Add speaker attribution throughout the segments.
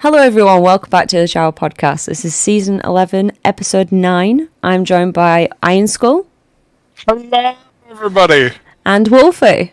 Speaker 1: Hello everyone, welcome back to the JAWA Podcast. This is season 11, episode 9. I'm joined by IronSkull.
Speaker 2: Hello everybody.
Speaker 1: And Wolfy.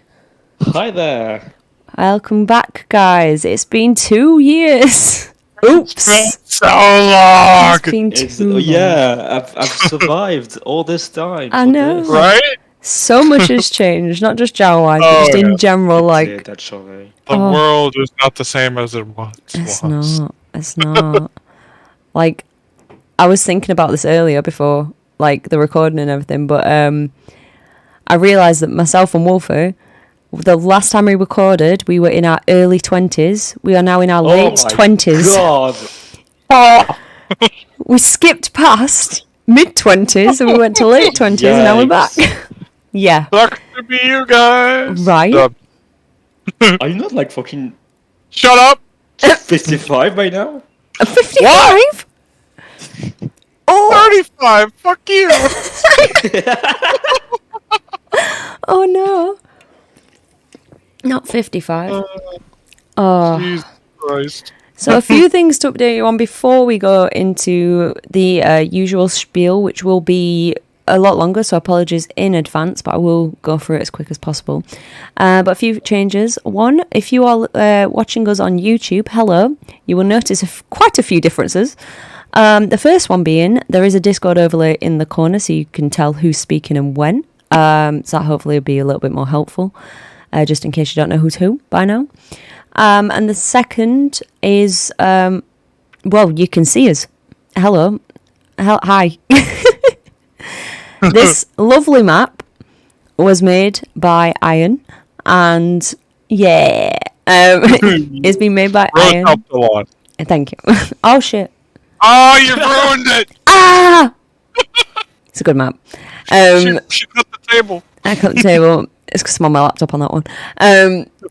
Speaker 3: Hi there.
Speaker 1: Welcome back, guys. It's been 2 years. Oops.
Speaker 2: It's been so long.
Speaker 1: It's been too long.
Speaker 3: Yeah, I've survived all this time.
Speaker 1: I know.
Speaker 3: This.
Speaker 2: Right?
Speaker 1: So much has changed, not just JAWA, but just in general, like...
Speaker 3: Yeah, that's alright.
Speaker 2: The world is not the same as it once was.
Speaker 1: It's not. Like, I was thinking about this earlier before, like, the recording and everything, but I realised that myself and Wolfie, the last time we recorded, we were in our early 20s. We are now in our late 20s.
Speaker 3: God.
Speaker 1: We skipped past mid-20s and we went to late 20s and now we're back. Yeah.
Speaker 2: Sucks to be you guys.
Speaker 1: Right.
Speaker 3: Are you not like fucking
Speaker 2: Shut up.
Speaker 3: 55 by now?
Speaker 1: 55? Oh.
Speaker 2: 35. Fuck you.
Speaker 1: Oh no. Not 55. Oh.
Speaker 2: Jesus Christ.
Speaker 1: So a few things to update you on before we go into the usual spiel, which will be a lot longer, so apologies in advance, but I will go through it as quick as possible. But a few changes. One, if you are watching us on YouTube, hello, you will notice quite a few differences. The first one being, there is a Discord overlay in the corner, so you can tell who's speaking and when. So that hopefully will be a little bit more helpful, just in case you don't know who's who by now. And the second is, well, you can see us. Hello. Hi. This lovely map was made by Iron, and yeah, it's been made by
Speaker 2: Rose
Speaker 1: Iron.
Speaker 2: helped a lot.
Speaker 1: Thank you. Oh shit.
Speaker 2: Oh, you ruined it.
Speaker 1: Ah! It's a good map.
Speaker 2: She cut the table.
Speaker 1: I cut the table. It's because I'm on my laptop on that one.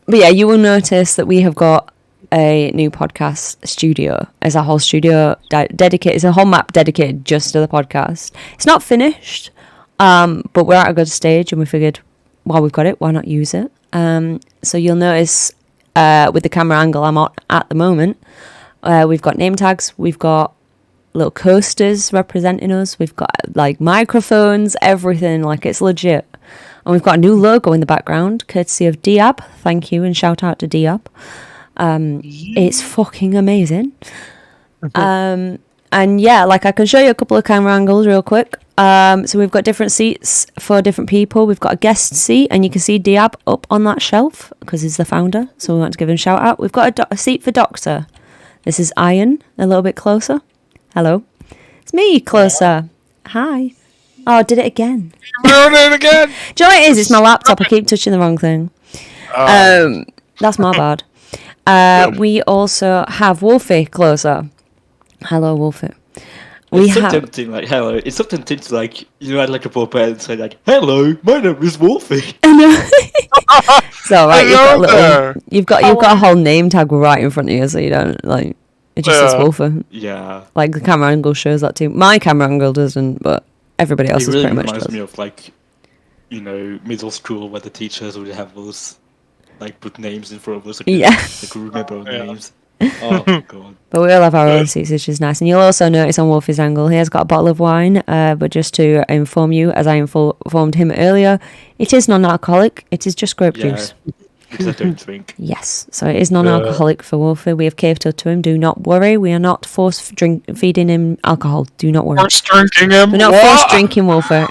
Speaker 1: But yeah, you will notice that we have got a new podcast studio. It's a whole studio dedicated. It's a whole map dedicated just to the podcast. It's not finished, but we're at a good stage, and we figured, while we've got it, why not use it? So you'll notice with the camera angle I'm at the moment, we've got name tags, we've got little coasters representing us, we've got like microphones, everything, like it's legit. And we've got a new logo in the background, courtesy of Diab. Thank you, and shout out to Diab. It's fucking amazing. And yeah, like I can show you a couple of camera angles real quick. So we've got different seats for different people. We've got a guest seat, and you can see Diab up on that shelf because he's the founder. So we want to give him a shout out. We've got a seat for Doctor. This is Iron, a little bit closer. Hello. It's me, closer. Hi. Oh, I did it again.
Speaker 2: You ruined it again.
Speaker 1: Do you know what it is? It's my laptop. I keep touching the wrong thing. That's my bad. We also have Wolfie closer. Hello, Wolfie.
Speaker 3: It's so tempting, like, hello. It's so tempting to, like, you know, like a pop and say, like, hello, my name is Wolfie.
Speaker 1: I know. It's all right.
Speaker 2: Hello
Speaker 1: You've got a whole name tag right in front of you, so you don't like. It just says Wolfie.
Speaker 3: Yeah.
Speaker 1: Like the camera angle shows that too. My camera angle doesn't, but everybody else
Speaker 3: really
Speaker 1: pretty much
Speaker 3: reminds
Speaker 1: does.
Speaker 3: me of, like, you know, middle school where the teachers would have those, like, put names in front of us.
Speaker 1: Yeah.
Speaker 3: They could remember names. Oh, God.
Speaker 1: But we all have our own seats, which is nice. And you'll also notice on Wolfie's angle, he has got a bottle of wine. But just to inform you, as I informed him earlier, it is non-alcoholic. It is just grape juice.
Speaker 3: Because I don't drink.
Speaker 1: Yes, so it is non-alcoholic for Wolfie. We have caved to him. Do not worry. We are not feeding him alcohol. Do not worry.
Speaker 2: Force drinking him.
Speaker 1: We're not force drinking Wolfie.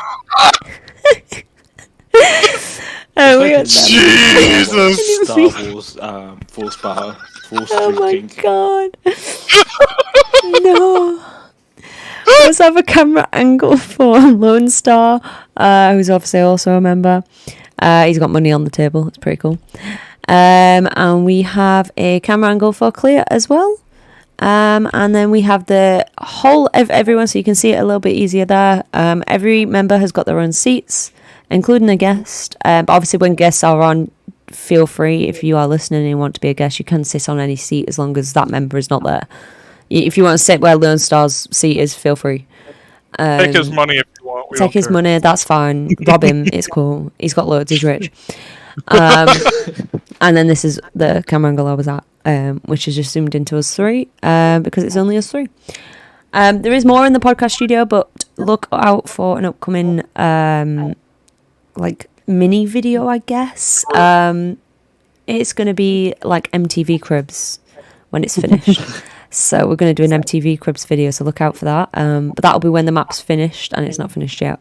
Speaker 2: Jesus.
Speaker 3: Star Wars, Force Power, Force drinking.
Speaker 1: Oh my god. No. Let's have a camera angle for Lone Star, who's obviously also a member. He's got money on the table. It's pretty cool. And we have a camera angle for Clear as well. And then we have the whole of everyone, so you can see it a little bit easier there. Every member has got their own seats, including a guest. But obviously when guests are on, feel free, if you are listening and you want to be a guest, you can sit on any seat as long as that member is not there. If you want to sit where Lone Star's seat is, feel free.
Speaker 2: Take his money if you want.
Speaker 1: Take his money, that's fine. Rob him, it's cool. He's got loads, he's rich. And then this is the camera angle I was at. which is just zoomed into us three, because it's only us three. There is more in the podcast studio, but look out for an upcoming like mini video, I guess. It's going to be like MTV Cribs when it's finished. So we're going to do an MTV Cribs video, so look out for that. But that'll be when the map's finished, and it's not finished yet.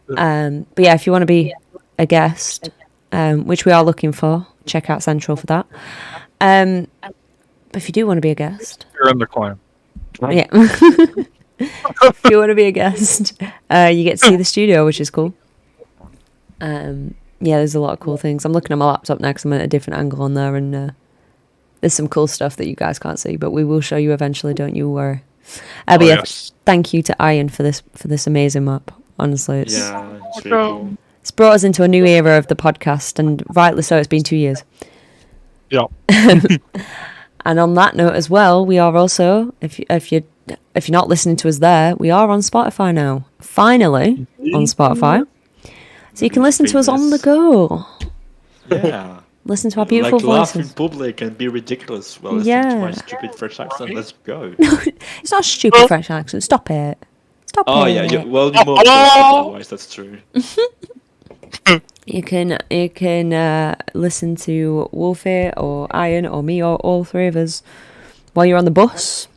Speaker 1: But yeah, if you want to be a guest, which we are looking for, check out Central for that. But if you do want to be a guest...
Speaker 2: You're in the clan.
Speaker 1: Yeah. If you want to be a guest, you get to see the studio, which is cool. Yeah, there's a lot of cool things. I'm looking at my laptop now because I'm at a different angle on there, and there's some cool stuff that you guys can't see, but we will show you eventually, don't you worry. But yeah,
Speaker 2: Yes.
Speaker 1: thank you to Iron for this amazing map. Honestly, it's
Speaker 3: It's really cool.
Speaker 1: it's brought us into a new era of the podcast, and rightly so. It's been 2 years.
Speaker 2: Yeah.
Speaker 1: And on that note as well, we are also, if you're not listening to us there, we are on Spotify now. Finally on Spotify, so you can listen to us on the go.
Speaker 3: Yeah.
Speaker 1: Listen to our beautiful
Speaker 3: like laugh in
Speaker 1: voices.
Speaker 3: public and be ridiculous while listening to my
Speaker 1: Yeah.
Speaker 3: stupid French accent. Let's go.
Speaker 1: It's not a stupid French accent. Stop it. Stop
Speaker 3: Oh
Speaker 1: it.
Speaker 3: yeah, well you're more otherwise, that's true.
Speaker 1: You can listen to Wolfy or Iron or me or all three of us while you're on the bus,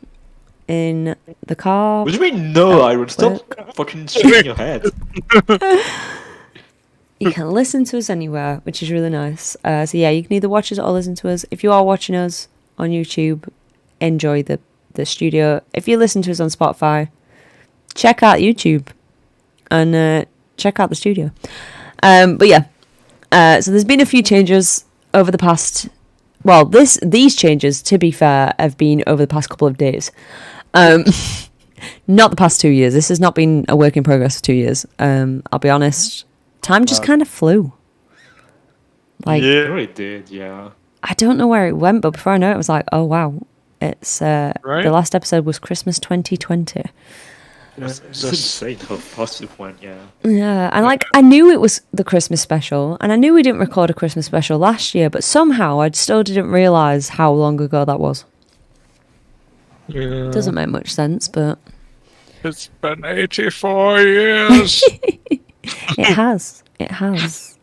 Speaker 1: in the car.
Speaker 3: What do you mean no, Iron? Stop fucking shaking your head.
Speaker 1: You can listen to us anywhere, which is really nice. So yeah, you can either watch us or listen to us. If you are watching us on YouTube, enjoy the studio. If you listen to us on Spotify, check out YouTube and check out the studio. But yeah, so there's been a few changes over the past. Well, these changes, to be fair, have been over the past couple of days. Not the past 2 years. This has not been a work in progress for 2 years. I'll be honest. Time just kind of flew. Like,
Speaker 2: Yeah.
Speaker 3: It really did, yeah.
Speaker 1: I don't know where it went, but before I know it, was like, oh wow, it's
Speaker 2: Right?
Speaker 1: the last episode was Christmas 2020.
Speaker 3: It's insane how fast it went, yeah.
Speaker 1: Yeah, and like I knew it was the Christmas special, and I knew we didn't record a Christmas special last year, but somehow I still didn't realise how long ago that was.
Speaker 2: Yeah.
Speaker 1: Doesn't make much sense, but
Speaker 2: It's been 84 years.
Speaker 1: it has. It has.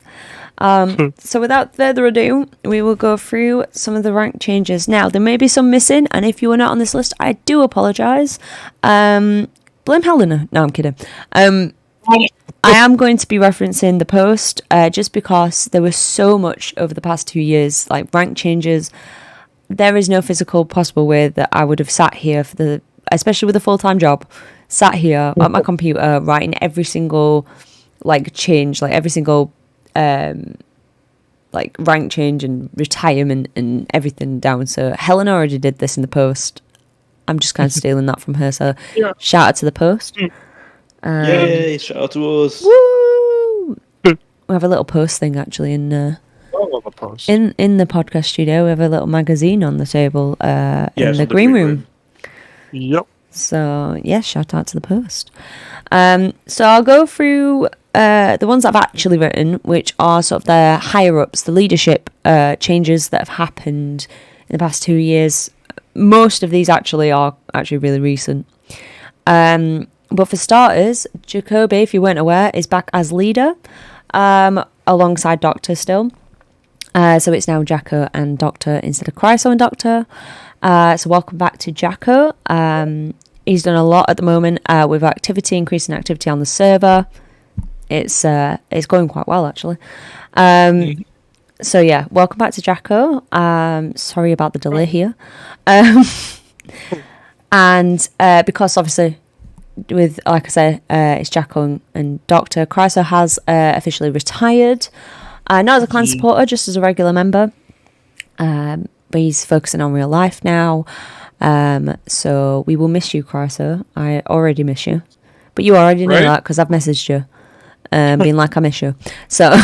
Speaker 1: So without further ado, we will go through some of the rank changes. Now, there may be some missing, and if you are not on this list, I do apologise. Blame Helena. No, I'm kidding. I am going to be referencing the post just because there was so much over the past 2 years, like rank changes. There is no physical possible way that I would have sat here for especially with a full-time job, sat here at my computer writing every single change, like every single like rank change and retirement and everything down. So Helena already did this in the post. I'm just kind of stealing that from her. So
Speaker 2: Yeah.
Speaker 1: shout out to the post.
Speaker 3: Yay, shout out to us.
Speaker 1: Woo! We have a little post thing actually in
Speaker 2: I love a post.
Speaker 1: the podcast studio. We have a little magazine on the table in
Speaker 3: Yes,
Speaker 1: the
Speaker 3: on
Speaker 1: green room.
Speaker 2: Yep.
Speaker 1: So yeah, shout out to the post. So I'll go through the ones I've actually written, which are sort of the higher ups, the leadership changes that have happened in the past 2 years. Most of these actually are really recent. But for starters, Jacoby, if you weren't aware, is back as leader alongside Doctor still. So it's now Jacko and Doctor instead of Chryso and Doctor. So welcome back to Jacko. He's done a lot at the moment with increasing activity on the server. It's going quite well actually. So yeah, welcome back to Jacko. Sorry about the delay here. And because obviously with, like I say, it's Jacko and Doctor, Chryso has officially retired. Not as a clan supporter, just as a regular member. But he's focusing on real life now. So we will miss you, Chryso. I already miss you. But you already know that because I've messaged you. Being like, I miss you. So,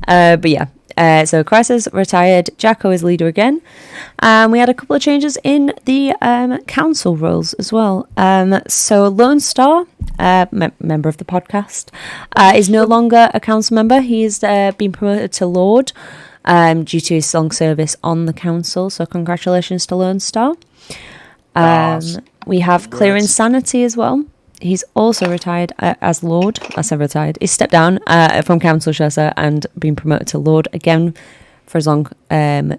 Speaker 1: but yeah. So Crisis retired, Jacko is leader again. We had a couple of changes in the council roles as well. So Lone Star, member of the podcast, is no longer a council member. He's been promoted to Lord due to his long service on the council. So congratulations to Lone Star. We have Clear Insanity as well. He's also retired as Lord. I said retired. He's stepped down from council, and been promoted to Lord again for his long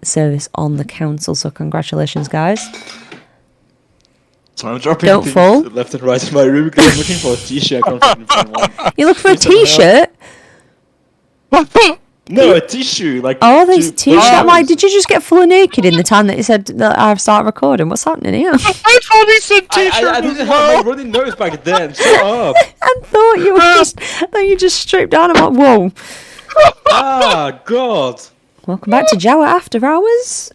Speaker 1: service on the council. So congratulations, guys.
Speaker 3: So I'm dropping
Speaker 1: Don't fall.
Speaker 3: left and right in my room because I'm looking for a t-shirt. I can't find one.
Speaker 1: You look for a t-shirt?
Speaker 3: No, a tissue. Like
Speaker 1: There's a t-shirt. I'm like, did you just get fully naked in the time that you said that I've started recording? What's happening here?
Speaker 2: I thought he said t-shirt
Speaker 3: I
Speaker 2: as
Speaker 3: didn't
Speaker 2: well.
Speaker 3: have my running nose back then. Shut up.
Speaker 1: I thought you were just stripped down. I'm like, whoa.
Speaker 3: Ah, God.
Speaker 1: Welcome back to JAWA After Hours.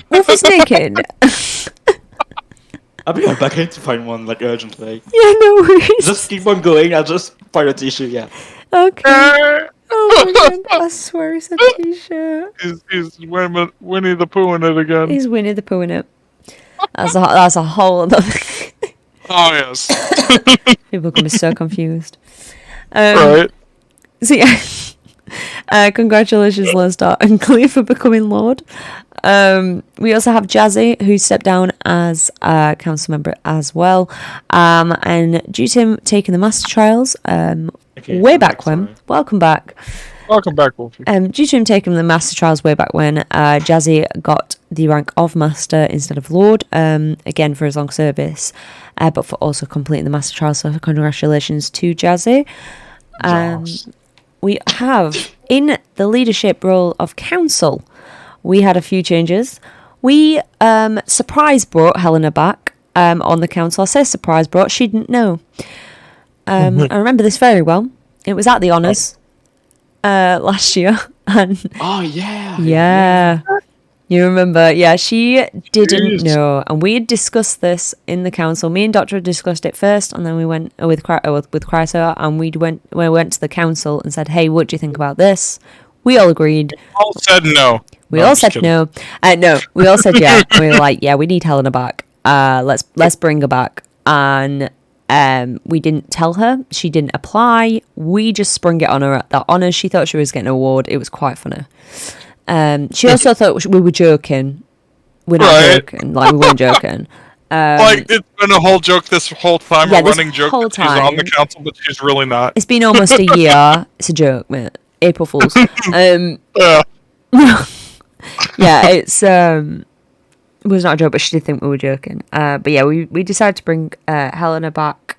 Speaker 1: Wolf is naked.
Speaker 3: I'll be right back. I need to find one like urgently.
Speaker 1: Yeah, no worries.
Speaker 3: Just keep on going. I'll just find a t-shirt. Yeah.
Speaker 1: Okay. Oh my god, I swear it's a t-shirt.
Speaker 2: He's Winnie the Pooh in it again.
Speaker 1: He's Winnie the Pooh in it. That's a whole other thing.
Speaker 2: Oh, yes.
Speaker 1: People can be so confused.
Speaker 2: Right.
Speaker 1: So yeah, congratulations, Lone Star and Clea for becoming Lord. We also have Jazzy, who stepped down as a council member as well. And due to him taking the master trials, way back when, welcome back.
Speaker 2: Welcome back, Wolfie.
Speaker 1: Due to him taking the master trials way back when, Jazzy got the rank of master instead of Lord, again for his long service, but for also completing the master trials. So congratulations to Jazzy. We have in the leadership role of council, we had a few changes. We surprise brought Helena back on the council. I say surprise brought, she didn't know. I remember this very well. It was at the honours last year. And
Speaker 3: Oh, yeah.
Speaker 1: yeah. You remember? Yeah, she didn't know. And we had discussed this in the council. Me and Doctor had discussed it first, and then we went with Chryso, and we went to the council and said, hey, what do you think about this? We all agreed.
Speaker 2: All said no.
Speaker 1: We all said no. No, we all said yeah. We were like, yeah, we need Helena back. Let's bring her back. And we didn't tell her. She didn't apply. We just sprung it on her at the honours. She thought she was getting an award. It was quite funny. She also thought we were joking. We're not joking. Like, we weren't joking.
Speaker 2: Like, it's been a whole joke this whole time.
Speaker 1: Yeah,
Speaker 2: a
Speaker 1: this
Speaker 2: running joke
Speaker 1: whole
Speaker 2: that she's on the council, but she's really not.
Speaker 1: It's been almost a year. It's a joke, mate. April Fools.
Speaker 2: Yeah.
Speaker 1: Yeah, it's it was not a joke, but she did think we were joking. But yeah, we decided to bring Helena back.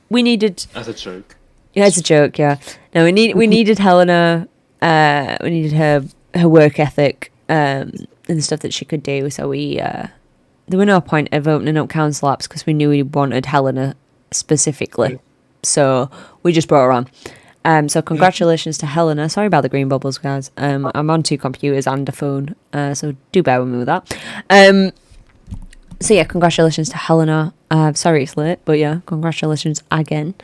Speaker 1: We needed
Speaker 3: As a joke.
Speaker 1: Yeah, it's a joke. Yeah, no, we needed Helena. We needed her work ethic and the stuff that she could do. So we there were no point of opening up council apps because we knew we wanted Helena specifically. So we just brought her on. So congratulations to Helena. Sorry about the green bubbles, guys. I'm on 2 computers and a phone, so do bear with me with that. So yeah, congratulations to Helena. Sorry it's late, but yeah, congratulations again.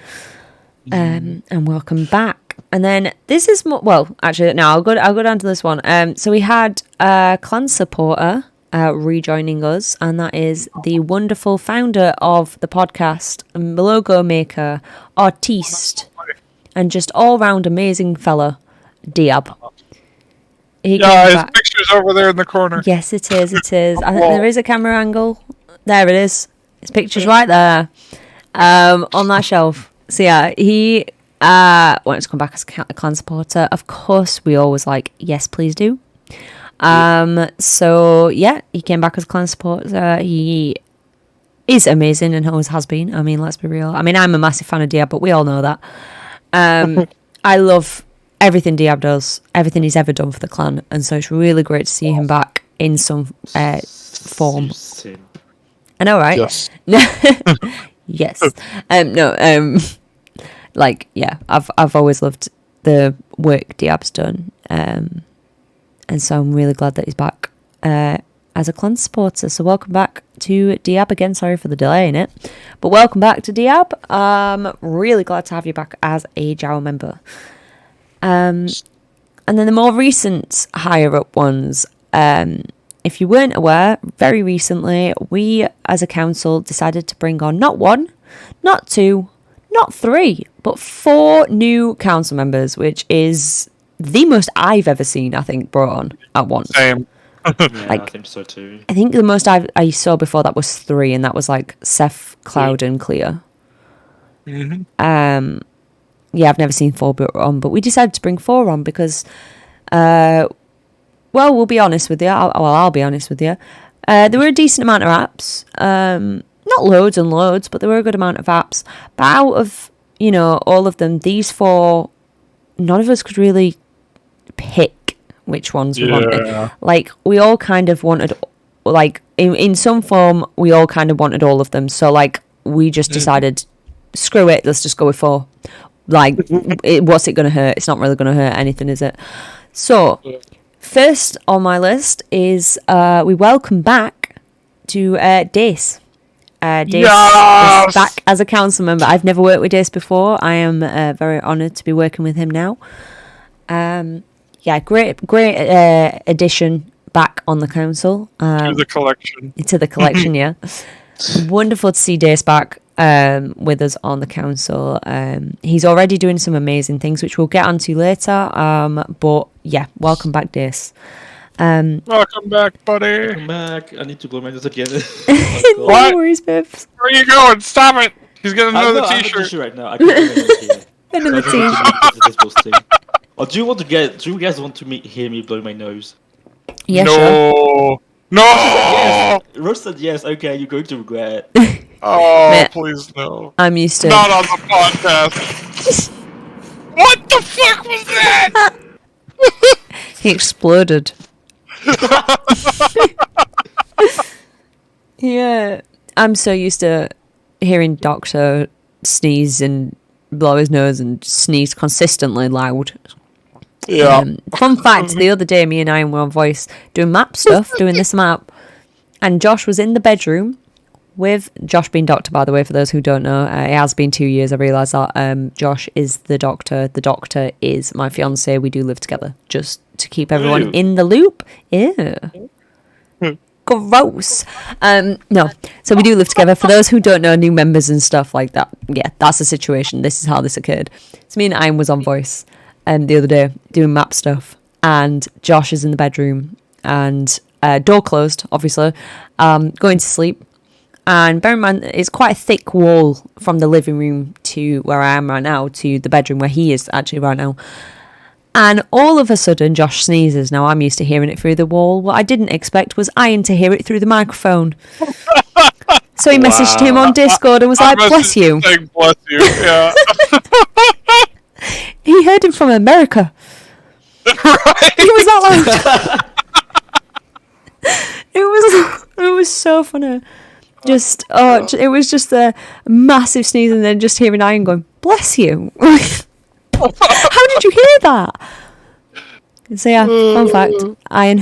Speaker 1: And welcome back. And then this is actually no, I'll go down to this one. So we had a clan supporter rejoining us, and that is the wonderful founder of the podcast, logo maker, artiste, and just all-round amazing fella, Diab. His
Speaker 2: picture's over there in the corner.
Speaker 1: Yes, it is. It is. I think there is a camera angle. There it is. His picture's right there, on that shelf. So yeah, he wanted to come back as a clan supporter. Of course, we always like, yes, please do. So yeah, he came back as a clan supporter. He is amazing and always has been. I mean, let's be real. I mean, I'm a massive fan of Diab, but we all know that. I love everything Diab does, everything he's ever done for the clan, and so it's really great to see him back in some form. I know, right?
Speaker 2: Yes.
Speaker 1: Yes. Like, yeah, I've always loved the work Diab's done, and so I'm really glad that he's back as a clan supporter. So welcome back to Diab again. Sorry for the delay in it, but welcome back to Diab. Really glad to have you back as a JAWA member. And And then the more recent higher up ones, if you weren't aware, very recently, we as a council decided to bring on not 1, not 2, not 3, but 4 new council members, which is the most I've ever seen, I think, brought on at once.
Speaker 2: Same.
Speaker 3: Yeah, I think so too.
Speaker 1: I think the most I saw before that was 3, and that was like Seth, Cloud, and Cleo.
Speaker 2: Mm-hmm.
Speaker 1: Yeah, I've never seen 4 brought on, but we decided to bring 4 on because, well, we'll be honest with you. I'll be honest with you. There were a decent amount of apps. Not loads and loads, but there were a good amount of apps. But out of, all of them, these 4, none of us could really pick which ones we wanted. Like, we all kind of wanted, like, in some form, we all kind of wanted all of them. So, like, we just decided, screw it, let's just go with 4. Like, what's it going to hurt? It's not really going to hurt anything, is it? So, first on my list is we welcome back to Dace. Dace is back as a council member. I've never worked with Dace before. I am very honoured to be working with him now. Great addition back on the council.
Speaker 2: To the collection.
Speaker 1: To the collection, yeah. Wonderful to see Dace back with us on the council. He's already doing some amazing things, which we'll get onto later. But yeah, welcome back, Dace.
Speaker 2: Welcome back, buddy.
Speaker 3: Welcome back. I need to blow my nose again.
Speaker 1: No worries, Bibbs.
Speaker 2: Where are you going? Stop it. He's getting another t-shirt.
Speaker 3: I have a t-shirt right now. I can't
Speaker 1: Another t-shirt.
Speaker 3: Or do you guys want to hear me blow my nose?
Speaker 1: Yeah,
Speaker 2: no.
Speaker 1: sure.
Speaker 2: No.
Speaker 3: Yes. Rose said yes. Okay, you're going to regret.
Speaker 2: Oh,
Speaker 1: Man,
Speaker 2: please no.
Speaker 1: I'm used to
Speaker 2: Not on the podcast. What the fuck was that?
Speaker 1: He exploded. Yeah, I'm so used to hearing Doctor sneeze and blow his nose and sneeze consistently loud.
Speaker 2: Yeah.
Speaker 1: Fun fact, the other day me and Ian were on voice doing map stuff, doing this map, and Josh was in the bedroom with Josh being Doctor, by the way, for those who don't know. It has been 2 years, I realise that. Josh is the Doctor. The Doctor is my fiance. We do live together, just to keep everyone in the loop. Ew. Gross. No, so we do live together. For those who don't know, new members and stuff like that, yeah, that's the situation. This is how this occurred. So me and Ian was on voice the other day doing map stuff, and Josh is in the bedroom, and door closed, obviously, going to sleep. And bear in mind, it's quite a thick wall from the living room to where I am right now, to the bedroom where he is actually right now. And all of a sudden, Josh sneezes. Now, I'm used to hearing it through the wall. What I didn't expect was Ian to hear it through the microphone. So he messaged him on Discord and was like, bless you.
Speaker 2: Saying, bless you, yeah.
Speaker 1: He heard him from America.
Speaker 2: Right?
Speaker 1: It was that loud. It was so funny. It was just a massive sneeze, and then just hearing Ian going, bless you. How did you hear that? So yeah, fun fact, Ian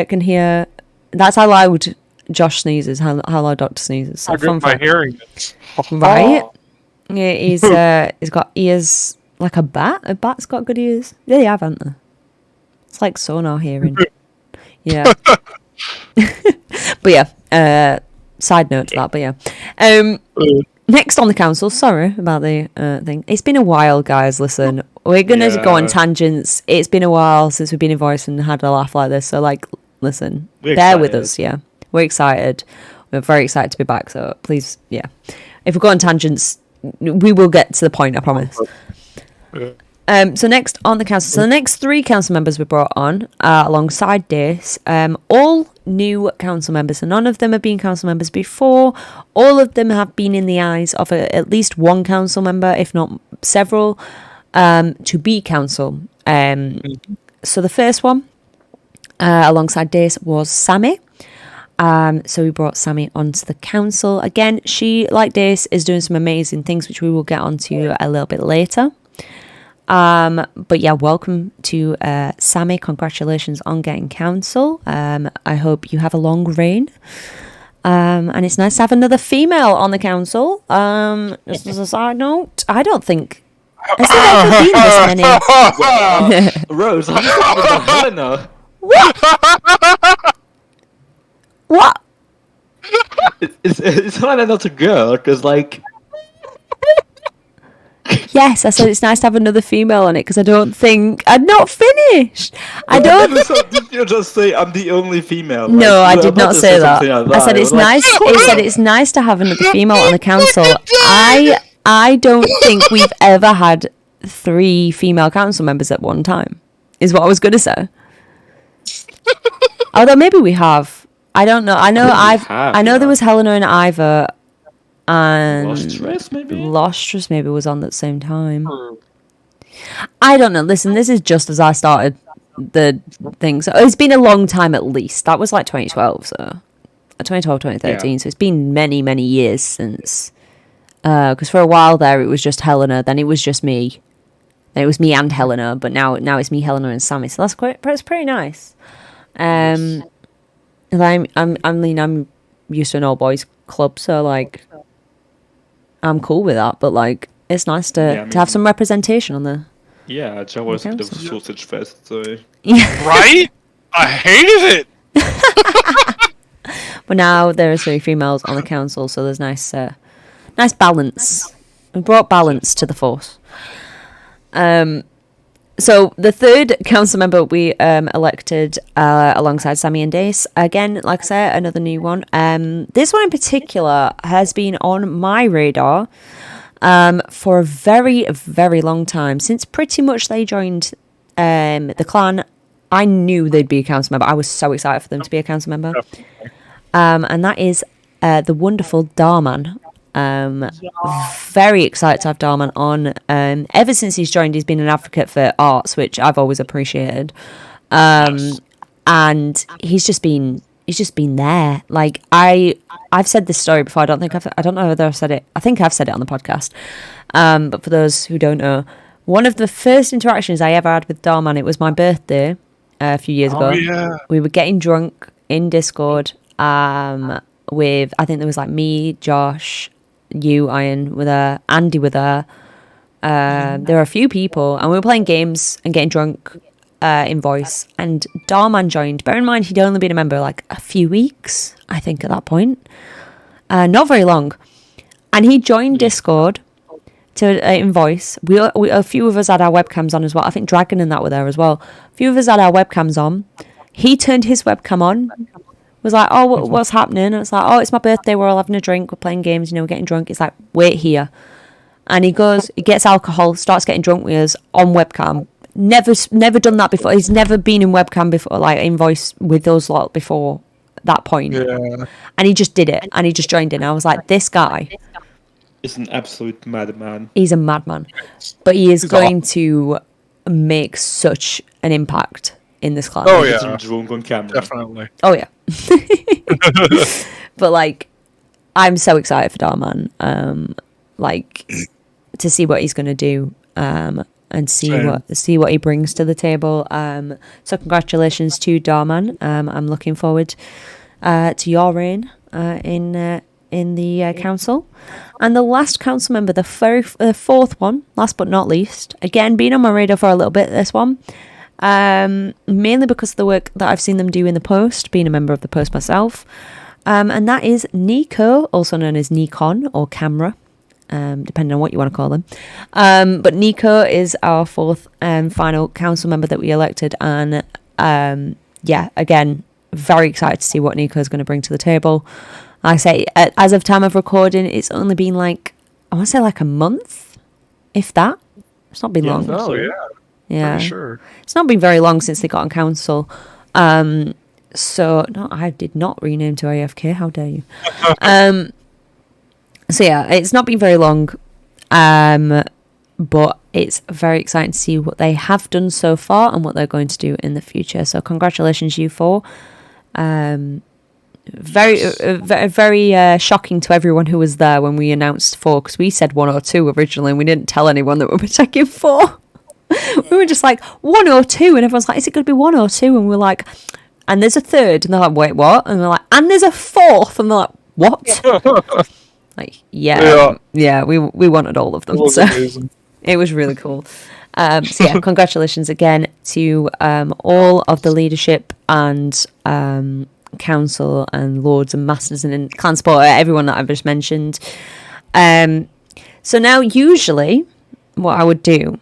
Speaker 1: can hear. That's how loud Josh sneezes, how loud Doctor sneezes. So
Speaker 2: How good my hearing is.
Speaker 1: Right? Yeah, he's got ears like a bat. A bat's got good ears. Yeah, they have, haven't they? It's like sonar hearing. Yeah. But yeah, side note to that, but yeah. Next on the council, sorry about the thing. It's been a while, guys, listen. We're going to go on tangents. It's been a while since we've been in voice and had a laugh like this, so, like, listen, bear with us, yeah. We're excited. We're very excited to be back, so please, yeah. If we go on tangents, we will get to the point, I promise. So next on the council, so the next 3 council members we brought on alongside this, all new council members, so none of them have been council members before. All of them have been in the eyes of at least one council member, if not several, to be council. So the first one alongside this was Sammy. So we brought Sammy onto the council. Again, she, like this, is doing some amazing things, which we will get onto a little bit later. But yeah, welcome to Sammy. Congratulations on getting council. I hope you have a long reign. And it's nice to have another female on the council. Just as a side note, I don't think Has there ever been this many?
Speaker 3: Rose, how do you talking about Helena?
Speaker 1: What?
Speaker 3: Is Helena not a girl? Because, like...
Speaker 1: Yes, I said it's nice to have another female on it because I don't think I'd not finished. I don't.
Speaker 3: Did you just say I'm the only female?
Speaker 1: No, I
Speaker 3: Like,
Speaker 1: did not say that. I said it's nice.
Speaker 3: Like,
Speaker 1: It said it's nice to have another female on the council. I don't think we've ever had 3 female council members at one time. Is what I was going to say. Although maybe we have. I don't know. I know there was Helena and Ivor. And Lostress maybe was on at the same time. I don't know. Listen, this is just as I started the thing. So it's been a long time at least. That was like 2012, so 2012, 2013. Yeah. So it's been many, many years since. Because for a while there it was just Helena, then it was just me. Then it was me and Helena, but now it's me, Helena, and Sammy. So that's pretty nice. I'm used to an all boys club, so like. I'm cool with that, but like it's nice to have some representation on the.
Speaker 3: Yeah, JAWA was a bit of a sausage fest, so.
Speaker 2: Right? I hated it.
Speaker 1: But now there are 3 females on the council, so there's nice balance. We brought balance to the force. So the third council member we elected alongside Sammy and Dace, again, like I said, another new one. This one in particular has been on my radar for a very, very long time. Since pretty much they joined the clan, I knew they'd be a council member. I was so excited for them to be a council member. And that is the wonderful Darman. Very excited to have Darman on. Ever since he's joined, he's been an advocate for arts, which I've always appreciated. And he's just been there. Like I've said this story before. I don't know whether I've said it. I think I've said it on the podcast. But for those who don't know, one of the first interactions I ever had with Darman, it was my birthday a few years ago.
Speaker 2: Yeah.
Speaker 1: We were getting drunk in Discord. With I think there was like me, Josh, you, Iron, with her, Andy with her. There were a few people, and we were playing games and getting drunk in voice. And Darman joined. Bear in mind, he'd only been a member like a few weeks, I think, at that point. Not very long. And he joined Discord to in voice. We a few of us had our webcams on as well. I think Dragon and that were there as well. A few of us had our webcams on. He turned his webcam on. Was like, oh, what's happening? And it's like, oh, it's my birthday. We're all having a drink. We're playing games. We're getting drunk. It's like, wait here. And he gets alcohol, starts getting drunk with us on webcam. Never done that before. He's never been in webcam before, like in voice with us lot before that point. Yeah. And he just did it. And he just joined in. I was like, this guy
Speaker 3: is an absolute madman.
Speaker 1: He's a madman. But he is going to make such an impact in this class.
Speaker 2: Oh yeah,
Speaker 3: drunk on camera.
Speaker 2: Definitely.
Speaker 1: Oh yeah. But like, I'm so excited for Darman. Like to see what he's gonna do. And see what he brings to the table. So congratulations to Darman. I'm looking forward to your reign in the council. And the last council member, the fourth one, last but not least, again being on my radar for a little bit. This one. Mainly because of the work that I've seen them do in the Post, being a member of the Post myself, and that is Nico, also known as Nikon or Camera, depending on what you want to call them. But Nico is our fourth and final council member that we elected, and again, very excited to see what Nico is going to bring to the table. Like I say, as of time of recording, it's only been like, I want to say like a month, if that. It's not been long.
Speaker 2: Oh yeah.
Speaker 1: Yeah,
Speaker 2: sure.
Speaker 1: It's not been very long since they got on council. So no, I did not rename to AFK. How dare you? So yeah, it's not been very long. But it's very exciting to see what they have done so far and what they're going to do in the future. So congratulations, you four. Very shocking to everyone who was there when we announced 4, because we said 1 or 2 originally, and we didn't tell anyone that we were taking 4. We were just like 1 or 2, and everyone's like, is it going to be 1 or 2? And we're like, and there's a third, and they're like, wait, what? And we're like, and there's a 4th, and they're like, what? Like, yeah, we wanted all of them. So It was really cool. So yeah, congratulations again to all of the leadership and council and lords and masters and clan support, everyone that I've just mentioned. So now usually what I would do,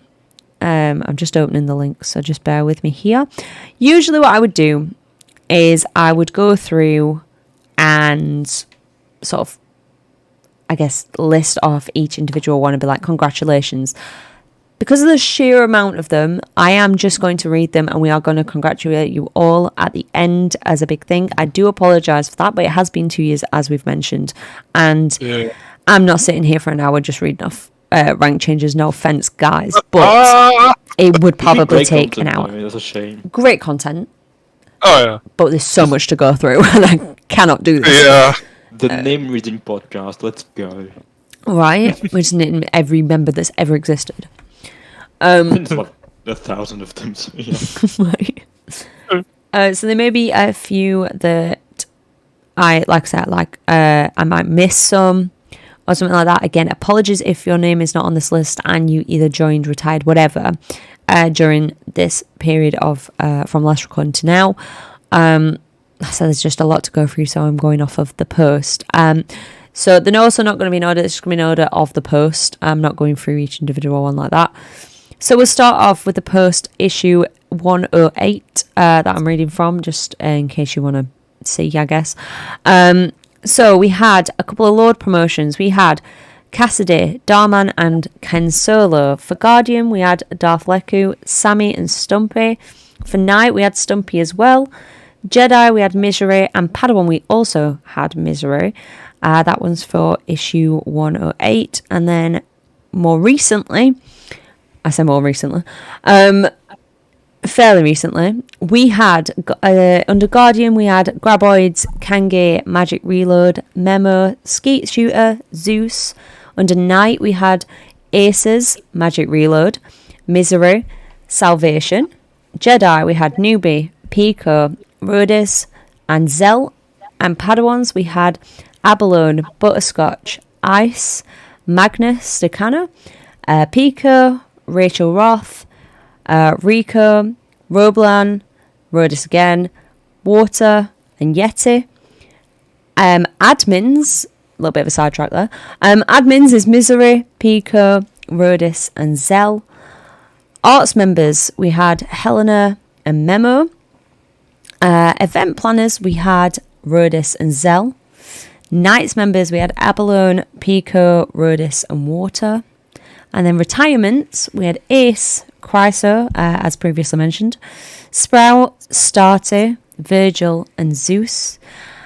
Speaker 1: I'm just opening the link, so just bear with me here. Usually what I would do is I would go through and sort of, I guess, list off each individual one and be like, congratulations. Because of the sheer amount of them, I am just going to read them and we are going to congratulate you all at the end as a big thing. I do apologise for that, but it has been 2 years, as we've mentioned. And I'm not sitting here for an hour just reading off rank changes. No offence, guys. But it would probably take an hour.
Speaker 3: That's a shame.
Speaker 1: Great content.
Speaker 2: Oh, yeah.
Speaker 1: But there's so much to go through and I cannot do this.
Speaker 2: Yeah.
Speaker 3: The name reading podcast, let's go.
Speaker 1: Right? We're just naming every member that's ever existed.
Speaker 3: It's like 1,000 of them. So, yeah.
Speaker 1: Right. So there may be a few that I might miss some or something like that. Again, apologies if your name is not on this list and you either joined, retired, whatever, during this period of from last recording to now. So there's just a lot to go through, so I'm going off of the post. So they're also not going to be in order. It's just going to be in order of the post. I'm not going through each individual one like that. So we'll start off with the post issue 108 that I'm reading from, just in case you want to see, I guess. So we had a couple of Lord promotions. We had Cassidy, Darman and Ken Solo. For Guardian, we had Darth Leku, Sammy and Stumpy. For Knight, we had Stumpy as well. Jedi, we had Misery. And Padawan, we also had Misery. That one's for issue 108. And then more recently, I say more recently, fairly recently, we had, under Guardian, we had Graboids, Kangi, Magic Reload, Memo, Skeet Shooter, Zeus. Under Knight, we had Aces, Magic Reload, Misery, Salvation. Jedi, we had Newbie, Pico, Rodis, and Zell. And Padawans, we had Abalone, Butterscotch, Ice, Magnus, Stakana, Pico, Rachel Roth, Rico, Roblan, Rodis again, Water, and Yeti. Admins, a little bit of a sidetrack there. Admins is Misery, Pico, Rodis, and Zell. Arts members, we had Helena and Memo. Event planners, we had Rodis and Zell. Knights members, we had Abalone, Pico, Rodis, and Water. And then retirements, we had Ace, Chryso, as previously mentioned, Sprout, Starty, Virgil, and Zeus.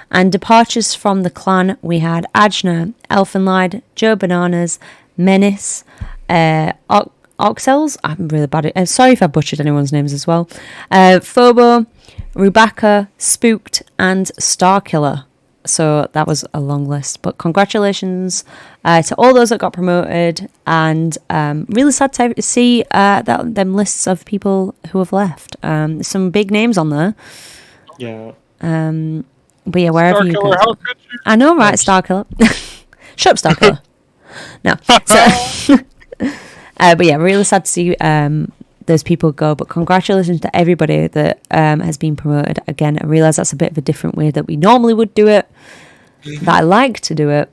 Speaker 1: And departures from the clan, we had Ajna, Elfenlied, Joe Bananas, Menace, Oxels, I'm really bad at sorry if I butchered anyone's names as well, Phobo, Rubaka, Spooked, and Starkiller. So that was a long list, but congratulations to all those that got promoted, and really sad to see that them lists of people who have left. Some big names on there.
Speaker 3: Yeah.
Speaker 1: But yeah, wherever you go.
Speaker 2: How could you?
Speaker 1: I know, right, Starkiller. Shut up, Starkiller. No. So, but yeah, really sad to see those people go, but congratulations to everybody that has been promoted. Again, I realise that's a bit of a different way that we normally would do it, that I like to do it,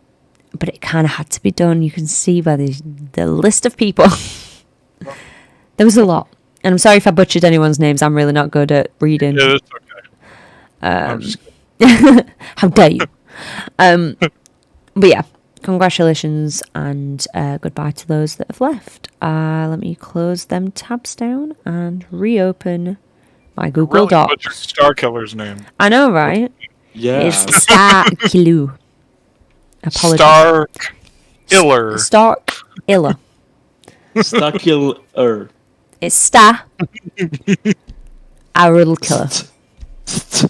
Speaker 1: but it kind of had to be done. You can see by the list of people. There was a lot, and I'm sorry if I butchered anyone's names. I'm really not good at reading.
Speaker 2: Yeah, that's okay.
Speaker 1: How dare you? But yeah, congratulations and goodbye to those that have left. Let me close them tabs down and reopen my Google
Speaker 2: Really
Speaker 1: Docs.
Speaker 2: butchered Starkiller's name.
Speaker 1: I know, right?
Speaker 3: Yeah.
Speaker 1: It's Starkiller. Apologies.
Speaker 2: Starkiller.
Speaker 1: Starkiller.
Speaker 3: Starkiller.
Speaker 1: It's Star. Our little killer.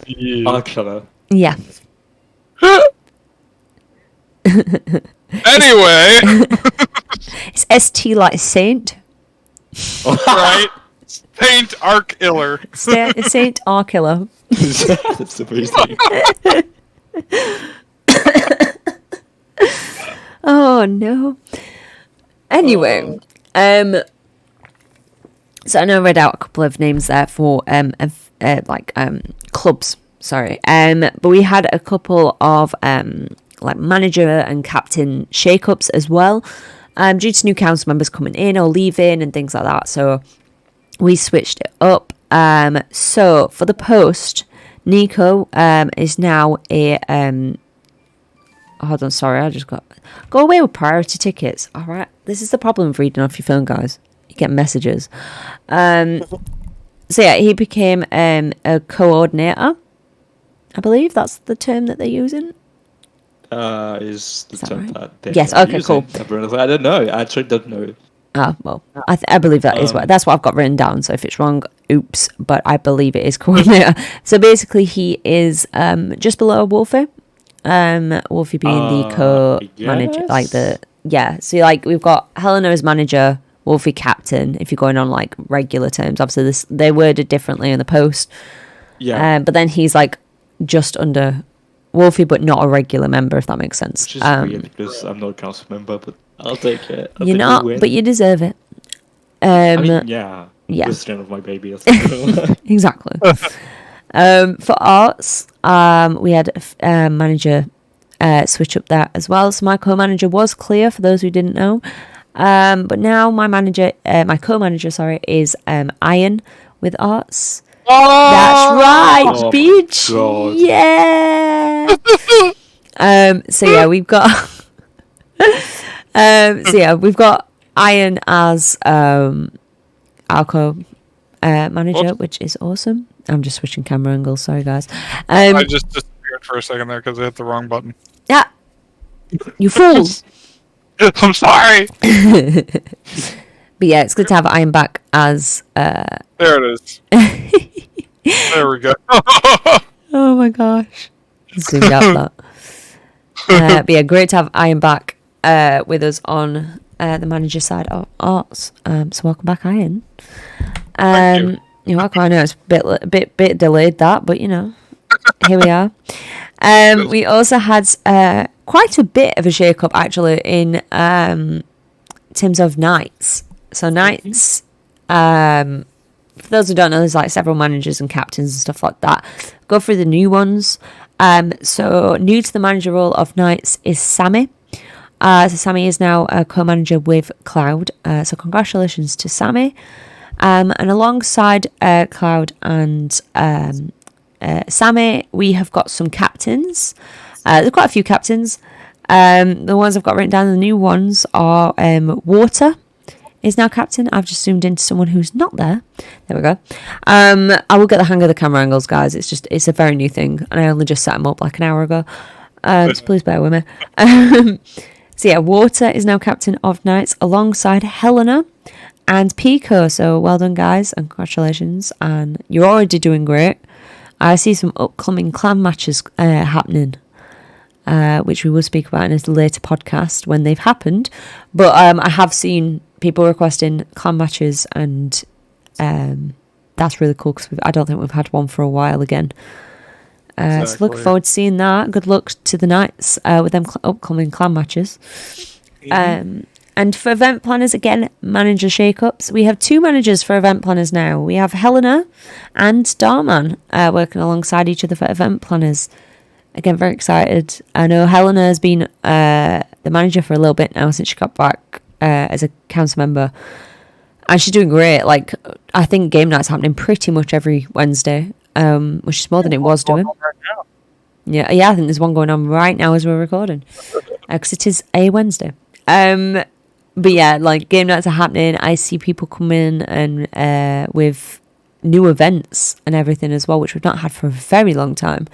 Speaker 2: Yeah.
Speaker 3: Arkiller.
Speaker 1: Yeah.
Speaker 2: Anyway.
Speaker 1: It's ST like Saint.
Speaker 2: Right. Saint Arkiller.
Speaker 1: Saint Arkiller.
Speaker 3: That's amazing.
Speaker 1: Oh no. Anyway, So I know I read out a couple of names there for clubs. Sorry. But we had a couple of like manager and captain shake-ups as well, due to new council members coming in or leaving and things like that. So we switched it up. So for the post, Nico is now a hold on, sorry, I just go away with priority tickets. All right, this is the problem of reading off your phone, guys. You get messages. So yeah, he became a coordinator. I believe that's the term that they're using.
Speaker 3: Is the term
Speaker 1: right?
Speaker 3: that
Speaker 1: Yes. Okay. Cool.
Speaker 3: I don't know. I actually don't know.
Speaker 1: Well, I believe that is what that's what I've got written down. So if it's wrong, oops. But I believe it is coordinator. So basically, he is just below Wolfy. Wolfy being the co-manager, like So like we've got Helena as manager, Wolfy captain. If you're going on like regular terms, obviously they're worded differently in the post.
Speaker 3: Yeah.
Speaker 1: But then he's like just under Wolfy, but not a regular member, if that makes sense.
Speaker 3: Which is weird because I'm not a council member, but I'll take it.
Speaker 1: You're not, but you deserve it.
Speaker 3: I mean, yeah. It's the of my baby.
Speaker 1: Exactly. For arts, we had a manager switch up there as well. So my co-manager was clear, for those who didn't know. But now my co-manager, is Iron with arts.
Speaker 2: Oh!
Speaker 1: That's right,
Speaker 3: Oh
Speaker 1: bitch.
Speaker 3: God.
Speaker 1: Yeah. So yeah, we've got. We've got Iron as our co-manager, which is awesome. I'm just switching camera angles. Sorry, guys.
Speaker 2: I just disappeared for a second there because I hit the wrong button.
Speaker 1: Yeah. You fools.
Speaker 2: I'm sorry.
Speaker 1: But yeah, it's good to have Iron back as.
Speaker 2: There it is. There we go.
Speaker 1: Oh my gosh. Zoomed out that. But yeah, great to have Iron back with us on the manager side of arts. So welcome back, Iron.
Speaker 2: Thank you.
Speaker 1: You're welcome. I know it's a bit delayed that, but you know, here we are. We also had quite a bit of a shake-up actually in terms of nights. So nights, for those who don't know, there's like several managers and captains and stuff like that. Go through the new ones. So new to the manager role of nights is Sammy. So Sammy is now a co-manager with Cloud. So congratulations to Sammy. And alongside Cloud and Sammy, we have got some captains. There's quite a few captains. The ones I've got written down, the new ones are Water is now captain. I've just zoomed into someone who's not there. There we go. I will get the hang of the camera angles, guys. It's a very new thing, and I only just set them up like an hour ago. So please bear with me. So yeah, Water is now captain of Knights alongside Helena and Pico. So well done, guys, and congratulations. And you're already doing great. I see some upcoming clan matches happening, which we will speak about in a later podcast when they've happened. But I have seen people requesting clan matches, and that's really cool because I don't think we've had one for a while again. So looking forward to seeing that. Good luck to the Knights with them upcoming clan matches. And for event planners, again, manager shake-ups. We have two managers for event planners now. We have Helena and Starman working alongside each other for event planners. Again, very excited. I know Helena has been the manager for a little bit now since she got back as a council member. And she's doing great. Like, I think game night's happening pretty much every Wednesday, which is more than it was doing. Yeah, I think there's one going on right now as we're recording. Because it is a Wednesday. But yeah, like game nights are happening. I see people come in and with new events and everything as well, which we've not had for a very long time.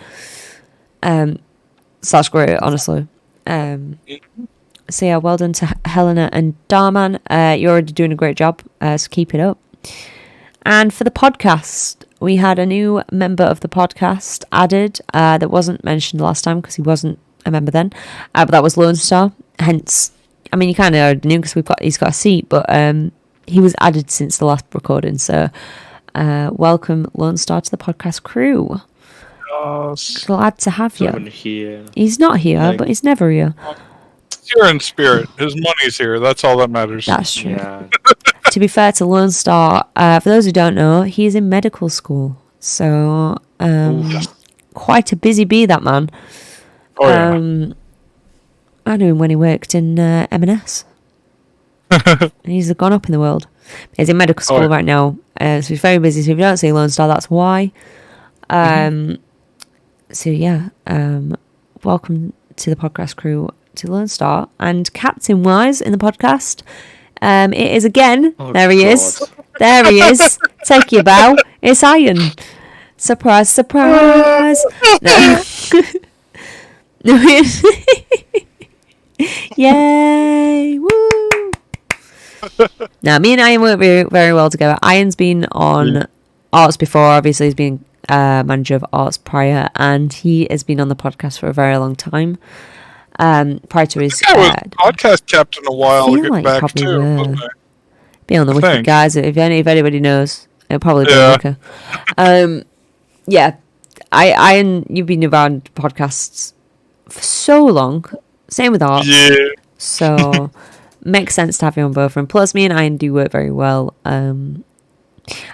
Speaker 1: So that's great, honestly. So yeah, well done to Helena and Darman. You're already doing a great job, so keep it up. And for the podcast, we had a new member of the podcast added that wasn't mentioned last time because he wasn't a member then, but that was Lone Star. Hence, I mean, you kind of already knew because he's got a seat, but he was added since the last recording. So welcome, Lone Star, to the podcast crew.
Speaker 2: Yes.
Speaker 1: Glad to have you.
Speaker 3: Here.
Speaker 1: He's not here, but he's never here.
Speaker 2: here in spirit. His money's here. That's all that matters.
Speaker 1: That's true.
Speaker 3: Yeah.
Speaker 1: To be fair to Lone Star, for those who don't know, he's in medical school. So, quite a busy bee, that man.
Speaker 2: Oh, yeah.
Speaker 1: I knew him when he worked in M&S. He's gone up in the world. He's in medical school right now. So he's very busy. So if you don't see Lone Star, that's why. So yeah, welcome to the podcast crew, to Lone Star and Captain Wise in the podcast. It is again. There he is. There he is. Take your bow. It's Iron. Surprise, surprise. No. Yay! Woo! Now, me and Iron work very, very well together. Iron's been on Arts before. Obviously, he's been manager of Arts prior, and he has been on the podcast for a very long time. Prior to his
Speaker 2: podcast captain a while
Speaker 1: I feel like
Speaker 2: back too. Wasn't I?
Speaker 1: Be on the wiki, guys. If anybody knows, it'll probably be on the wiki. Yeah, Iron, you've been around podcasts for so long. Same with Arts.
Speaker 2: Yeah.
Speaker 1: So makes sense to have you on both. And plus, me and Iron do work very well.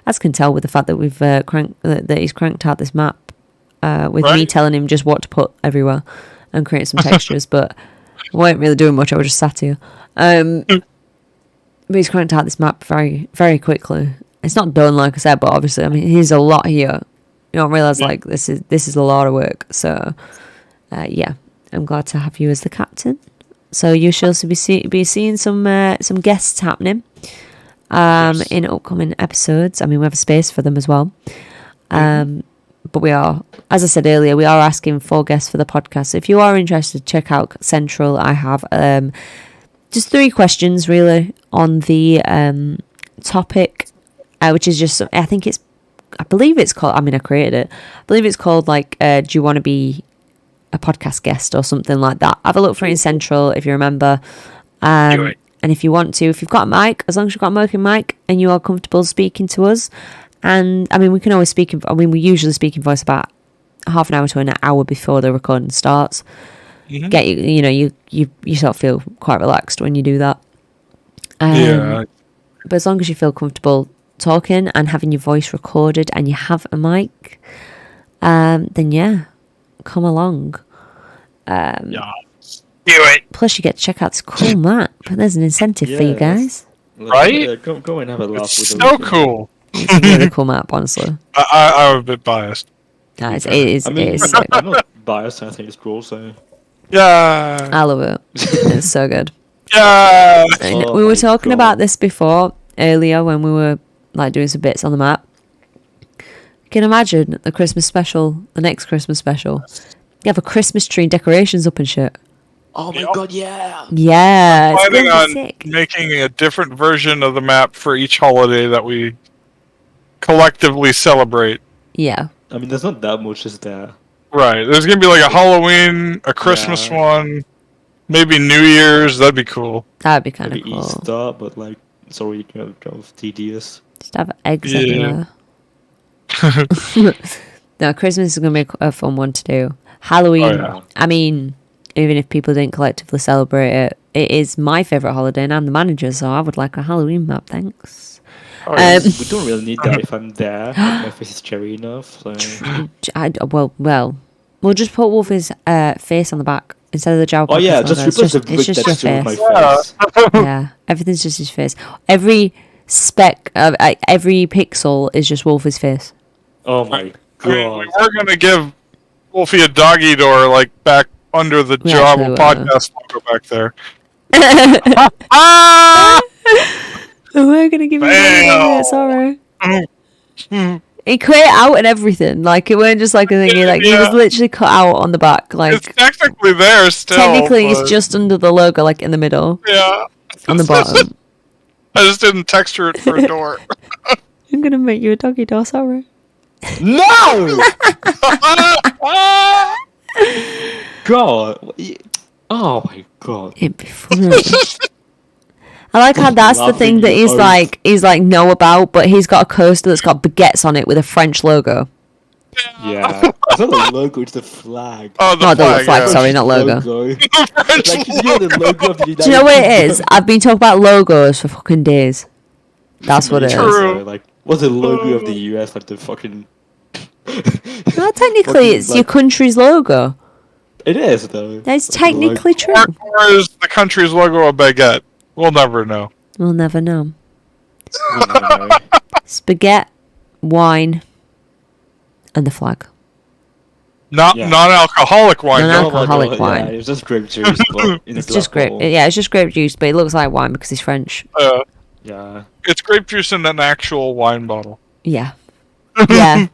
Speaker 1: As can tell with the fact that we've that he's cranked out this map with me telling him just what to put everywhere and create some textures, but we weren't really doing much. I was just sat here. But he's cranked out this map very, very quickly. It's not done, like I said, but obviously, I mean, here's a lot here. You don't realize like this is a lot of work. So yeah, I'm glad to have you as the captain. So you shall be seeing some guests happening. In upcoming episodes. I mean, we have a space for them as well. But we are, as I said earlier, we are asking for guests for the podcast. So if you are interested, check out Central. I have just 3 questions really on the topic, which is just, I believe it's called, I mean, I created it. I believe it's called like, do you want to be a podcast guest or something like that? Have a look for it in Central if you remember. Do it. And if you want to, if you've got a mic, as long as you've got a working mic and you are comfortable speaking to us, and I mean, we can always speak. We usually speak in voice about half an hour to an hour before the recording starts. Mm-hmm. Get you sort of feel quite relaxed when you do that. But as long as you feel comfortable talking and having your voice recorded and you have a mic, then yeah, come along.
Speaker 2: Do it.
Speaker 1: Plus, you get to check out this cool map. There's an incentive for you guys.
Speaker 3: Right? Go and have a laugh
Speaker 2: it's
Speaker 3: with
Speaker 2: so cool.
Speaker 1: It's a really cool map, honestly.
Speaker 2: I'm a bit biased.
Speaker 1: No, it is.
Speaker 3: I'm not biased. I think it's cool. So
Speaker 2: yeah,
Speaker 1: I love it. It's so good.
Speaker 2: Yeah.
Speaker 1: We were talking about this before earlier when we were like doing some bits on the map. You can imagine the Christmas special, the next Christmas special. You have a Christmas tree and decorations up and shit.
Speaker 3: Oh my god, yeah!
Speaker 1: Yeah,
Speaker 2: I'm planning on making a different version of the map for each holiday that we collectively celebrate.
Speaker 1: Yeah.
Speaker 3: I mean, there's not that much, is there?
Speaker 2: Right. There's gonna be like a Halloween, a Christmas one, maybe New Year's. That'd be cool.
Speaker 1: That'd be kind of cool.
Speaker 3: Easter, but like, it's already kind of tedious.
Speaker 1: Just have eggs everywhere. No, Christmas is gonna be a fun one to do. Halloween. I mean, even if people didn't collectively celebrate it, it is my favourite holiday and I'm the manager, so I would like a Halloween map, thanks.
Speaker 3: We don't really need that if I'm there. My face is cherry enough. So.
Speaker 1: Well, we'll just put Wolfie's face on the back instead of the JAWA Podcast.
Speaker 3: Oh yeah, just replace the brick next to my face.
Speaker 1: Yeah, everything's just his face. Every speck, every pixel is just Wolfie's face.
Speaker 3: Oh my god.
Speaker 2: I mean, we were going to give Wolfie a doggy door, like, back under the JAWA Podcast logo back there.
Speaker 1: We're going to give you a sorry. He cut it out and everything. Like, it weren't just like a thingy. Like, he was literally cut out on the back. Like,
Speaker 2: it's technically there still.
Speaker 1: Technically, it's just under the logo, like, in the middle.
Speaker 2: Yeah.
Speaker 1: On the bottom.
Speaker 2: I just didn't texture it for a door.
Speaker 1: I'm going to make you a doggy door, sorry.
Speaker 3: No! God. Oh my god.
Speaker 1: It'd be funny. I like how that's the thing that he's like know about, but he's got a coaster that's got baguettes on it with a French logo.
Speaker 3: Yeah, it's not the logo, it's the flag.
Speaker 2: Oh, the
Speaker 1: Oh, the flag,
Speaker 2: yeah.
Speaker 1: sorry, not logo.
Speaker 3: It's like, yeah, the logo of the United
Speaker 1: Do you know what it
Speaker 3: Kingdom.
Speaker 1: is? I've been talking about logos for fucking days. That's what it is.
Speaker 3: Yeah,
Speaker 2: True.
Speaker 3: so, like, what's the logo of the US? Like the fucking.
Speaker 1: No, technically,
Speaker 3: Fucking,
Speaker 1: it's your
Speaker 3: like-
Speaker 1: country's logo.
Speaker 3: It is though.
Speaker 1: That's
Speaker 3: Like, the
Speaker 1: technically true.
Speaker 2: Or is the country's logo a baguette? We'll never know.
Speaker 1: We'll never know.
Speaker 3: logo. I don't know.
Speaker 1: Spaghetti, wine, and the flag.
Speaker 2: Not
Speaker 3: Yeah.
Speaker 2: non-alcoholic wine.
Speaker 1: Non-
Speaker 2: though.
Speaker 1: Alcoholic
Speaker 3: Yeah,
Speaker 1: wine.
Speaker 3: it's just grape juice. But in a
Speaker 1: It's just grape.
Speaker 3: bottle.
Speaker 1: Yeah, it's just grape juice, but it looks like wine because he's French.
Speaker 3: Yeah.
Speaker 2: It's grape juice in an actual wine bottle.
Speaker 1: Yeah, yeah.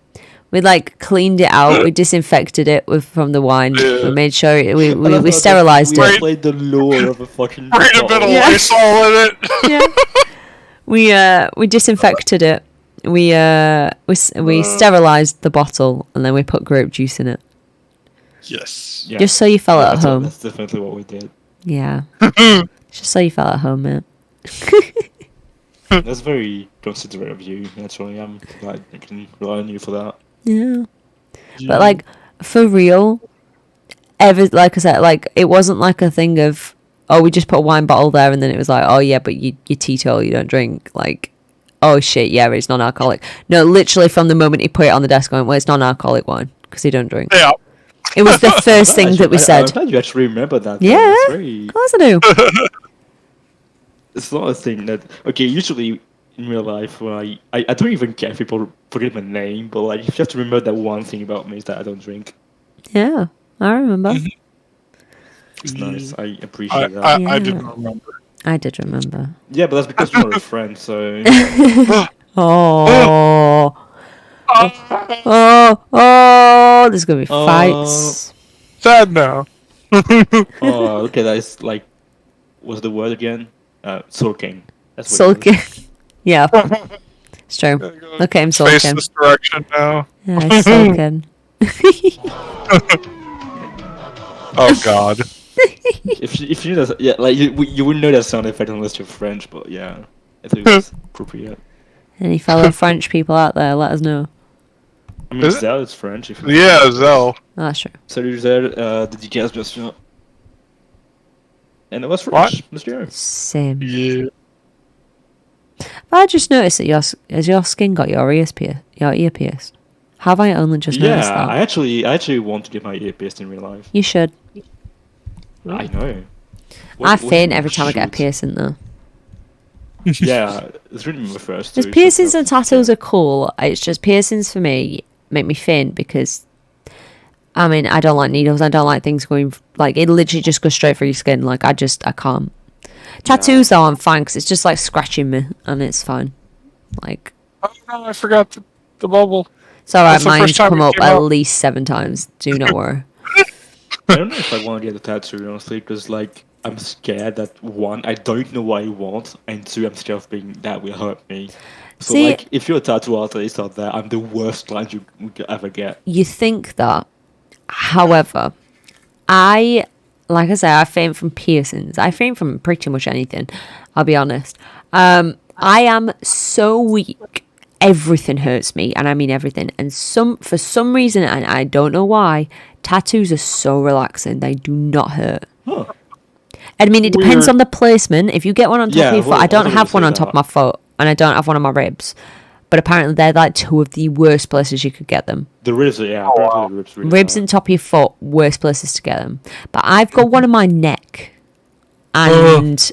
Speaker 1: We like cleaned it out. We disinfected it from the wine.
Speaker 2: Yeah.
Speaker 1: We made sure we
Speaker 3: I love how
Speaker 1: sterilized
Speaker 3: we
Speaker 1: it.
Speaker 3: played the lore of a fucking.
Speaker 2: Right a bit of
Speaker 3: bottle.
Speaker 1: Yeah.
Speaker 2: Lysol in it.
Speaker 1: Yeah. We disinfected it. We sterilized the bottle and then we put grape juice in it.
Speaker 2: Yes.
Speaker 3: Yeah.
Speaker 1: Just so you felt at
Speaker 3: that's,
Speaker 1: home.
Speaker 3: That's definitely what we did.
Speaker 1: Yeah. Just so you felt at home, man.
Speaker 3: That's very considerate of you. Naturally, I'm glad I can rely on you for that.
Speaker 1: Yeah. But like for real, like I said, like it wasn't like a thing of we just put a wine bottle there and then it was like, oh yeah, but you're teetotal, you don't drink. Like, oh shit, yeah, it's non-alcoholic. No, literally from the moment he put it on the desk, I went, well, it's non-alcoholic wine because he don't drink.
Speaker 2: Yeah.
Speaker 1: It was the first thing that we
Speaker 3: I'm
Speaker 1: said.
Speaker 3: glad you actually remember that. though.
Speaker 1: Yeah,
Speaker 3: It's very.
Speaker 1: of course I do.
Speaker 3: It's not a thing that. Okay, usually in real life, when I don't even care if people forget my name, but like, you have to remember that one thing about me is that I don't drink.
Speaker 1: Yeah, I remember.
Speaker 3: It's nice. I
Speaker 2: I,
Speaker 3: appreciate that.
Speaker 2: I,
Speaker 1: Yeah.
Speaker 2: I didn't remember.
Speaker 1: I did remember.
Speaker 3: Yeah, but that's because you're not a friend, so.
Speaker 1: Oh. There's gonna be fights.
Speaker 2: Sad now.
Speaker 3: Oh, okay, that's like. What's the word again? Sulking. That's what it is.
Speaker 1: Sulking. Yeah, it's true. Okay, I'm
Speaker 2: Face
Speaker 1: sulking.
Speaker 2: this direction now.
Speaker 1: Yeah, sulking.
Speaker 2: Oh God.
Speaker 3: If you know that, yeah, like you wouldn't know that sound effect unless you're French, but yeah, I think it's appropriate.
Speaker 1: Any fellow French people out there, let us know.
Speaker 3: I mean,
Speaker 2: Is it?
Speaker 3: Zell is French. If you
Speaker 2: Yeah, Zell.
Speaker 1: Oh, that's true.
Speaker 3: Salut Zell, dédicace bien sûr. And it was
Speaker 2: What?
Speaker 3: French, monsieur.
Speaker 1: Same.
Speaker 2: Yeah.
Speaker 1: I just noticed that has your skin got your ear pierced? Have I only just noticed
Speaker 3: Yeah,
Speaker 1: that?
Speaker 3: I actually want to get my ear pierced in real life.
Speaker 1: You should.
Speaker 3: I know.
Speaker 1: I faint every time I get a piercing though.
Speaker 3: Yeah, it's really my first.
Speaker 1: Because piercings and tattoos are cool. It's just piercings for me make me faint because, I mean, I don't like needles. I don't like things going, like, it literally just goes straight through your skin. Like, I can't. Tattoos, though, I'm fine because it's just, like, scratching me and it's fine. Like,
Speaker 2: Oh no, I forgot the bubble.
Speaker 1: it's alright,
Speaker 2: That's the first
Speaker 1: mine's
Speaker 2: time
Speaker 1: come
Speaker 2: it
Speaker 1: up
Speaker 2: came
Speaker 1: at
Speaker 2: up.
Speaker 1: least 7 times. Do not worry.
Speaker 3: I don't know if I want to get a tattoo, honestly, because, like, I'm scared that, one, I don't know what I want, and two, I'm scared of being that will hurt me. So,
Speaker 1: See-
Speaker 3: like, if you're a tattoo artist out there, I'm the worst client you could ever get.
Speaker 1: You think that. However, like I say, I faint from piercings. I faint from pretty much anything. I'll be honest. I am so weak. Everything hurts me, and I mean everything. And for some reason, and I don't know why, tattoos are so relaxing. They do not hurt.
Speaker 3: Huh.
Speaker 1: I mean, it depends
Speaker 2: Weird.
Speaker 1: on the placement. If you get one on top
Speaker 3: Yeah,
Speaker 1: of your foot,
Speaker 3: well,
Speaker 1: I
Speaker 3: I
Speaker 1: don't
Speaker 3: was
Speaker 1: have
Speaker 3: gonna
Speaker 1: one on
Speaker 3: say
Speaker 1: top of
Speaker 3: that.
Speaker 1: my foot, and I don't have one on my ribs. But apparently, they're like 2 of the worst places you could get them.
Speaker 3: The ribs, yeah, apparently the ribs really
Speaker 1: Ribs
Speaker 3: hurt.
Speaker 1: and top of your foot, worst places to get them. But I've got one on my neck, and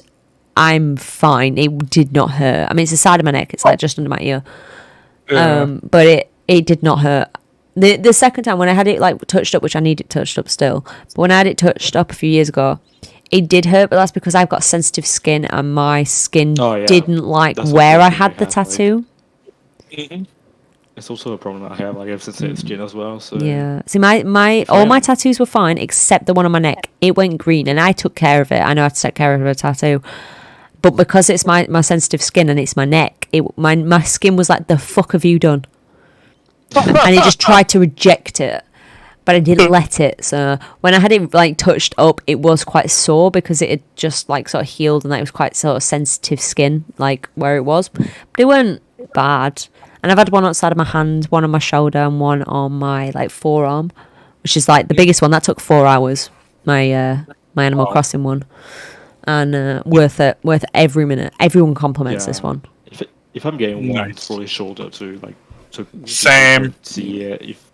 Speaker 1: I'm fine. It did not hurt. I mean, it's the side of my neck. It's like just under my ear.
Speaker 2: Yeah.
Speaker 1: But it did not hurt. The second time when I had it like touched up, which I need it touched up still, but when I had it touched up a few years ago, it did hurt. But that's because I've got sensitive skin, and my skin
Speaker 3: Oh, yeah.
Speaker 1: didn't like
Speaker 3: That's
Speaker 1: where I
Speaker 3: something
Speaker 1: had
Speaker 3: I
Speaker 1: the
Speaker 3: have, like-
Speaker 1: tattoo.
Speaker 2: Mhm.
Speaker 3: It's also a problem that I have, like, I have sensitive skin as well, so...
Speaker 1: Yeah. See, my all my tattoos were fine except the one on my neck. It went green, and I took care of it. I know how to take care of a tattoo, but because it's my sensitive skin and it's my neck, my skin was like, "The fuck have you done?" And it just tried to reject it, but I didn't let it. So when I had it like touched up, it was quite sore because it had just like sort of healed, and that was quite sort of sensitive skin, like where it was. But it weren't bad. And I've had one outside of my hand, one on my shoulder, and one on my like forearm, which is like the biggest one. That took 4 hours. My Animal Crossing one, and worth it, worth every minute. Everyone compliments this one.
Speaker 3: If I'm getting one for the shoulder to like to
Speaker 2: Same.
Speaker 3: see if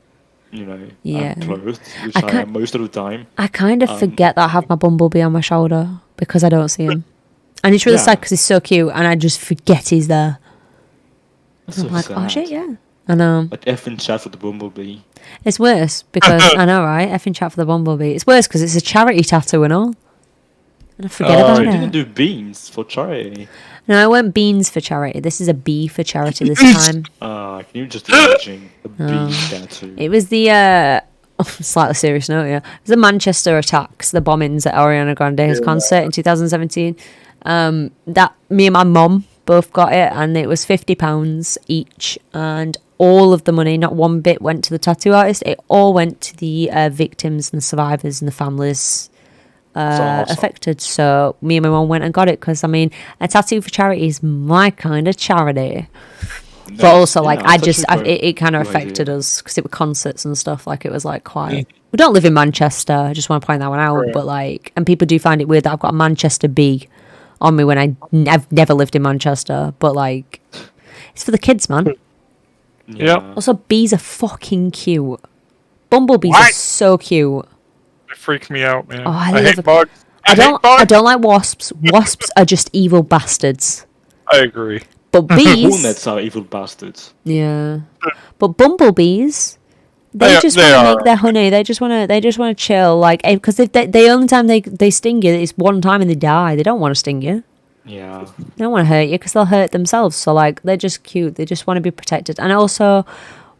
Speaker 3: I'm clothed, which
Speaker 1: I
Speaker 3: I am most of the time.
Speaker 1: I kind of forget that I have my Bumblebee on my shoulder because I don't see him, and it's really sad because he's so cute, and I just forget he's there.
Speaker 3: That's
Speaker 1: I'm
Speaker 3: so
Speaker 1: like,
Speaker 3: sad.
Speaker 1: oh shit, yeah. I know.
Speaker 3: Like effing chat for the Bumblebee.
Speaker 1: It's worse because I know, right? Effing chat for the Bumblebee. It's worse because it's a charity tattoo and all, and I forget about
Speaker 3: So
Speaker 1: it.
Speaker 3: you didn't do beans for charity.
Speaker 1: No, I went beans for charity. This is a bee for charity this time.
Speaker 3: Can you just imagine a beans tattoo?
Speaker 1: It was the slightly serious note, yeah. It was the Manchester attacks, the bombings at Ariana Grande's concert in 2017. That me and my mum both got it, and it was £50 each, and all of the money, not one bit, went to the tattoo artist. It all went to the victims and the survivors and the families
Speaker 3: awesome.
Speaker 1: affected. So me and my mum went and got it because, I mean, a tattoo for charity is my kind of charity. But also, like, it kind of affected us because it were concerts and stuff. Like, it was like quite. We don't live in Manchester. I just want to point that one out.
Speaker 2: Right.
Speaker 1: But like, and people do find it weird that I've got a Manchester bee on me when I've never lived in Manchester. But like, it's for the kids, man.
Speaker 2: Yep.
Speaker 1: Also, bees are fucking cute. Bumblebees are so cute.
Speaker 2: They freak me out, man.
Speaker 1: Oh, I
Speaker 2: I
Speaker 1: love
Speaker 2: hate bugs.
Speaker 1: I
Speaker 2: hate bugs.
Speaker 1: don't like wasps. Wasps are just evil bastards.
Speaker 2: I agree.
Speaker 1: But bees,
Speaker 3: Hornets are evil bastards.
Speaker 1: yeah. But bumblebees, they
Speaker 2: They
Speaker 1: just
Speaker 2: are-
Speaker 1: want
Speaker 2: they
Speaker 1: to
Speaker 2: are.
Speaker 1: make their honey. They just want to chill. Like, because the only time they sting you is one time and they die. They don't want to sting you.
Speaker 3: Yeah.
Speaker 1: They don't want to hurt you because they'll hurt themselves. So like, they're just cute. They just want to be protected. And also,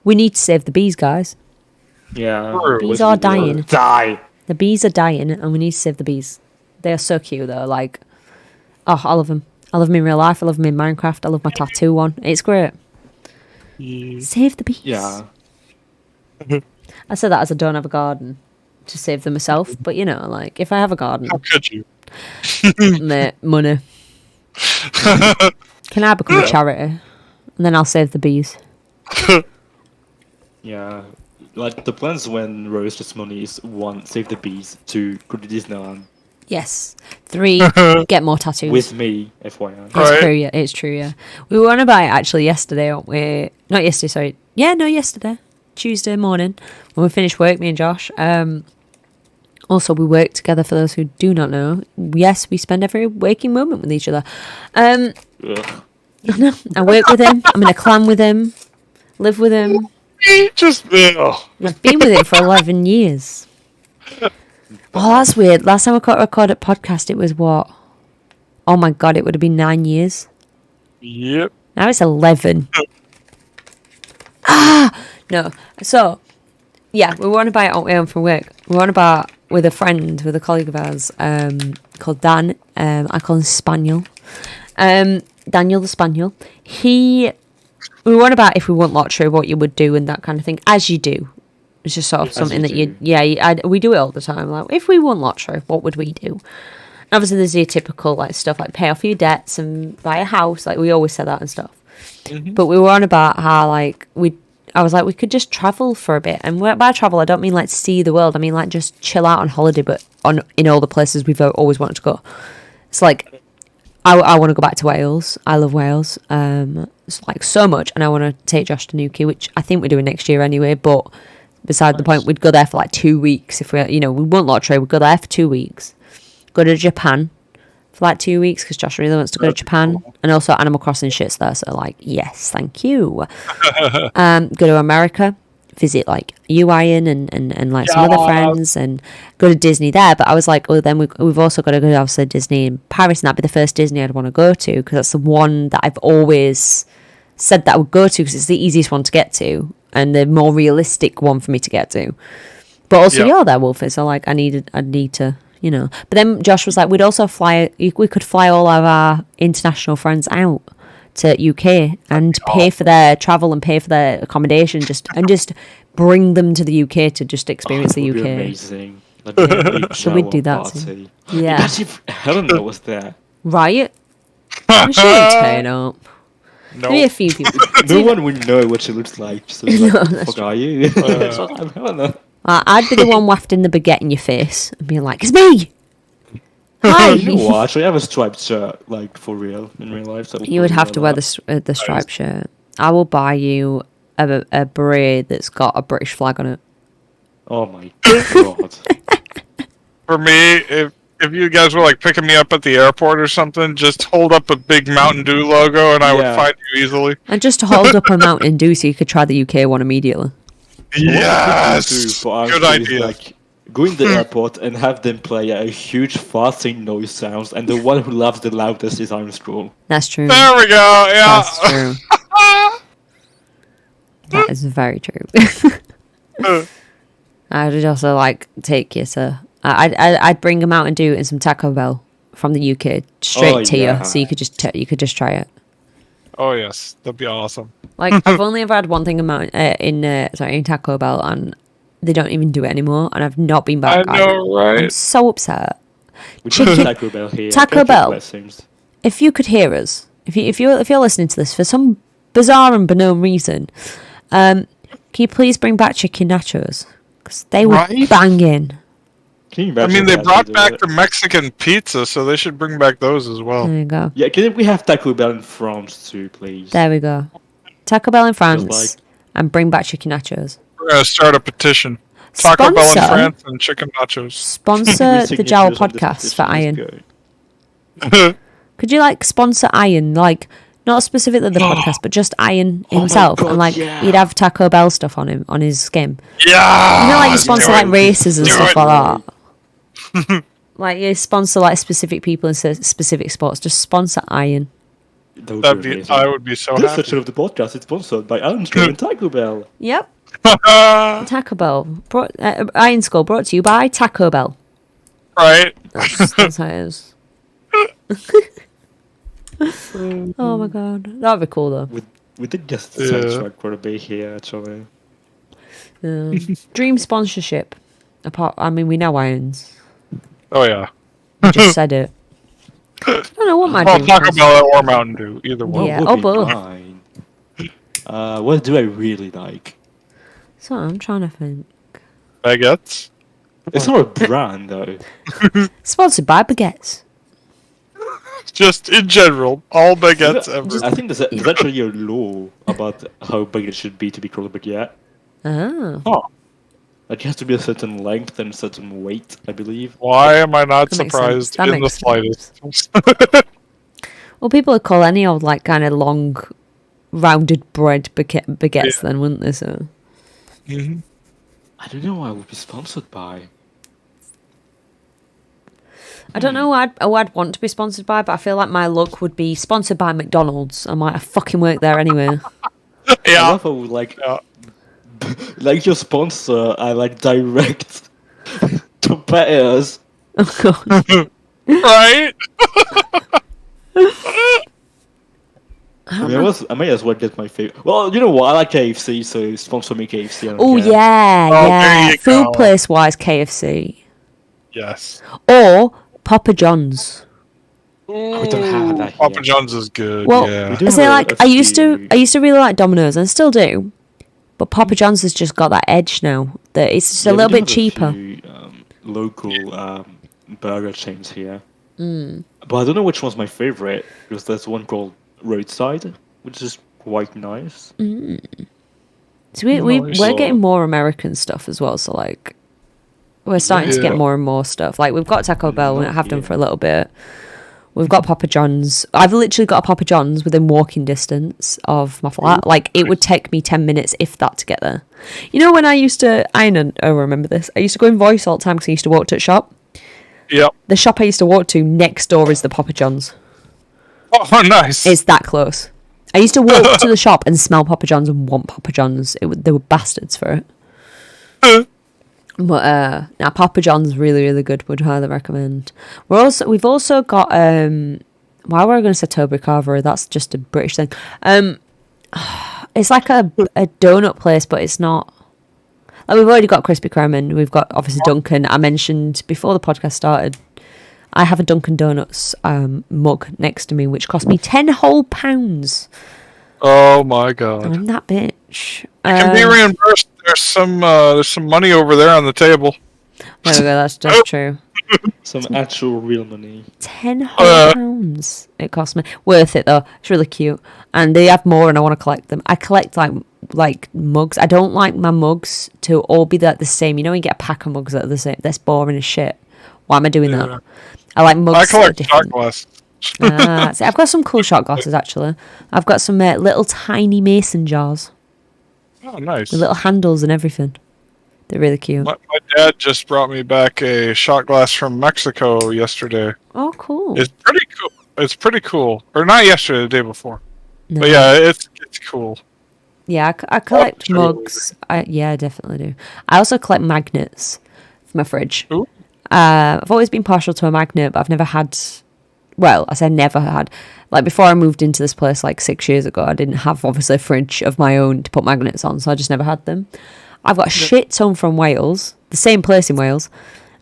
Speaker 1: we need to save the bees, guys.
Speaker 3: Yeah.
Speaker 1: Bees are dying.
Speaker 3: Die.
Speaker 1: The bees are dying, and we need to save the bees. They are so cute, though. Like, oh, I love them. I love them in real life. I love them in Minecraft. I love my tattoo one. It's great. Save the bees.
Speaker 3: Yeah.
Speaker 1: I say that as I don't have a garden to save them myself. But, you know, like, if I have a garden,
Speaker 2: How could you?
Speaker 1: mate, money. Can I become a charity? And then I'll save the bees.
Speaker 3: Yeah. Like the plans when Rose gets money is 1, save the bees, 2, go to Disneyland.
Speaker 1: Yes. 3, get more tattoos.
Speaker 3: With me, FYI.
Speaker 1: It's
Speaker 2: Right.
Speaker 1: true, yeah. It's true, yeah. We were on about it actually yesterday, weren't we? Not yesterday, sorry. Yeah, no, yesterday. Tuesday morning. When we finished work, me and Josh. Also, we work together, for those who do not know. Yes, we spend every waking moment with each other.
Speaker 3: Ugh.
Speaker 1: I work with him. I'm in a clan with him. Live with him.
Speaker 2: Just
Speaker 1: I've been with him for 11 years. Oh, that's weird. Last time I recorded a podcast, it was what? Oh my god, it would have been 9 years.
Speaker 2: Yep.
Speaker 1: Now it's 11. No. So, yeah, we were on about it on way home from work. We were on about with a friend, with a colleague of ours, called Dan. I call him Spaniel. Daniel the Spaniel. We were on about if we won lottery, what you would do and that kind of thing, as you do. It's just sort of something that we do it all the time. Like, if we won lottery, what would we do? Obviously, there's your typical like stuff like pay off your debts and buy a house. Like, we always say that and stuff.
Speaker 2: Mm-hmm.
Speaker 1: But we were on about how like I was like, we could just travel for a bit. And by travel, I don't mean like see the world. I mean like just chill out on holiday, but in all the places we've always wanted to go. It's like I want to go back to Wales. I love Wales. It's like so much, and I want to take Josh to Newquay, which I think we're doing next year anyway. But beside the point, we'd go there for like 2 weeks if we won lottery. We'd go there for 2 weeks. Go to Japan for like 2 weeks because Josh really wants to go to Japan, and also Animal Crossing shit's there. So like, yes, thank you. Go to America, visit like you, Ian, and like some other friends, and go to Disney there. But I was like, oh, then we've also got to go to obviously Disney in Paris, and that'd be the first Disney I'd want to go to because that's the one that I've always said that I would go to because it's the easiest one to get to and the more realistic one for me to get to. But also, you're there, Wolfie. So like, I need to. But then Josh was like, we'd also we could fly all of our international friends out to UK and pay for their travel and pay for their accommodation, just bring them to the UK to just experience the
Speaker 3: That would
Speaker 1: UK.
Speaker 3: be amazing. Like, the
Speaker 1: So we'd do
Speaker 3: JAWA
Speaker 1: that too.
Speaker 3: party.
Speaker 1: Yeah.
Speaker 3: Imagine if Helena was there.
Speaker 1: Right? She didn't turn up. Maybe a few people.
Speaker 3: No one would know what she looks like. So like,
Speaker 1: No,
Speaker 3: what the
Speaker 1: that's
Speaker 3: fuck are you? That's what I'm having.
Speaker 1: I'd be the one wafting the baguette in your face and being like, "It's me." Hi.
Speaker 3: You know what? Actually, I have a striped shirt, like for real, in real life. So
Speaker 1: You would have to wear the striped shirt. I will buy you a beret that's got a British flag on it.
Speaker 3: Oh my god.
Speaker 2: For me, if you guys were like picking me up at the airport or something, just hold up a big Mountain Dew logo and I would
Speaker 3: Yeah.
Speaker 2: find you easily.
Speaker 1: And just to hold up a Mountain Dew so you could try the UK one immediately.
Speaker 2: Yes! Good idea.
Speaker 3: Like, go in the airport and have them play a huge farting noise sounds, and the one who laughs the loudest is IronSkull.
Speaker 1: That's true.
Speaker 2: There we go, yeah.
Speaker 1: That's true. That is very true. I would also like take you to. I'd bring a Mountain Dew and some Taco Bell from the UK straight to
Speaker 3: yeah.
Speaker 1: you, so you could just try it.
Speaker 2: Oh, yes. That'd be awesome.
Speaker 1: Like I've only ever had one thing in Taco Bell, and they don't even do it anymore, and I've not been back.
Speaker 2: I know, right?
Speaker 1: I'm so upset.
Speaker 3: We
Speaker 1: Chicken-
Speaker 3: have Taco Bell here.
Speaker 1: Taco
Speaker 3: Ketchup
Speaker 1: Bell.
Speaker 3: blessings.
Speaker 1: If you could hear us, if you're listening to this for some bizarre and unknown reason, can you please bring back chicken nachos? Because they were
Speaker 2: Right?
Speaker 1: banging.
Speaker 3: Can you
Speaker 2: I
Speaker 3: imagine
Speaker 2: mean, they
Speaker 3: that?
Speaker 2: brought back the Mexican pizza, so they should bring back those as well.
Speaker 1: There you go.
Speaker 3: Yeah, can we have Taco Bell in France too, please?
Speaker 1: There we go. Taco Bell in France
Speaker 3: like-
Speaker 1: and bring back chicken nachos.
Speaker 2: We're going to start a petition. Taco Bell in
Speaker 1: Sponsor-
Speaker 2: France and chicken nachos.
Speaker 1: Sponsor the JAWA Podcast for Iron. Could you like sponsor Iron, like not specifically the podcast, but just Iron
Speaker 3: Oh my
Speaker 1: himself,
Speaker 3: God,
Speaker 1: and like
Speaker 3: yeah.
Speaker 1: he'd have Taco Bell stuff on him on his skin.
Speaker 2: Yeah!
Speaker 1: You know, like you
Speaker 2: let's
Speaker 1: sponsor
Speaker 2: do
Speaker 1: like
Speaker 2: it.
Speaker 1: races and
Speaker 2: Do
Speaker 1: stuff
Speaker 2: it.
Speaker 1: like that. Like you sponsor like specific people in specific sports. Just sponsor Iron.
Speaker 3: That'd be amazing.
Speaker 2: I would be so
Speaker 3: This
Speaker 2: happy.
Speaker 3: section of the podcast is sponsored by IronSkull and Taco Bell.
Speaker 1: Yep. Taco Bell. IronSkull brought to you by Taco Bell.
Speaker 2: Right?
Speaker 1: That's how it is. Oh my god, that'd be cool though.
Speaker 3: We did just
Speaker 2: Yeah.
Speaker 3: sidetrack for a bit here, actually.
Speaker 1: Dream sponsorship. I mean, we know Irons.
Speaker 2: Oh, yeah.
Speaker 1: I just said it. I don't know what my
Speaker 2: Well,
Speaker 1: dream
Speaker 2: Taco
Speaker 1: sponsor-
Speaker 2: Bell or Mountain Dew, either one.
Speaker 1: Yeah,
Speaker 3: would
Speaker 1: oh,
Speaker 3: be
Speaker 1: both.
Speaker 3: mine? What do I really like?
Speaker 1: So I'm trying to think.
Speaker 2: Baguettes?
Speaker 3: It's not a brand, though.
Speaker 1: Sponsored by baguettes.
Speaker 2: Just in general, all baguettes ever.
Speaker 3: I think there's actually a law about how big it should be to be called a baguette.
Speaker 1: Oh.
Speaker 2: Oh,
Speaker 3: Like, it has to be a certain length and a certain weight, I believe.
Speaker 2: why am I not
Speaker 1: That makes
Speaker 2: surprised
Speaker 1: sense. That
Speaker 2: in the
Speaker 1: makes
Speaker 2: slightest?
Speaker 1: Well, people would call any old like kind of long, rounded bread baguettes
Speaker 2: Yeah.
Speaker 1: then, wouldn't they? So
Speaker 2: Mhm.
Speaker 3: I don't know what I would be sponsored by.
Speaker 1: I don't know who I'd want to be sponsored by, but I feel like my look would be sponsored by McDonald's. I might fucking work there anyway.
Speaker 3: I
Speaker 2: Yeah.
Speaker 3: love how, like,
Speaker 2: Yeah.
Speaker 3: like your sponsor, I like direct competitors.
Speaker 1: Oh god.
Speaker 2: Right?
Speaker 3: I mean, I may as well get my favorite. Well, you know what? I like KFC, so sponsor me KFC. I don't
Speaker 1: Oh
Speaker 3: care.
Speaker 1: yeah,
Speaker 2: Oh,
Speaker 1: yeah.
Speaker 2: there you
Speaker 1: Food
Speaker 2: go.
Speaker 1: place wise, KFC
Speaker 2: Yes.
Speaker 1: or Papa John's.
Speaker 3: We don't have that here.
Speaker 2: Papa John's is good.
Speaker 1: Well,
Speaker 2: yeah.
Speaker 3: We do
Speaker 1: I say
Speaker 3: have
Speaker 1: like
Speaker 3: a
Speaker 1: I used to
Speaker 3: few-
Speaker 1: really like Domino's and I still do, but Papa John's has just got that edge now that it's just
Speaker 3: Yeah,
Speaker 1: a
Speaker 3: we
Speaker 1: little
Speaker 3: do
Speaker 1: bit
Speaker 3: have a
Speaker 1: cheaper.
Speaker 3: few, local burger chains here.
Speaker 1: Mm.
Speaker 3: But I don't know which one's my favorite because there's one called Roadside, which is quite nice.
Speaker 1: So we're
Speaker 2: Nice.
Speaker 1: getting more American stuff as well. So like we're starting to
Speaker 2: Yeah.
Speaker 1: get more and more stuff. Like we've got Taco Bell and I have done for a little bit. We've got Papa John's. I've literally got a Papa John's within walking distance of my flat. Like it would take me 10 minutes, if that, to get there. You know when I used to, I remember this. I used to go in Voice all the time because I used to walk to the shop.
Speaker 2: Yep.
Speaker 1: The shop I used to walk to next door is the Papa John's.
Speaker 2: Oh, nice.
Speaker 1: It's that close. I used to walk to the shop and smell Papa John's and want Papa John's. They were bastards for it. But now Papa John's really, really good. Would highly recommend. We've also got why were I going to say Toby Carvery? That's just a British thing. It's like a donut place, but it's not. Like we've already got Krispy Kreme and we've got obviously Dunkin'. I mentioned before the podcast started, I have a Dunkin' Donuts mug next to me, which cost me £10 whole.
Speaker 2: Oh my god.
Speaker 1: I'm that bitch.
Speaker 2: You can be reimbursed. There's some money over there on the table.
Speaker 1: There we go. That's true.
Speaker 3: Some actual real money.
Speaker 1: £10 it cost me. Worth it though. It's really cute, and they have more, and I want to collect them. I collect like mugs. I don't like my mugs to all be the same. You know, when you get a pack of mugs that are the same. That's boring as shit. Why am I doing that? I like mugs.
Speaker 2: I collect
Speaker 1: that are
Speaker 2: shot
Speaker 1: different.
Speaker 2: glasses.
Speaker 1: See, I've got some cool shot glasses actually. I've got some little tiny mason jars
Speaker 2: Oh, nice.
Speaker 1: with little handles and everything. They're really cute.
Speaker 2: My dad just brought me back a shot glass from Mexico yesterday.
Speaker 1: Oh, cool.
Speaker 2: It's pretty cool. It's pretty cool. Or not yesterday, the day before.
Speaker 1: No.
Speaker 2: But yeah, it's cool.
Speaker 1: Yeah, I collect
Speaker 2: sure.
Speaker 1: mugs. I definitely do. I also collect magnets for my fridge.
Speaker 2: Ooh.
Speaker 1: I've always been partial to a magnet, but I've never had. Well, I said never had. Like before I moved into this place like 6 years ago, I didn't have obviously a fridge of my own to put magnets on, so I just never had them. I've got a shit ton from Wales, the same place in Wales,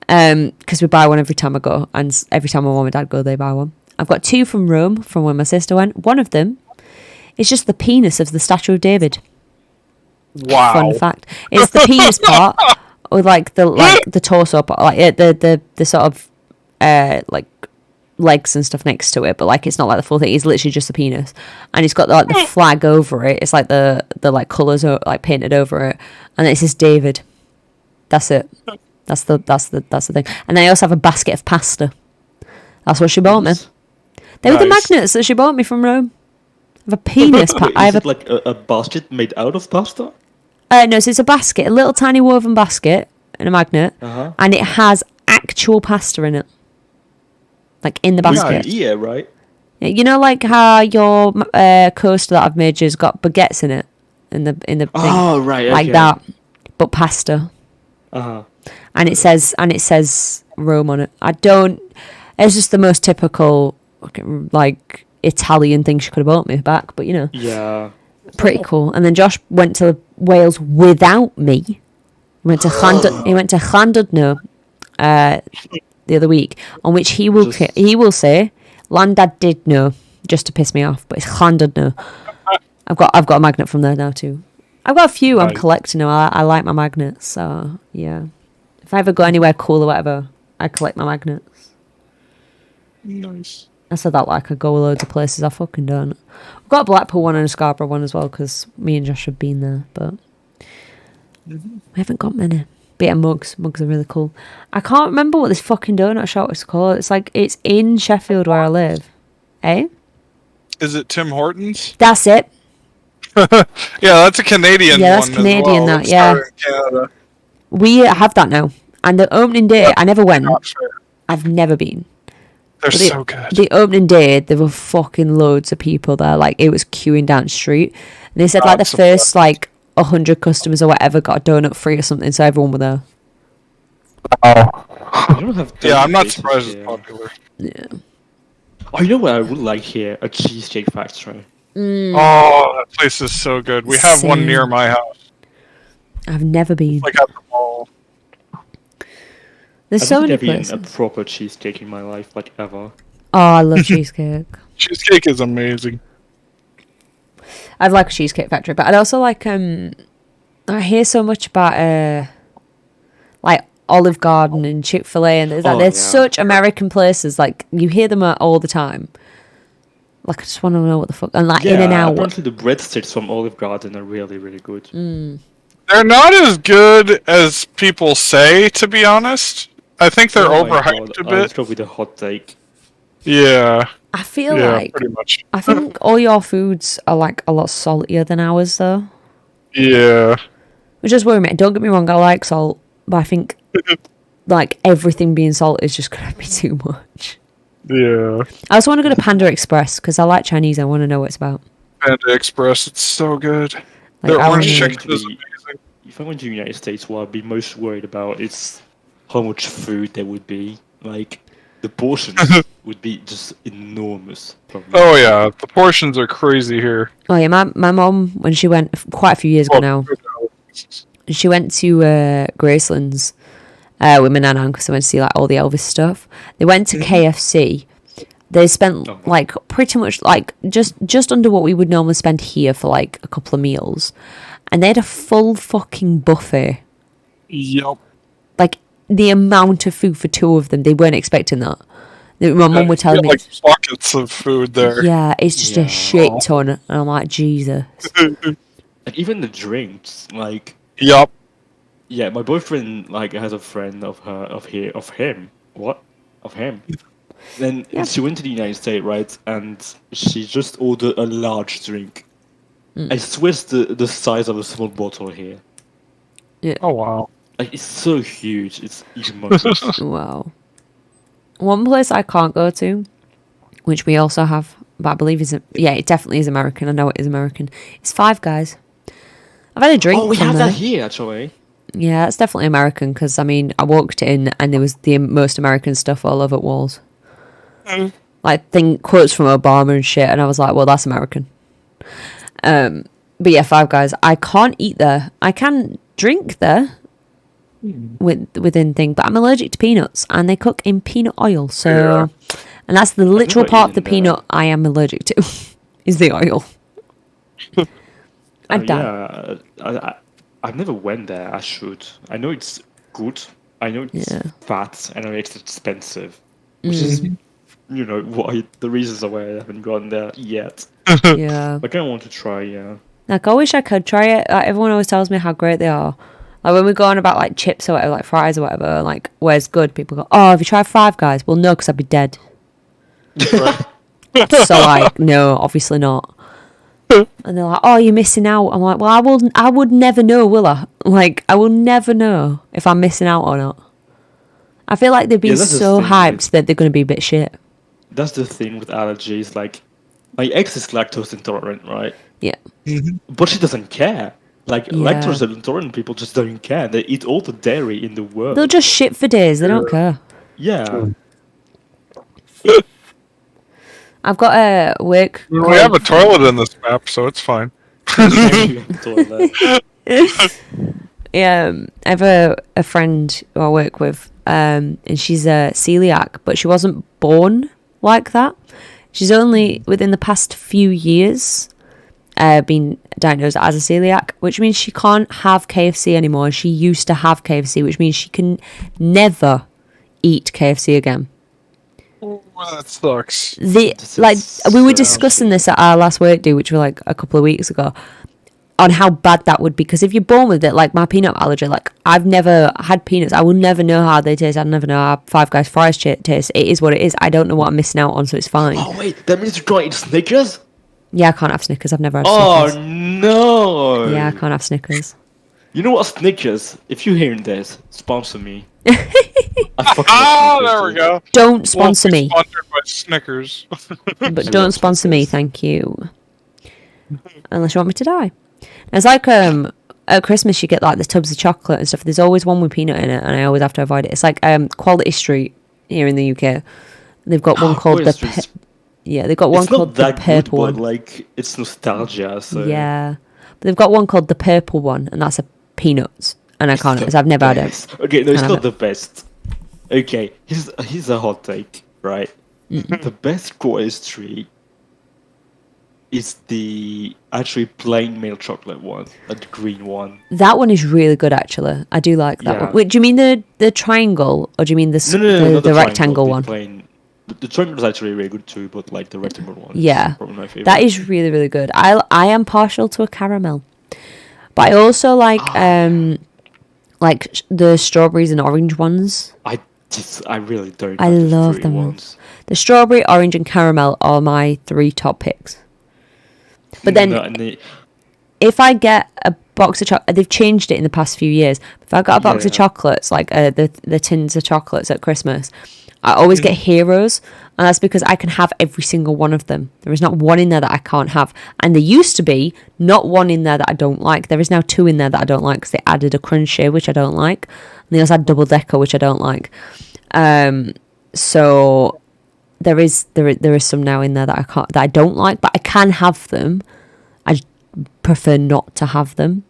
Speaker 1: because we buy one every time I go, and every time my mum and dad go, they buy one. I've got 2 from Rome, from when my sister went. One of them is just the penis of the statue of David.
Speaker 2: Wow.
Speaker 1: Fun fact. It's the penis part, or like the torso part, like the sort of like legs and stuff next to it, but like it's not like the full thing. It's literally just the penis, and it's got like the flag over it. It's like the like colours are like painted over it, and it says David. That's it. That's the thing. And then I also have a basket of pasta. That's what she bought me. They were the
Speaker 2: Nice.
Speaker 1: magnets that she bought me from Rome. I have a penis. I have
Speaker 3: Is it like a basket made out of pasta?
Speaker 1: no, so it's a basket, a little tiny woven basket, and a magnet,
Speaker 3: Uh-huh.
Speaker 1: and it has actual pasta in it, like in the basket.
Speaker 3: Yeah, right.
Speaker 1: You know, like how your coaster that I've made you's got baguettes in it, in the thing,
Speaker 3: Oh, right.
Speaker 1: like
Speaker 3: okay.
Speaker 1: that, but pasta,
Speaker 3: Uh-huh.
Speaker 1: and it says Rome on it. It's just the most typical like Italian thing she could have bought me back, but you know.
Speaker 3: Yeah.
Speaker 1: Pretty cool. And then Josh went to Wales without me. He went to Llandudno the other week, on which he will say, Landad did know, just to piss me off, but it's Llandudno. I've got a magnet from there now too. I've got a few. I'm
Speaker 2: Nice.
Speaker 1: collecting them. I like my magnets, so yeah. If I ever go anywhere cool or whatever, I collect my magnets.
Speaker 2: Nice.
Speaker 1: I said that like I go loads of places. I fucking don't. I've got a Blackpool one and a Scarborough one as well, because me and Josh have been there, but we haven't got many. But yeah, mugs are really cool. I can't remember what this fucking donut shop is called. It's in Sheffield where I live. Eh?
Speaker 2: Is it Tim Hortons?
Speaker 1: That's it.
Speaker 2: Yeah, that's a Canadian
Speaker 1: Yeah, that's
Speaker 2: one
Speaker 1: Canadian,
Speaker 2: as well.
Speaker 1: that,
Speaker 2: It's
Speaker 1: yeah.
Speaker 2: started in Canada.
Speaker 1: We have that now. And the opening day, I never went.
Speaker 2: Not fair.
Speaker 1: I've never been.
Speaker 2: They're
Speaker 1: But
Speaker 2: so good.
Speaker 1: The opening day, there were fucking loads of people there. Like, it was queuing down the street. And they said, like, the
Speaker 2: Absolutely.
Speaker 1: first, like, 100 customers or whatever got a donut free or something, so everyone were there.
Speaker 3: I don't have
Speaker 2: Yeah, I'm not
Speaker 3: places
Speaker 2: surprised
Speaker 3: here.
Speaker 2: it's popular.
Speaker 1: Yeah.
Speaker 3: Oh, you know what I would like here? A cheesecake factory.
Speaker 2: Oh, that place is so good. We have one
Speaker 1: Same.
Speaker 2: near my house,
Speaker 1: I've never been.
Speaker 2: like at the mall.
Speaker 1: There's
Speaker 3: I've
Speaker 1: so many
Speaker 3: never eaten
Speaker 1: places.
Speaker 3: a proper cheesecake in my life, like ever.
Speaker 1: Oh, I love cheesecake.
Speaker 2: Cheesecake is amazing.
Speaker 1: I'd like a cheesecake factory, but I'd also like I hear so much about like Olive Garden and Chick-fil-A, and they're
Speaker 3: yeah.
Speaker 1: such American places. Like, you hear them all the time. Like, I just want to know what the fuck. And like In and Out.
Speaker 3: apparently the breadsticks from Olive Garden are really, really good.
Speaker 2: They're not as good as people say, to be honest. I think they're
Speaker 3: Oh my
Speaker 2: overhyped
Speaker 3: God,
Speaker 2: a
Speaker 3: I'll
Speaker 2: bit.
Speaker 3: go with a hot take.
Speaker 2: Yeah,
Speaker 1: I feel
Speaker 2: yeah,
Speaker 1: like
Speaker 2: pretty much.
Speaker 1: I think all your foods are like a lot saltier than ours, though.
Speaker 2: Yeah.
Speaker 1: Which does worry me. Don't get me wrong, I like salt, but I think like everything being salt is just gonna be too much.
Speaker 2: Yeah.
Speaker 1: I also want to go to Panda Express because I like Chinese. I want to know what it's about.
Speaker 2: Panda Express, it's so good.
Speaker 1: Like,
Speaker 2: Their
Speaker 1: I
Speaker 2: orange
Speaker 1: wanna-
Speaker 2: chicken is amazing.
Speaker 3: If I went to the United States, what I'd be most worried about is how much food there would be. Like, the portions would be just enormous. Probably.
Speaker 2: Oh yeah, the portions are crazy here.
Speaker 1: Oh yeah, my mom, when she went quite a few years ago now, she went to Graceland's with my nan because they went to see like all the Elvis stuff. They went to KFC, They spent like pretty much like just under what we would normally spend here for like a couple of meals, and they had a full fucking buffet.
Speaker 2: Yep.
Speaker 1: Like the amount of food for two of them, they weren't expecting that. My mum would tell me,
Speaker 2: like buckets of food there.
Speaker 1: yeah, it's just a shit ton, and I'm like, Jesus.
Speaker 3: Like even the drinks, like
Speaker 2: Yep.
Speaker 3: yeah, my boyfriend like has a friend of him. Then she went to the United States, right? And she just ordered a large drink. I swear it's the size of a small bottle here.
Speaker 1: Yeah.
Speaker 2: Oh wow.
Speaker 3: Like it's so huge, it's humongous.
Speaker 1: Wow. One place I can't go to, which we also have, but I believe it definitely is American. I know it is American. It's Five Guys. I've had a drink.
Speaker 3: Oh, we
Speaker 1: from
Speaker 3: have
Speaker 1: there.
Speaker 3: that here actually.
Speaker 1: Yeah, it's definitely American because I mean, I walked in and there was the most American stuff all over walls. Like quotes from Obama and shit, and I was like, well, that's American. But yeah, Five Guys. I can't eat there. I can drink there within thing, but I'm allergic to peanuts, and they cook in peanut oil. So, and that's the literal part of the peanut I am allergic to, is the oil.
Speaker 3: I've never went there. I should. I know it's good. I know it's fat. I know it's expensive, which is, why the reasons why I haven't gone there yet.
Speaker 1: Yeah.
Speaker 3: But I kind of want to try. Yeah.
Speaker 1: Like I wish I could try it. Like, everyone always tells me how great they are. Like when we go on about like chips or whatever, like fries or whatever, like where's good, people go, oh, have you tried Five Guys? Well, no, because I'd be dead. So like, no, obviously not. And they're like, oh, you're missing out. I'm like, well, I would never know, will I? Like, I will never know if I'm missing out or not. I feel like they've been so hyped that they're going to be a bit shit.
Speaker 3: That's the thing with allergies. Like, my ex is lactose intolerant, right?
Speaker 1: Yeah.
Speaker 3: But she doesn't care. Like, lactose intolerant people just don't care. They eat all the dairy in the world.
Speaker 1: They'll just shit for days. They don't care.
Speaker 3: Yeah.
Speaker 1: I've got a work.
Speaker 2: We have a toilet in this map, so it's fine.
Speaker 1: Yeah, I have a friend who I work with, and she's a celiac, but she wasn't born like that. She's only within the past few years been diagnosed as a celiac, which means she can't have KFC anymore. She used to have KFC, which means she can never eat KFC again.
Speaker 2: Oh, that sucks.
Speaker 1: We were discussing this at our last work do, which was like a couple of weeks ago, on how bad that would be. Because if you're born with it, like my peanut allergy, like I've never had peanuts. I will never know how they taste. I'll never know how Five Guys fries taste. It is what it is. I don't know what I'm missing out on, so it's fine.
Speaker 3: Oh wait, that means you can't eat Snickers?
Speaker 1: Yeah, I can't have Snickers. I've never had Snickers.
Speaker 3: Oh no!
Speaker 1: Yeah, I can't have Snickers.
Speaker 3: You know what, Snickers? If you're hearing this, sponsor me. I fucking love Snickers,
Speaker 2: there we go.
Speaker 1: Don't sponsor me.
Speaker 2: Sponsored by Snickers.
Speaker 1: But don't sponsor me, thank you. Unless you want me to die. It's like at Christmas you get like the tubs of chocolate and stuff. There's always one with peanut in it, and I always have to avoid it. It's like Quality Street here in the UK. They've got one called they've got one called the purple one.
Speaker 3: Like it's nostalgia. So.
Speaker 1: Yeah, but they've got one called the purple one, and that's a peanuts. And I can't. I've never had it.
Speaker 3: Okay, no, it's not the best. Okay, here's a hot take, right? The best Quality Street is the actually plain milk chocolate one, the green one.
Speaker 1: That one is really good, actually. I do like that one. Wait, do you mean the triangle, or do you mean the rectangle one?
Speaker 3: The triangle is actually really good too, but like the rectangle one.
Speaker 1: Yeah,
Speaker 3: is probably my favorite.
Speaker 1: That is really, really good. I am partial to a caramel, but I also like the strawberries and orange ones.
Speaker 3: I really don't.
Speaker 1: I love them ones. The strawberry, orange, and caramel are my 3 top picks. But then, if I get a box of chocolate, they've changed it in the past few years. If I got a box of chocolates, like the tins of chocolates at Christmas, I always get Heroes, and that's because I can have every single one of them. There is not one in there that I can't have. And there used to be not one in there that I don't like. There is now 2 in there that I don't like because they added a Crunchie, which I don't like. And they also had Double Decker, which I don't like. So there is some now in there that I don't like, but I can have them. I prefer not to have them.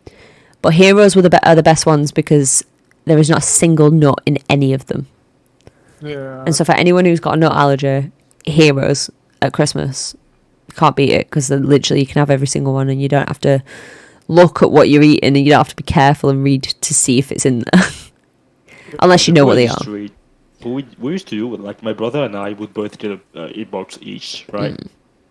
Speaker 1: But Heroes are the best ones because there is not a single nut in any of them.
Speaker 2: Yeah.
Speaker 1: And so for anyone who's got a nut allergy, Heroes at Christmas. Can't beat it because literally you can have every single one and you don't have to look at what you're eating and you don't have to be careful and read to see if it's in there. Unless you know what they are.
Speaker 3: We used to do it, like my brother and I would both get a box each, right?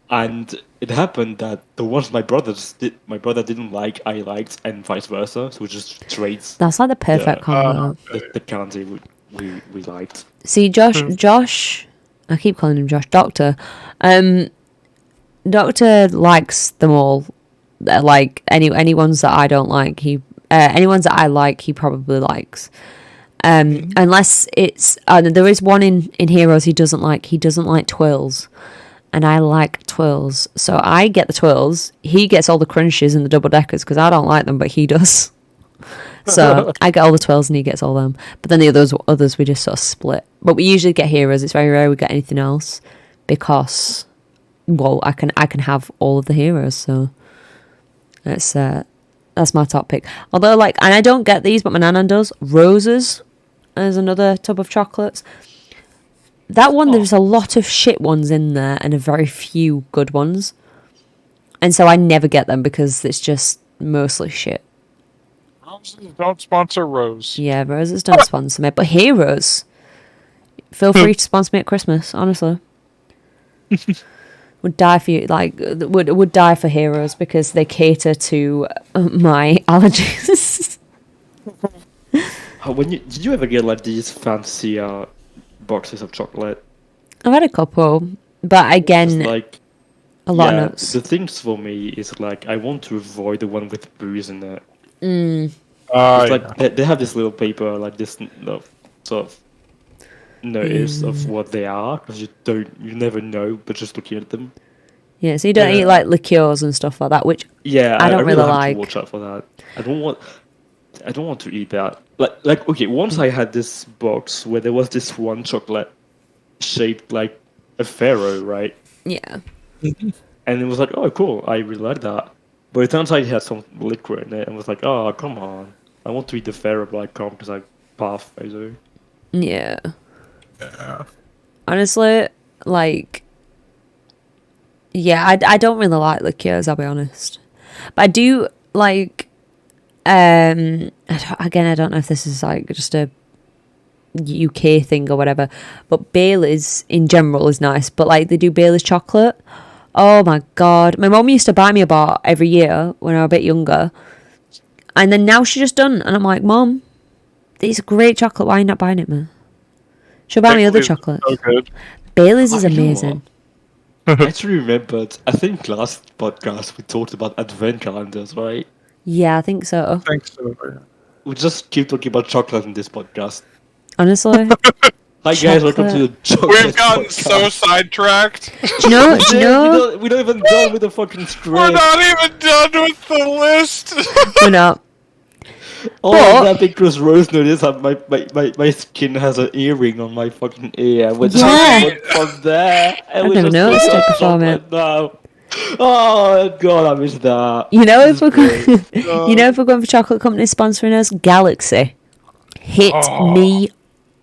Speaker 3: And it happened that the ones my brother didn't like, I liked, and vice versa. So we just trades.
Speaker 1: That's like the perfect combo.
Speaker 3: The candy we liked.
Speaker 1: See, Josh, I keep calling him Josh, Doctor. Doctor likes them all. Like any ones that I don't like, any ones that I like, he probably likes. Unless it's there is one in Heroes he doesn't like. He doesn't like twirls, and I like twirls, so I get the twirls. He gets all the crunches and the double deckers because I don't like them, but he does. So I get all the twirls and he gets all them. But then the others we just sort of split. But we usually get Heroes. It's very rare we get anything else because, well, I can have all of the Heroes. So that's my top pick. Although, like, and I don't get these, but my nan does. Roses. There's another tub of chocolates. That one, there's a lot of shit ones in there and a very few good ones. And so I never get them because it's just mostly shit.
Speaker 2: Roses don't sponsor Rose.
Speaker 1: Yeah, Roses don't sponsor me. But Heroes, feel free to sponsor me at Christmas, honestly. Would die for you, like, would die for Heroes because they cater to my allergies.
Speaker 3: Did you ever get like these fancy boxes of chocolate?
Speaker 1: I've had a couple, but again,
Speaker 3: like
Speaker 1: a lot of notes.
Speaker 3: The things for me is like I want to avoid the one with booze in it. It's like they have this little paper, like this sort of notice of what they are because you never know, but just looking at them.
Speaker 1: Yeah, so you don't eat like liqueurs and stuff like that, which I don't really
Speaker 3: have
Speaker 1: like.
Speaker 3: To watch out for that. I don't want to eat that. Like okay, once I had this box where there was this one chocolate shaped like a pharaoh, right?
Speaker 1: Yeah.
Speaker 3: And it was like, oh, cool, I really like that. But it turns out it had some liquor in it, and was like, oh, come on, I want to eat the pharaoh, but I can't because I puff, basically.
Speaker 1: Yeah. Honestly, like, yeah, I don't really like liqueurs, I'll be honest. But I do like, I don't know if this is like just a UK thing or whatever, but Bailey's in general is nice, but like they do Bailey's chocolate. Oh my god. My mum used to buy me a bar every year when I was a bit younger. And then now she's just done, and I'm like, Mum, it's great chocolate, why are you not buying it, man? She'll buy me other chocolate.
Speaker 2: So good.
Speaker 1: Bailey's is amazing.
Speaker 3: I actually remembered, I think last podcast we talked about advent calendars, right?
Speaker 1: Yeah, I think so.
Speaker 2: Thanks so.
Speaker 3: We just keep talking about chocolate in this podcast.
Speaker 1: Honestly.
Speaker 3: Hi guys, welcome to the chocolate
Speaker 2: We've gotten
Speaker 3: podcast.
Speaker 2: so sidetracked.
Speaker 1: Do you know?
Speaker 3: We don't even done with the fucking script.
Speaker 2: We're not even done with the list.
Speaker 1: We're not.
Speaker 3: Oh,
Speaker 1: But-
Speaker 3: that because Rose noticed that my skin has an earring on my fucking ear. With
Speaker 1: Yeah.
Speaker 3: chocolate from there.
Speaker 1: I've never noticed it before, mate.
Speaker 3: Now. Oh god, I missed that.
Speaker 1: You know if we're going for chocolate companies sponsoring us, Galaxy. Hit me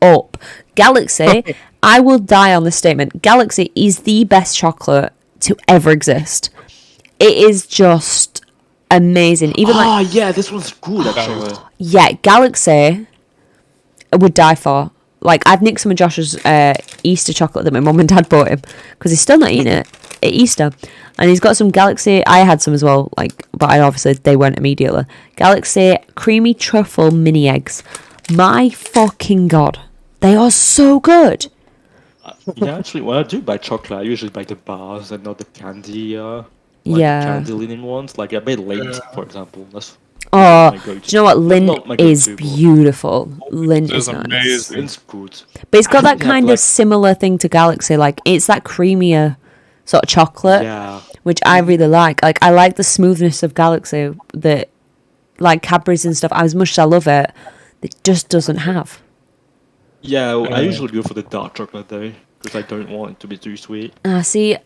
Speaker 1: up. Galaxy, I will die on this statement. Galaxy is the best chocolate to ever exist. It is just amazing. Even like
Speaker 3: yeah, this one's cool actually.
Speaker 1: yeah, Galaxy I would die for. Like, I've nicked some of Josh's Easter chocolate that my mum and dad bought him because he's still not eating it at Easter. And he's got some Galaxy. I had some as well, like, but obviously they weren't immediately. Galaxy creamy truffle mini eggs. My fucking god, they are so good.
Speaker 3: Yeah, actually, when I do buy chocolate, I usually buy the bars and not the candy. Candy linen ones. Like I made Lindt, for example. That's
Speaker 1: Oh,
Speaker 3: my go-to.
Speaker 1: do you know what? Lynn
Speaker 3: Not my
Speaker 1: is
Speaker 3: go-to, but-
Speaker 1: beautiful. Lynn
Speaker 2: It's
Speaker 1: is nice.
Speaker 2: amazing.
Speaker 3: It's good.
Speaker 1: But it's got
Speaker 3: I
Speaker 1: that
Speaker 3: think
Speaker 1: kind
Speaker 3: like-
Speaker 1: of similar thing to Galaxy. Like, it's that creamier sort of chocolate,
Speaker 3: Yeah.
Speaker 1: which I really like. Like, I like the smoothness of Galaxy that, like, Cadbury's and stuff, as much as I love it, it just doesn't have.
Speaker 3: Yeah, I usually go for the dark chocolate though, because I don't want it to be too sweet.
Speaker 1: See,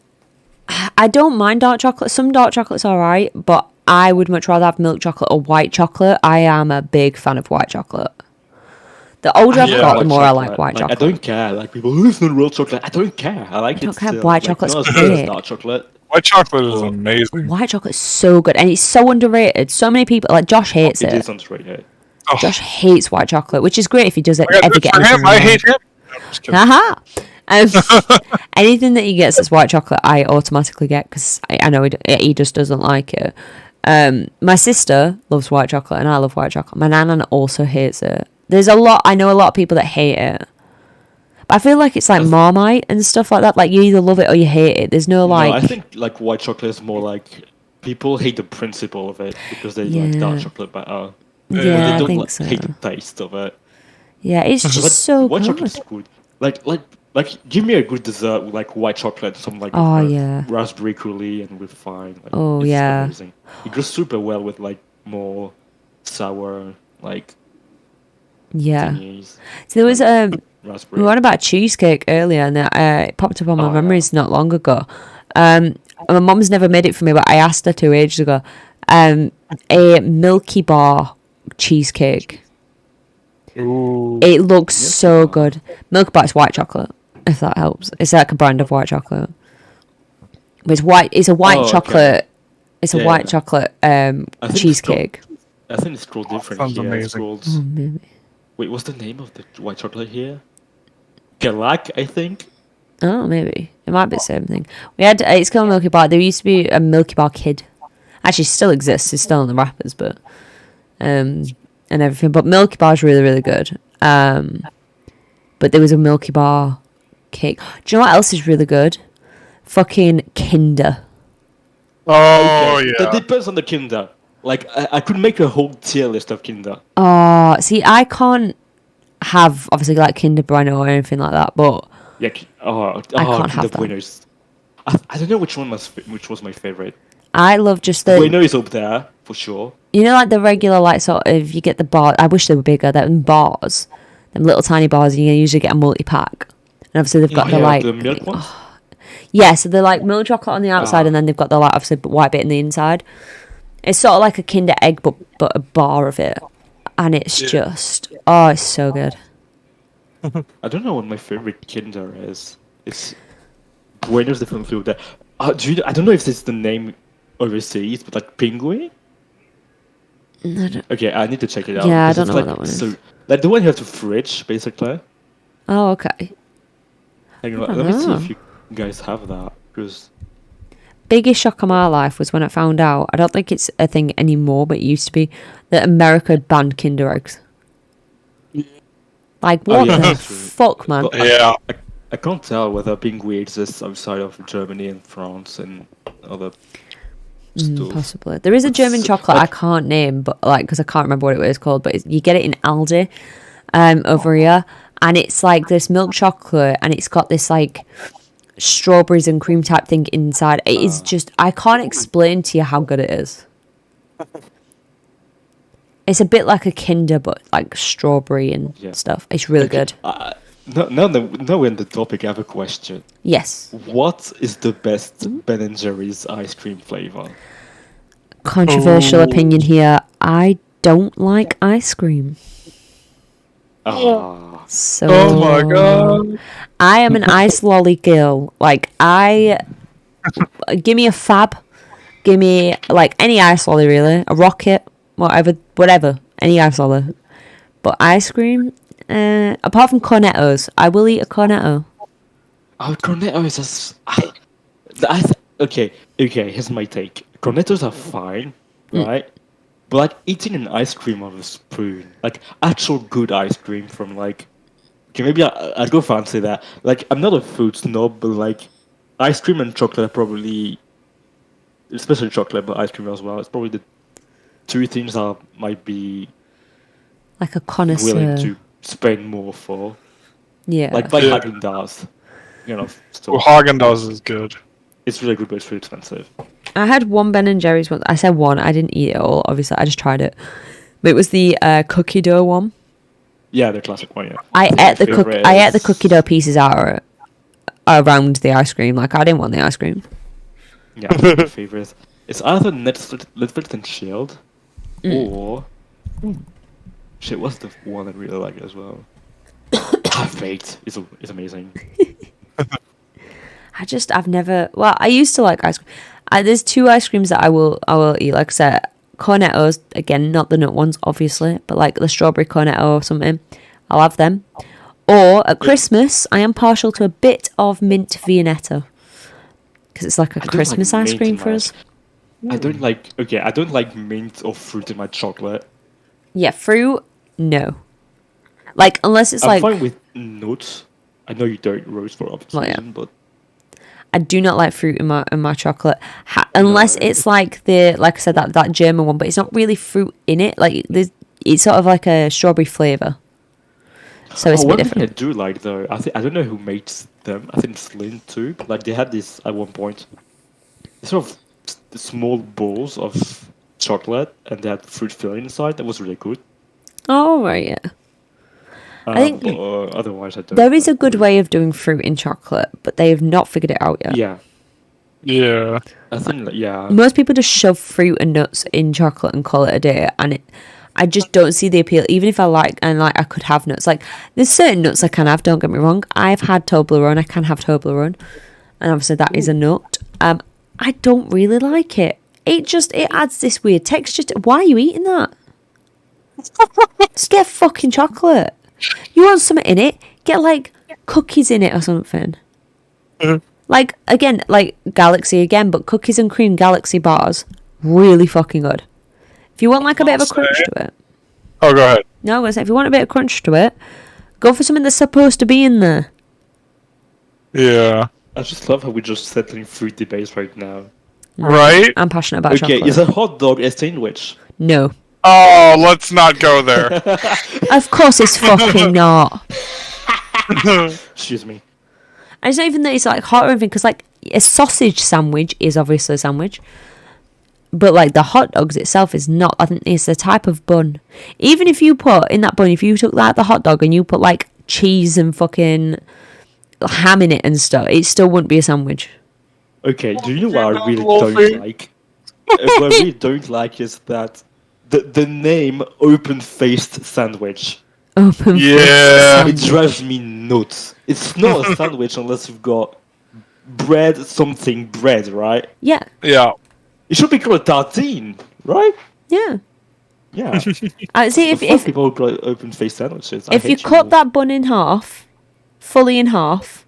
Speaker 1: I don't mind dark chocolate. Some dark chocolate's alright, but I would much rather have milk chocolate or white chocolate. I am a big fan of white chocolate. The older I've
Speaker 2: Yeah,
Speaker 1: got, the
Speaker 3: white
Speaker 1: more I like
Speaker 3: chocolate.
Speaker 1: white
Speaker 3: Like,
Speaker 1: chocolate.
Speaker 3: I don't care. Like people, oh, it's not real chocolate. I don't care. I like
Speaker 1: don't
Speaker 3: it
Speaker 1: care.
Speaker 3: still.
Speaker 1: White
Speaker 3: Like,
Speaker 1: chocolate's
Speaker 3: not as good as
Speaker 1: great.
Speaker 3: dark chocolate.
Speaker 2: White chocolate is
Speaker 3: Well,
Speaker 2: amazing.
Speaker 1: White chocolate's so good, and it's so underrated. So many people, like Josh hates
Speaker 3: It
Speaker 1: it.
Speaker 3: is underrated.
Speaker 2: Oh,
Speaker 1: Josh hates white chocolate, which is great if he doesn't
Speaker 2: I got
Speaker 1: ever
Speaker 2: news
Speaker 1: get
Speaker 2: for
Speaker 1: anything
Speaker 2: him. I
Speaker 1: wrong.
Speaker 2: hate him. No, I'm just kidding.
Speaker 1: Haha. Anything that he gets that's white chocolate, I automatically get because I know he just doesn't like it. My sister loves white chocolate, and I love white chocolate. My nana also hates it. I know a lot of people that hate it. But I feel like it's like Marmite and stuff like that. Like you either love it or you hate it. There's no like.
Speaker 3: No, I think like white chocolate is more like people hate the principle of it because they like dark
Speaker 1: Yeah.
Speaker 3: chocolate better.
Speaker 1: Yeah,
Speaker 3: But
Speaker 1: I
Speaker 3: they don't
Speaker 1: think so.
Speaker 3: hate the taste of it.
Speaker 1: Yeah, it's
Speaker 3: But
Speaker 1: just so
Speaker 3: white
Speaker 1: good.
Speaker 3: chocolate's good. Like give me a good dessert with like white chocolate, something like
Speaker 1: Oh,
Speaker 3: with,
Speaker 1: yeah.
Speaker 3: raspberry coulis and with fine. Like,
Speaker 1: Oh,
Speaker 3: it's
Speaker 1: yeah.
Speaker 3: amazing. It goes super well with like more sour like
Speaker 1: Yeah.
Speaker 3: thingies.
Speaker 1: So there was
Speaker 3: Raspberry.
Speaker 1: we were on about cheesecake earlier, and it popped up on my
Speaker 3: Oh,
Speaker 1: memories not long ago. My mum's never made it for me, but I asked her 2 ages ago. A Milky Bar cheesecake.
Speaker 2: Ooh.
Speaker 1: It looks so good. Milky Bar is white chocolate, if that helps. It's like a brand of white chocolate. But it's white. It's a white
Speaker 3: Oh, okay.
Speaker 1: chocolate. It's a
Speaker 3: Yeah.
Speaker 1: white chocolate
Speaker 3: I think it's
Speaker 1: cheesecake.
Speaker 3: I think it's called different
Speaker 2: Sounds
Speaker 3: here. It's
Speaker 2: amazing.
Speaker 3: called
Speaker 1: Oh, maybe.
Speaker 3: wait, what's the name of the white chocolate here? Galak, I think.
Speaker 1: Oh, maybe it might be the same thing. We had it's called Milky Bar. There used to be a Milky Bar Kid. Actually, still exists. It's still in the wrappers, but and everything. But Milky Bar is really, really good. But there was a Milky Bar cake. Do you know what else is really good? Fucking Kinder.
Speaker 2: Oh,
Speaker 3: Okay,
Speaker 2: yeah.
Speaker 3: that depends on the Kinder. Like I could make a whole tier list of Kinder.
Speaker 1: Oh, see, I can't have obviously like Kinder Bueno or anything like that, but
Speaker 3: Yeah.
Speaker 1: can't
Speaker 3: Kinder
Speaker 1: have them.
Speaker 3: Bueno is. I don't know which was my favorite.
Speaker 1: I love just the
Speaker 3: Bueno is up there for sure.
Speaker 1: you know like the regular like sort of you get the bar. I wish they were bigger. Them bars, them little tiny bars. You usually get a multi pack, and obviously they've got the like
Speaker 3: the milk ones.
Speaker 1: yeah, so they're like milk chocolate on the outside,
Speaker 3: Ah.
Speaker 1: and then they've got the like obviously white bit in the inside. It's sort of like a Kinder Egg, but a bar of it, and it's
Speaker 2: Yeah.
Speaker 1: just it's so good.
Speaker 3: I don't know what my favorite Kinder is. It's Bueno's definitely up there. I don't know if this is the name overseas, but like Penguin. Okay, I need to check it out.
Speaker 1: Yeah, I
Speaker 3: because
Speaker 1: don't
Speaker 3: it's
Speaker 1: know what that one is.
Speaker 3: Like the one you have to fridge, basically.
Speaker 1: Oh, okay.
Speaker 3: Hang on, let me see
Speaker 1: know.
Speaker 3: if you guys have that. Because
Speaker 1: Biggest shock of my life was when I found out. I don't think it's a thing anymore, but it used to be that America had banned Kinder eggs. Like what
Speaker 3: yeah,
Speaker 1: the
Speaker 3: that's true.
Speaker 1: fuck, man?
Speaker 3: Well,
Speaker 2: Yeah.
Speaker 3: I can't tell whether Penguin exists outside of Germany and France and other stuff.
Speaker 1: Possibly. There is a German
Speaker 3: It's,
Speaker 1: chocolate I
Speaker 3: like-
Speaker 1: can't name, but like because I can't remember what it was called. But you get it in Aldi, over here, and it's like this milk chocolate, and it's got this like strawberries and cream type thing inside. It is just I can't explain to you how good it is. It's a bit like a Kinder, but like strawberry and
Speaker 3: Yeah.
Speaker 1: stuff. It's really good.
Speaker 3: Now we're in the topic. I have a question.
Speaker 1: Yes.
Speaker 3: What is the best Ben and Jerry's ice cream flavor?
Speaker 1: Controversial opinion here. I don't like ice cream.
Speaker 3: Ah,
Speaker 1: So
Speaker 2: Oh my god.
Speaker 1: I am an ice lolly girl. Like give me a fab, give me like any ice lolly really, a rocket, whatever, any ice lolly. But ice cream, apart from cornettos, I will eat a cornetto.
Speaker 3: Cornetto is just. Okay. Here's my take. Cornettos are fine, right? But like eating an ice cream on a spoon, like actual good ice cream from like. Okay, maybe I'd go fancy that. Like I'm not a food snob, but like ice cream and chocolate are probably, especially chocolate, but ice cream as well. It's probably the two things I might be
Speaker 1: Like a
Speaker 3: willing
Speaker 1: connoisseur.
Speaker 3: to spend more for.
Speaker 1: Yeah.
Speaker 3: Like
Speaker 2: Yeah.
Speaker 3: Häagen-Dazs, you know. So
Speaker 2: Well, Haagen-Dazs is good.
Speaker 3: it's really good, but it's really expensive.
Speaker 1: I had one Ben and Jerry's once. I said one. I didn't eat it all. Obviously, I just tried it. But it was the cookie dough one.
Speaker 3: Yeah, the classic one. Yeah.
Speaker 1: I
Speaker 3: My
Speaker 1: ate the
Speaker 3: favourite
Speaker 1: I ate the
Speaker 3: is-
Speaker 1: cookie dough pieces out around the ice cream. Like I didn't want the ice cream.
Speaker 3: Yeah, my favorite. It's either Netflix and chilled or Shit, what's the one I really like as well? Half-Baked is amazing.
Speaker 1: I've never. Well, I used to like ice cream. There's two ice creams that I will eat. Like I said, Cornettos, again, not the nut ones, obviously, but like the strawberry Cornetto or something. I'll have them. Or at Christmas, I am partial to a bit of mint Viennetta. Because it's like a Christmas ice cream for us.
Speaker 3: I don't like mint or fruit in my chocolate.
Speaker 1: Yeah, fruit, no. Like, unless it's
Speaker 3: I'm fine with nuts. I know you don't, Rose, for obvious reason, but
Speaker 1: I do not like fruit in my chocolate, unless it's like I said, that German one, but it's not really fruit in it. Like, it's sort of like a strawberry flavour. So it's a bit different.
Speaker 3: One thing I do like though, I don't know who makes them. I think it's Lynn too. But like they had this at one point, sort of small balls of chocolate, and they had fruit filling inside. That was really good.
Speaker 1: Oh right, yeah. I think
Speaker 3: otherwise I don't.
Speaker 1: There is a good way of doing fruit in chocolate, but they have not figured it out yet.
Speaker 3: Yeah.
Speaker 2: Yeah.
Speaker 3: I think
Speaker 1: Most people just shove fruit and nuts in chocolate and call it a day, and I just don't see the appeal. Even if I could have nuts. Like there's certain nuts I can have. Don't get me wrong. I've had Toblerone. I can have Toblerone, and obviously that is a nut. I don't really like it. It adds this weird texture. Why are you eating that? Just get fucking chocolate. You want something in it? Get like cookies in it or something. Like again, like Galaxy again, but cookies and cream Galaxy bars, really fucking good. If you want like a bit of a crunch to it.
Speaker 2: Oh, go ahead.
Speaker 1: No, I'm gonna say if you want a bit of crunch to it, go for something that's supposed to be in there.
Speaker 2: Yeah.
Speaker 3: I just love how we're just settling fruit debates right now.
Speaker 2: Right?
Speaker 1: I'm passionate about chocolate.
Speaker 3: Okay, is a hot dog a sandwich?
Speaker 1: No.
Speaker 2: Oh, let's not go there.
Speaker 1: Of course it's fucking not.
Speaker 3: Excuse me.
Speaker 1: And it's not even that it's like hot or anything, because like a sausage sandwich is obviously a sandwich. But like the hot dogs itself is not. I think it's a type of bun. Even if you put in that bun, if you took that the hot dog and you put like cheese and fucking ham in it and stuff, it still wouldn't be a sandwich.
Speaker 3: Okay, do you know what I really don't like? What I really don't like is that the name open-faced sandwich.
Speaker 2: Yeah.
Speaker 3: It drives me nuts. It's not a sandwich unless you've got bread, right?
Speaker 1: Yeah.
Speaker 2: Yeah.
Speaker 3: It should be called a tartine, right?
Speaker 1: Yeah.
Speaker 3: Yeah.
Speaker 1: I see. If
Speaker 3: people got open-faced sandwiches,
Speaker 1: if you cut that bun in half, fully in half,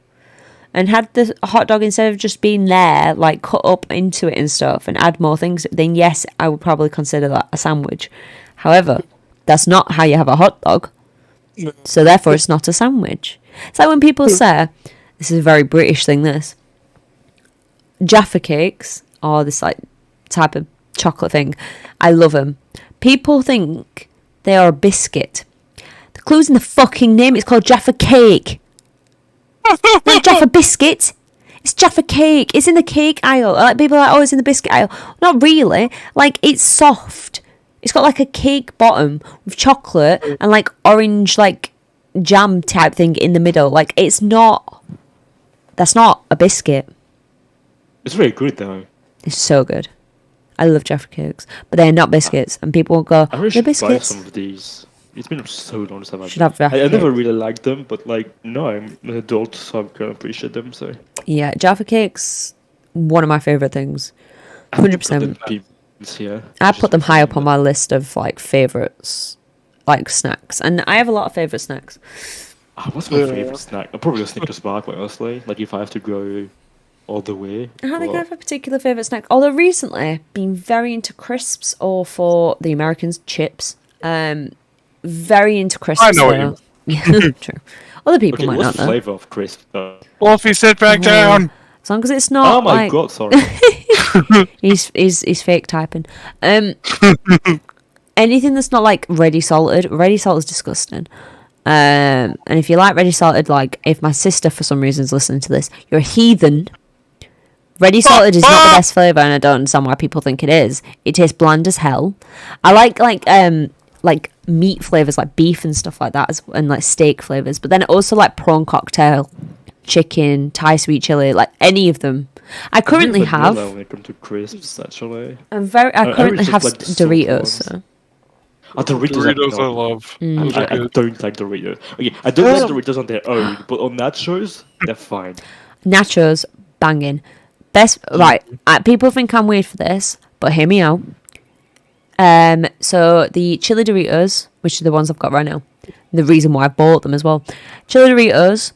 Speaker 1: and had the hot dog instead of just being there, like cut up into it and stuff, and add more things, then yes, I would probably consider that a sandwich. However, that's not how you have a hot dog. So therefore, it's not a sandwich. It's like when people say, this is a very British thing, this, Jaffa cakes, or this like type of chocolate thing. I love them. People think they are a biscuit. The clue's in the fucking name. It's called Jaffa cake. Not Jaffa biscuit. It's Jaffa cake. It's in the cake aisle. Like people are like, oh, it's in the biscuit aisle. Not really. Like it's soft. It's got like a cake bottom with chocolate and like orange like jam type thing in the middle. Like it's not. That's not a biscuit.
Speaker 3: It's very good though.
Speaker 1: It's so good. I love Jaffa cakes, but they're not biscuits, and people will go,
Speaker 3: I really
Speaker 1: they're
Speaker 3: should buy
Speaker 1: biscuits.
Speaker 3: some of these. It's been so long since I've
Speaker 1: Should have Jaffa
Speaker 3: I never
Speaker 1: cake.
Speaker 3: really liked them, but like, no, I'm an adult, so I'm gonna appreciate them. So
Speaker 1: Yeah, Jaffa cakes, one of my favourite things. 100%.
Speaker 3: Yeah,
Speaker 1: I put them high up on my list of like favourites, like snacks, and I have a lot of favourite snacks.
Speaker 3: What's my favorite snack? I'm probably a Snickers bar, quite honestly. Like if I have to go all the way.
Speaker 1: I don't think I have a particular favourite snack, although recently been very into crisps, or for the Americans, chips. Very into crisps.
Speaker 2: I know what
Speaker 1: though. Yeah, true. Other people
Speaker 3: Okay,
Speaker 1: might
Speaker 3: what's
Speaker 1: not
Speaker 3: the
Speaker 1: know.
Speaker 3: flavor of crisp?
Speaker 2: Wolfie, sit back down.
Speaker 1: As long as it's not.
Speaker 3: Oh my
Speaker 1: like,
Speaker 3: god, sorry.
Speaker 1: He's fake typing. Anything that's not like ready salted. Ready salt is disgusting. And if you like ready salted, like if my sister for some reason is listening to this, you're a heathen. Ready salted is not the best flavour, and I don't understand why people think it is. It tastes bland as hell. I like meat flavours like beef and stuff like that, and like steak flavours. But then also like prawn cocktail, chicken, Thai sweet chili, like any of them. I currently have.
Speaker 3: When it comes to crisps, actually.
Speaker 1: I currently
Speaker 3: just
Speaker 1: have
Speaker 3: like the salt
Speaker 1: Doritos.
Speaker 3: ones.
Speaker 1: So.
Speaker 3: Oh, Doritos,
Speaker 2: Doritos I love. Those are
Speaker 3: I
Speaker 2: good.
Speaker 3: don't like Doritos. Okay, I don't like Doritos on their own, but on nachos, they're fine.
Speaker 1: Nachos, banging. Best, right, people think I'm weird for this, but hear me out. So the chili Doritos, which are the ones I've got right now, the reason why I bought them as well. Chili Doritos,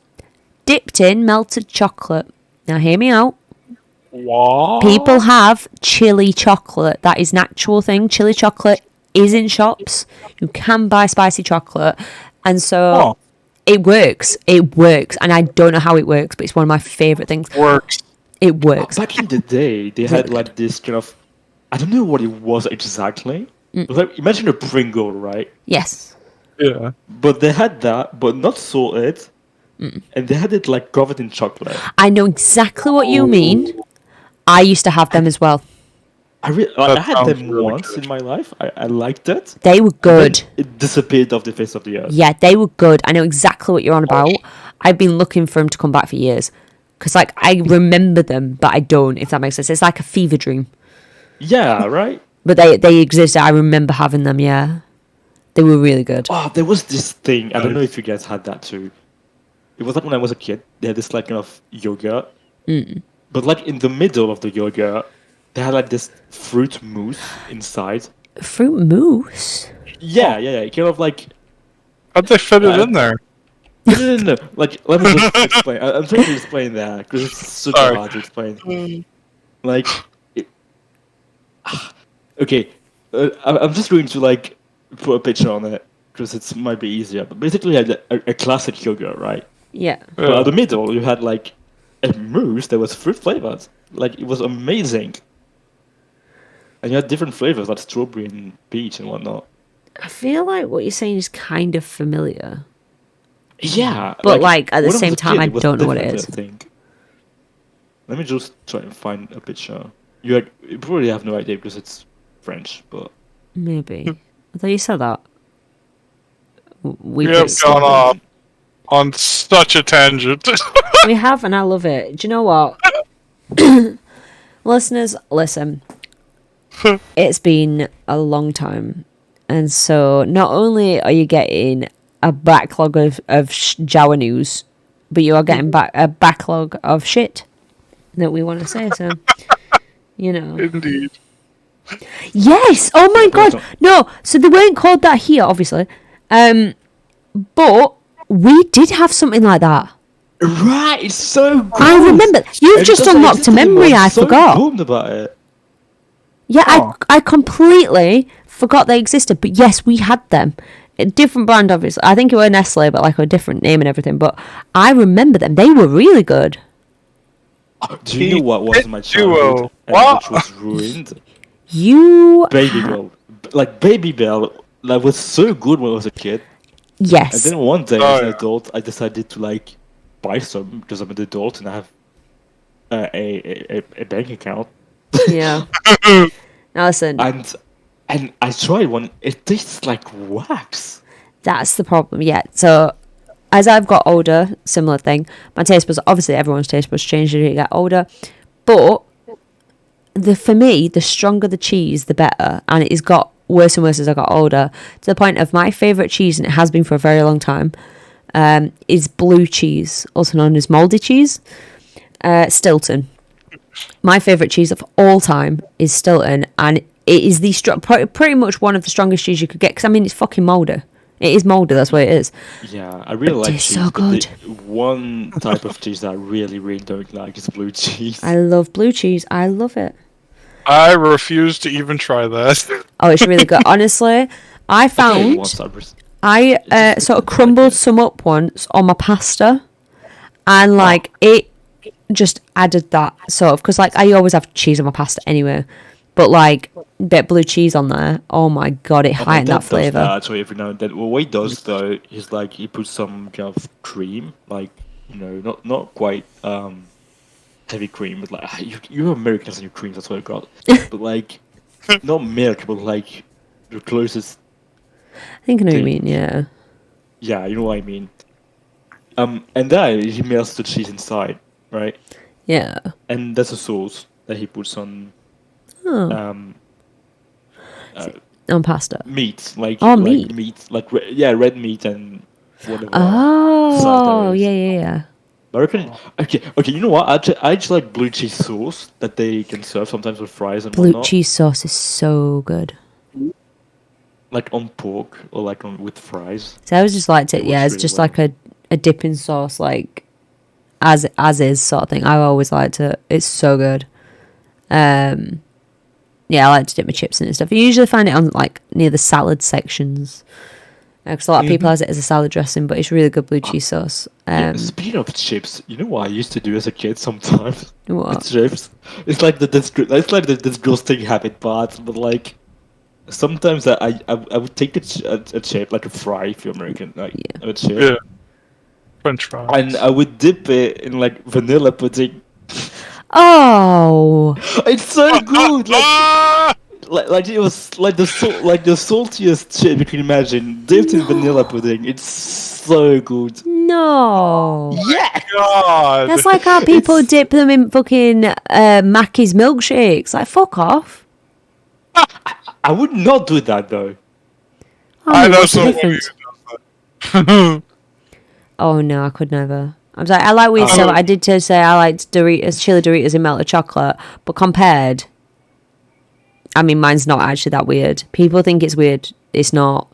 Speaker 1: dipped in melted chocolate. Now hear me out.
Speaker 2: What?
Speaker 1: People have chili chocolate. That is an actual thing. Chili chocolate is in shops. You can buy spicy chocolate. And so it works. It works. And I don't know how it works, but it's one of my favourite things.
Speaker 2: Works.
Speaker 1: It works.
Speaker 3: Back in the day, they had like this kind of, I don't know what it was exactly. Like, imagine a Pringle, right?
Speaker 1: Yes.
Speaker 2: Yeah.
Speaker 3: But they had that, but not salted. And they had it like covered in chocolate.
Speaker 1: I know exactly what you mean. I used to have them as well.
Speaker 3: I had
Speaker 2: sounds
Speaker 3: them
Speaker 2: really
Speaker 3: once
Speaker 2: good.
Speaker 3: in my life. I liked it.
Speaker 1: They were good.
Speaker 3: Then it disappeared off the face of the earth.
Speaker 1: Yeah, they were good. I know exactly what you're on about. I've been looking for them to come back for years. Because, like, I remember them, but I don't, if that makes sense. It's like a fever dream.
Speaker 3: Yeah, right?
Speaker 1: But they existed. I remember having them, yeah. They were really good.
Speaker 3: Oh, there was this thing. I don't know if you guys had that too. It was like when I was a kid. They had this like kind of yogurt. But like in the middle of the yogurt, they had like this fruit mousse inside.
Speaker 1: Fruit mousse?
Speaker 3: Yeah. Kind of like...
Speaker 2: How'd they fit it in there?
Speaker 3: No. Like, let me just explain. I'm trying to explain that because it's super
Speaker 2: Sorry.
Speaker 3: hard to explain. Like, okay, I'm just going to like put a picture on it because it might be easier. But basically, you had a classic yogurt, right?
Speaker 1: Yeah.
Speaker 3: But at the middle, you had like a mousse that was fruit flavored. Like, it was amazing. And you had different flavors like strawberry and peach and whatnot.
Speaker 1: I feel like what you're saying is kind of familiar.
Speaker 3: Yeah,
Speaker 1: But, like, at the
Speaker 3: when I was
Speaker 1: same
Speaker 3: a
Speaker 1: time, I
Speaker 3: was
Speaker 1: don't know what it
Speaker 3: different,
Speaker 1: is.
Speaker 3: I think. Let me just try and find a picture. You probably have no idea because it's French, but
Speaker 1: Maybe. I thought you said that. We
Speaker 2: We have
Speaker 1: did.
Speaker 2: gone off on such a tangent.
Speaker 1: We have, and I love it. Do you know what? Listeners, listen. It's been a long time. And so not only are you getting a backlog of JAWA news, but you are getting a backlog of shit that we want to say. So, you know.
Speaker 2: Indeed.
Speaker 1: Yes! Oh my god! No, so they weren't called that here, obviously. But we did have something like that.
Speaker 3: right, it's so good.
Speaker 1: I remember. You've
Speaker 3: It
Speaker 1: just
Speaker 3: doesn't
Speaker 1: unlocked
Speaker 3: exist
Speaker 1: a memory
Speaker 3: anymore. I'm
Speaker 1: I
Speaker 3: so
Speaker 1: forgot.
Speaker 3: bummed about it.
Speaker 1: Yeah,
Speaker 2: Oh.
Speaker 1: I completely forgot they existed. But yes, we had them. A different brand, obviously. I think it was Nestle, but like a different name and everything. But I remember them. They were really good.
Speaker 3: Do you know what was my
Speaker 2: Duo.
Speaker 3: childhood and
Speaker 2: What?
Speaker 3: which was ruined?
Speaker 1: You...
Speaker 3: Baby Bell. Like, Baby Bell, that was so good when I was a kid. And
Speaker 1: Yes.
Speaker 3: then one day,
Speaker 2: Oh,
Speaker 3: as an
Speaker 2: yeah.
Speaker 3: adult, I decided to, like, buy some because I'm an adult and I have a bank account.
Speaker 1: Yeah. Now listen,
Speaker 3: And I tried one. It tastes like wax.
Speaker 1: that's the problem. Yeah. So as I've got older, similar thing. My taste buds, obviously everyone's taste buds change as you get older. But for me, the stronger the cheese, the better. And it has got worse and worse as I got older. To the point of my favourite cheese, and it has been for a very long time, is blue cheese, also known as mouldy cheese. Stilton. My favourite cheese of all time is Stilton, and it is the pretty much one of the strongest cheese you could get. Because I mean, it's fucking mouldy. It is mouldy. That's what it is.
Speaker 3: Yeah, I really
Speaker 1: But
Speaker 3: like
Speaker 1: it's
Speaker 3: cheese.
Speaker 1: so
Speaker 3: but the
Speaker 1: good.
Speaker 3: one type of cheese that I really, really don't like is blue cheese.
Speaker 1: I love blue cheese. I love it.
Speaker 2: I refuse to even try that.
Speaker 1: Oh, it's really good. Honestly, I found
Speaker 3: Once I was-
Speaker 1: I sort of crumbled some up once on my pasta, and like it just added that sort of, because like I always have cheese on my pasta anyway, but like a bit of blue cheese on there, oh my god, it
Speaker 3: My
Speaker 1: heightened
Speaker 3: dad
Speaker 1: that
Speaker 3: does
Speaker 1: flavour.
Speaker 3: that actually every now and then. Well, what he does though is like he puts some kind of cream, like not quite heavy cream, but like you're Americans and your creams. That's what I got. But like not milk, but like the closest.
Speaker 1: I think I know what you mean, yeah.
Speaker 3: Yeah, you know what I mean. And then he melts the cheese inside, right?
Speaker 1: Yeah.
Speaker 3: And that's a sauce that he puts on.
Speaker 1: Oh.
Speaker 3: Um,
Speaker 1: On pasta.
Speaker 3: Meat, like
Speaker 1: meat.
Speaker 3: red meat and whatever.
Speaker 1: Oh, yeah.
Speaker 3: American. Okay. You know what? I just like blue cheese sauce that they can serve sometimes with fries and
Speaker 1: Blue
Speaker 3: whatnot.
Speaker 1: cheese sauce is so good.
Speaker 3: Like on pork or like with fries.
Speaker 1: So I always just liked it.
Speaker 3: It
Speaker 1: Yeah,
Speaker 3: works
Speaker 1: it's
Speaker 3: really
Speaker 1: just
Speaker 3: well.
Speaker 1: like a dipping sauce, like as is sort of thing. I always liked it. It's so good. Yeah, I like to dip my chips in it and stuff. You usually find it on like near the salad sections. Because a lot of people has it as a salad dressing, but it's really good blue cheese sauce.
Speaker 3: Yeah, speaking of chips, you know what I used to do as a kid sometimes?
Speaker 1: What?
Speaker 3: With chips. It's like the disgusting habit part, but like sometimes I would take a chip like a fry if you're American, like a chip,
Speaker 2: Yeah. French fries.
Speaker 3: and I would dip it in like vanilla pudding.
Speaker 1: Oh,
Speaker 3: It's so good.
Speaker 2: Ah!
Speaker 3: Like it was like the saltiest chip you can imagine, dipped in vanilla pudding. It's so good.
Speaker 1: no.
Speaker 3: Yeah.
Speaker 2: God.
Speaker 1: That's like how people dip them in fucking Mackey's milkshakes. Like, fuck off.
Speaker 3: I would not do that though.
Speaker 2: I know
Speaker 1: what's the
Speaker 2: someone
Speaker 1: difference?
Speaker 2: who does that.
Speaker 1: Oh, no, I could never. I'm sorry, I like weird
Speaker 2: Oh.
Speaker 1: stuff. I did to say I liked Doritos, chili Doritos in melted chocolate, but compared, I mean, mine's not actually that weird. People think it's weird. It's not.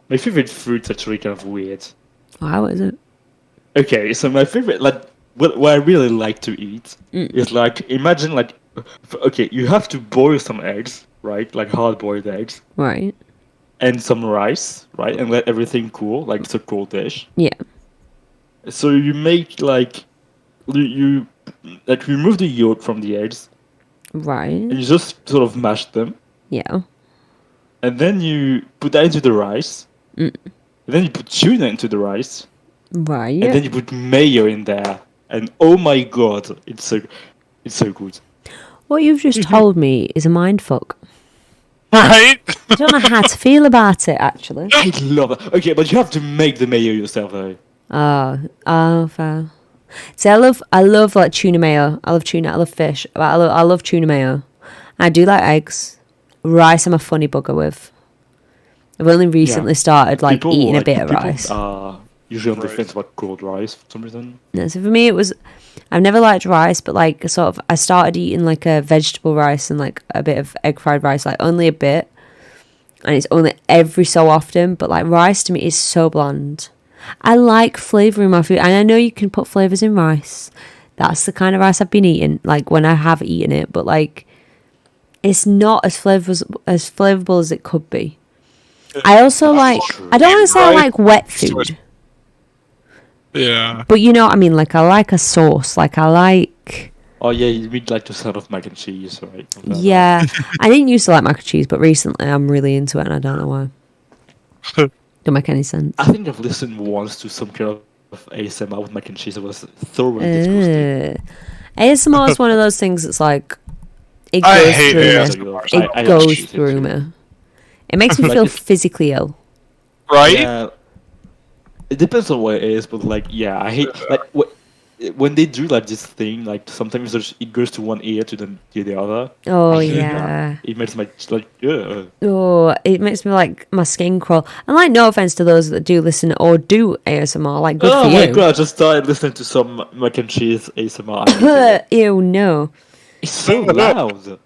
Speaker 3: My favorite fruit's actually kind of weird.
Speaker 1: How is it?
Speaker 3: Okay, so my favorite, like, what I really like to eat is like, imagine like, okay, you have to boil some eggs, right? Like hard-boiled eggs,
Speaker 1: Right.
Speaker 3: and some rice, right? And let everything cool, like it's a cold dish.
Speaker 1: Yeah.
Speaker 3: So you make like, you like remove the yolk from the eggs,
Speaker 1: Right.
Speaker 3: and you just sort of mash them,
Speaker 1: Yeah.
Speaker 3: and then you put that into the rice, and then you put tuna into the rice,
Speaker 1: Right.
Speaker 3: and then you put mayo in there, and oh my god, it's so good.
Speaker 1: What you've just told me is a mindfuck.
Speaker 2: Right?
Speaker 1: I don't know how to feel about it, actually.
Speaker 3: I love it. Okay, but you have to make the mayo yourself, though.
Speaker 1: Oh, fair. See, I love like tuna mayo. I love tuna. I love fish. But I love tuna mayo. I do like eggs. Rice, I'm a funny bugger with. I've only recently started like
Speaker 3: People,
Speaker 1: eating a
Speaker 3: like,
Speaker 1: bit of
Speaker 3: people
Speaker 1: rice.
Speaker 3: are usually on the
Speaker 2: Right.
Speaker 3: fence about cold rice for some reason.
Speaker 1: No, so for me, it was. I've never liked rice, but like sort of, I started eating like a vegetable rice and like a bit of egg fried rice, like only a bit, and it's only every so often. But like rice to me is so bland. I like flavour in my food, and I know you can put flavours in rice. That's the kind of rice I've been eating, like when I have eaten it, but like it's not as flavourable as it could be. I also like, I don't want to say I like wet food,
Speaker 2: Yeah.
Speaker 1: but you know what I mean, like I like a sauce, like I like,
Speaker 3: Oh yeah, you mean like the sound of mac and cheese, right? Something like that.
Speaker 1: yeah. I didn't used to like mac and cheese, but recently I'm really into it and I don't know why. Don't make any sense.
Speaker 3: I think I've listened once to some kind of ASMR with mac and cheese. It was thoroughly disgusting.
Speaker 1: ASMR is one of those things that's like, it
Speaker 2: I
Speaker 1: goes
Speaker 2: hate
Speaker 1: through
Speaker 2: ASMR.
Speaker 1: me. It
Speaker 3: I
Speaker 1: goes
Speaker 3: appreciate it
Speaker 1: through
Speaker 3: too.
Speaker 1: me. It makes me
Speaker 3: Like
Speaker 1: feel
Speaker 3: it's-
Speaker 1: physically ill.
Speaker 2: Right?
Speaker 3: Yeah, it depends on what it is, but like, yeah, I hate like when they do like this thing. Like sometimes it goes to one ear to the other.
Speaker 1: Oh,
Speaker 3: I hate
Speaker 1: yeah.
Speaker 3: that. It makes my like yeah.
Speaker 1: Oh, it makes me like my skin crawl. And like, no offense to those that do listen or do ASMR, like good
Speaker 3: Oh
Speaker 1: for
Speaker 3: my
Speaker 1: you.
Speaker 3: god! I just started listening to some mac and cheese ASMR.
Speaker 1: Ew, no.
Speaker 3: It's so loud.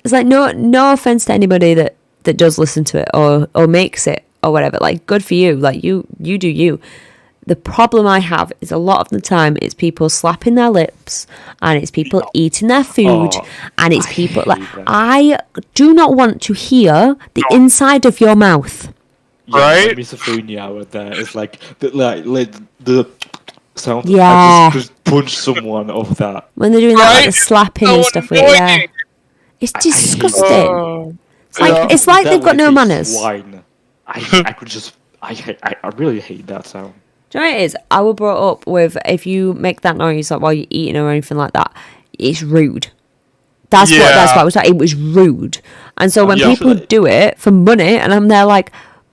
Speaker 1: It's like no offense to anybody that does listen to it or makes it or whatever. Like, good for you. Like you do you. The problem I have is a lot of the time it's people slapping their lips and it's people eating their food
Speaker 3: Oh,
Speaker 1: and it's
Speaker 3: I
Speaker 1: people
Speaker 3: hate
Speaker 1: like,
Speaker 3: that.
Speaker 1: I do not want to hear the inside of your mouth.
Speaker 3: Yeah,
Speaker 2: Right?
Speaker 3: Misophonia with that. It's like the sound.
Speaker 1: Yeah.
Speaker 3: I just punch someone off that.
Speaker 1: When they're doing that, like
Speaker 2: Right?
Speaker 1: the slapping
Speaker 2: So
Speaker 1: and stuff with it, yeah.
Speaker 2: annoying.
Speaker 1: It's
Speaker 3: I hate
Speaker 1: disgusting.
Speaker 2: Oh.
Speaker 1: It's like
Speaker 2: Yeah.
Speaker 1: it's like
Speaker 3: That
Speaker 1: they've got
Speaker 3: with
Speaker 1: no
Speaker 3: a
Speaker 1: manners.
Speaker 3: Swine. I could just I really hate that sound.
Speaker 1: Do you know what it is? I was brought up with, if you make that noise like while you're eating or anything like that, it's rude. That's what
Speaker 2: Yeah.
Speaker 1: I was like. It was rude. And so when
Speaker 3: Yeah.
Speaker 1: people do it for money, and I'm there like,